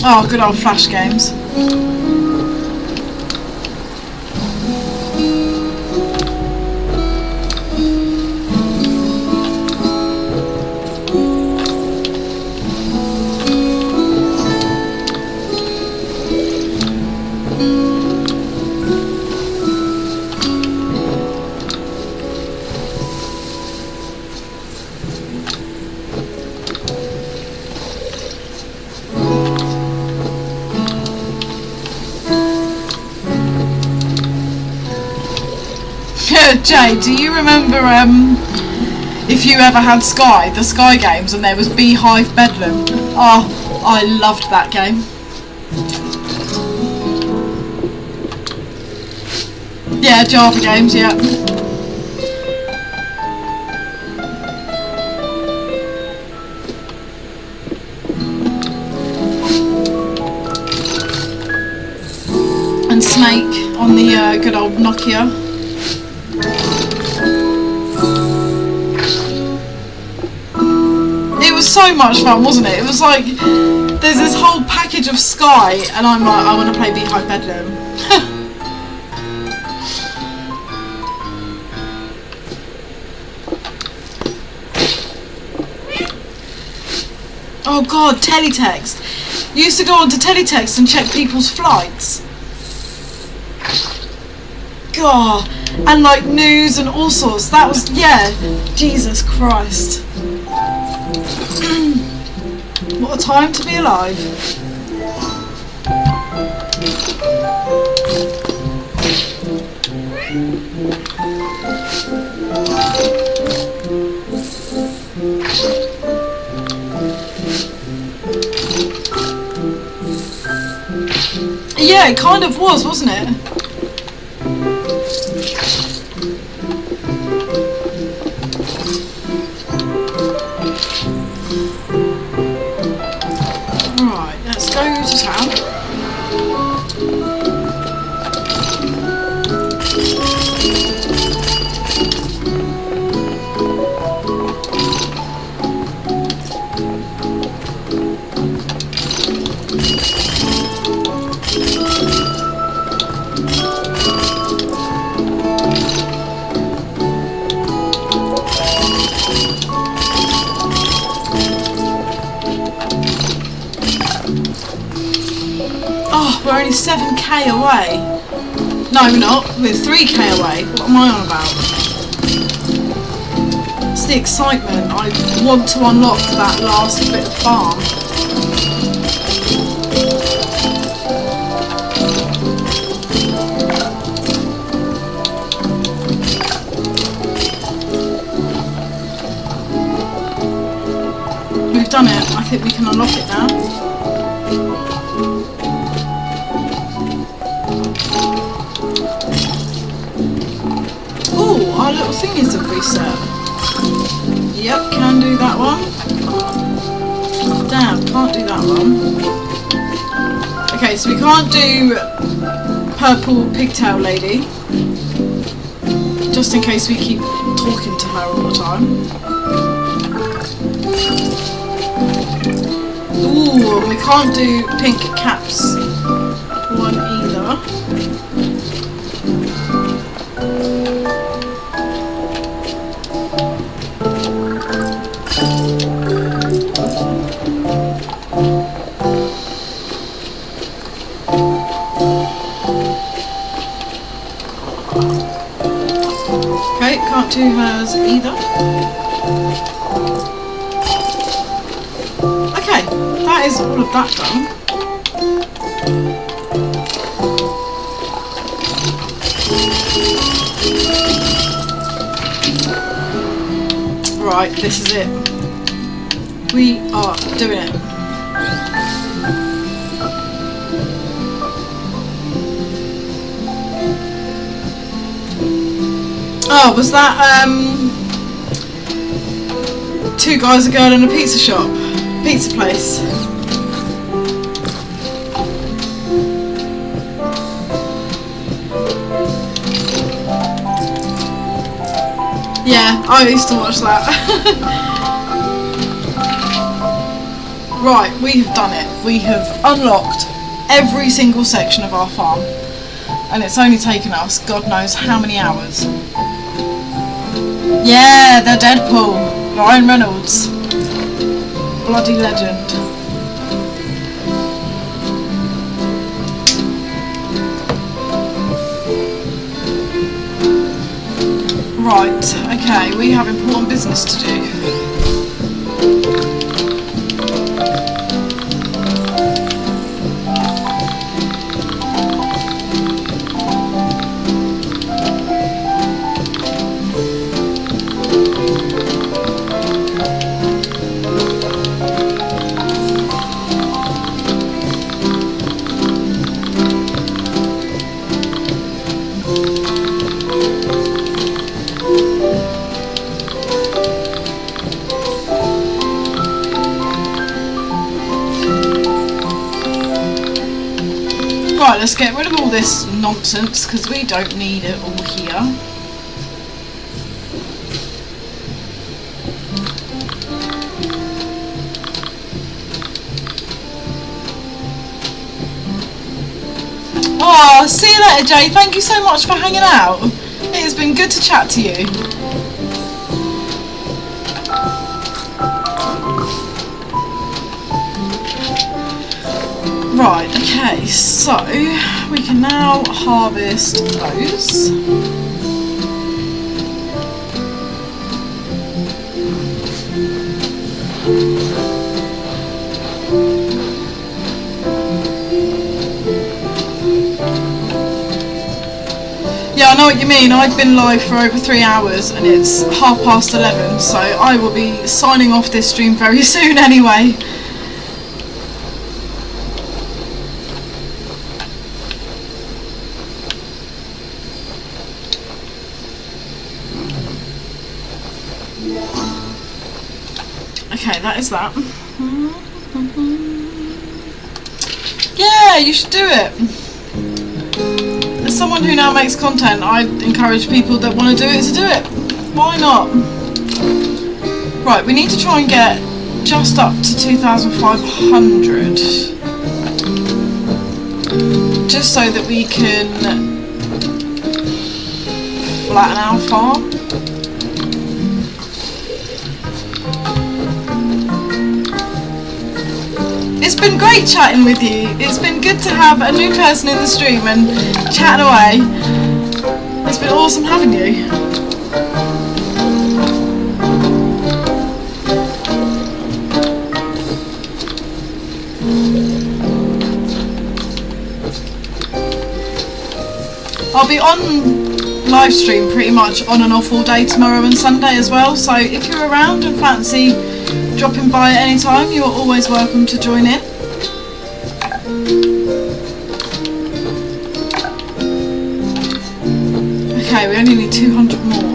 Oh, good old Flash games. Jay, do you remember if you ever had the Sky games, and there was Beehive Bedlam? Oh, I loved that game. Yeah, Java games, yeah. And Snake on the good old Nokia. It was so much fun, wasn't it? It was like, there's this whole package of Sky, and I'm like, I want to play Beehive Bedlam. Oh god, teletext. You used to go on to teletext and check people's flights. God, and like news and all sorts. That was, yeah, Jesus Christ. What What a time to be alive. Yeah, it kind of was, wasn't it? Right, let's go to town. Oh, we're only 7k away. No, we're not. We're 3k away. What am I on about? It's the excitement. I want to unlock that last bit of farm. We've done it. I think we can unlock it now. Our little thingies have reset. Yep, can do that one. Damn, can't do that one. Okay, so we can't do purple pigtail lady. Just in case we keep talking to her all the time. Ooh, and we can't do pink caps one either. Okay, can't do hers either. Okay, that is all of that done. Right, this is it. We are doing it. Oh, was that two guys, a girl in a pizza shop? Pizza place. Yeah, I used to watch that. Right, we have done it. We have unlocked every single section of our farm. And it's only taken us God knows how many hours. Yeah, they're Deadpool. Ryan Reynolds. Bloody legend. Right, okay, we have important business to do. Right, let's get rid of all this nonsense because we don't need it all here. Oh, see you later, Jay. Thank you so much for hanging out. It has been good to chat to you. Right, okay, so we can now harvest those. Yeah, I know what you mean. I've been live for over 3 hours and it's 11:30, so I will be signing off this stream very soon anyway. Okay, that is that. Yeah, you should do it. As someone who now makes content, I encourage people that want to do it to do it. Why not? Right, we need to try and get just up to 2,500. Just so that we can flatten our farm. It's been great chatting with you. It's been good to have a new person in the stream and chatting away. It's been awesome having you. I'll be on live stream pretty much on and off all day tomorrow and Sunday as well, so if you're around and fancy dropping by at any time, you are always welcome to join in. Okay, we only need 200 more.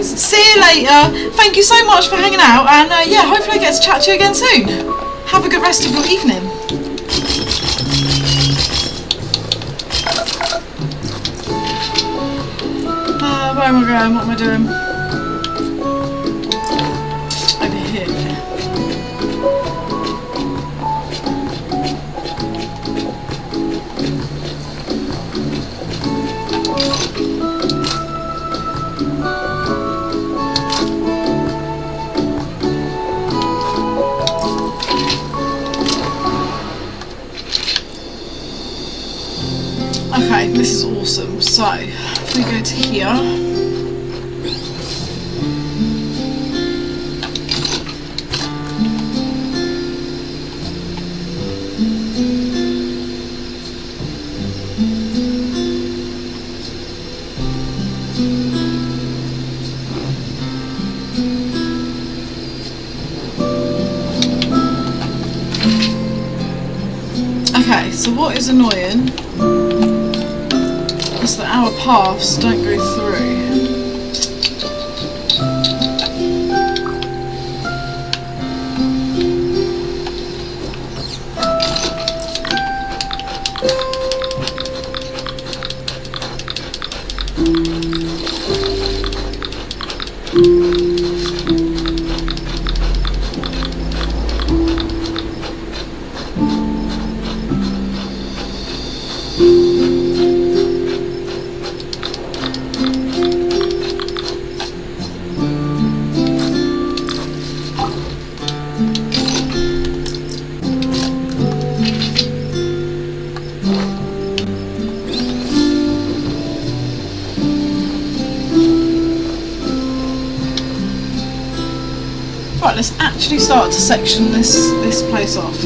See you later. Thank you so much for hanging out, and yeah, hopefully I get to chat to you again soon. Have a good rest of your evening. Where am I going? What am I doing? Over here. Okay, this is awesome. So, if we go to here. Okay, so what is annoying is that our paths don't go through. Right, let's actually start to section this place off.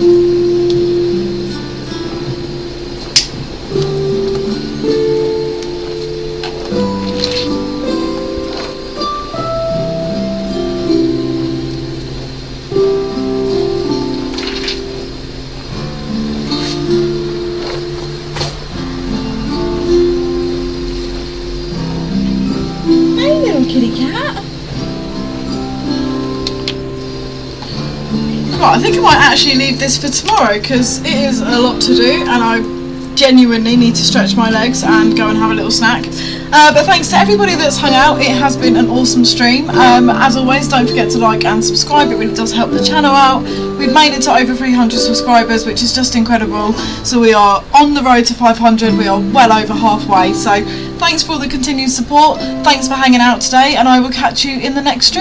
Hey little kitty cat. Right, I think I might actually leave this for tomorrow because it is a lot to do and I genuinely need to stretch my legs and go and have a little snack. But thanks to everybody that's hung out. It has been an awesome stream. As always, don't forget to like and subscribe. It really does help the channel out. We've made it to over 300 subscribers, which is just incredible. So we are on the road to 500. We are well over halfway. So thanks for all the continued support. Thanks for hanging out today, and I will catch you in the next stream.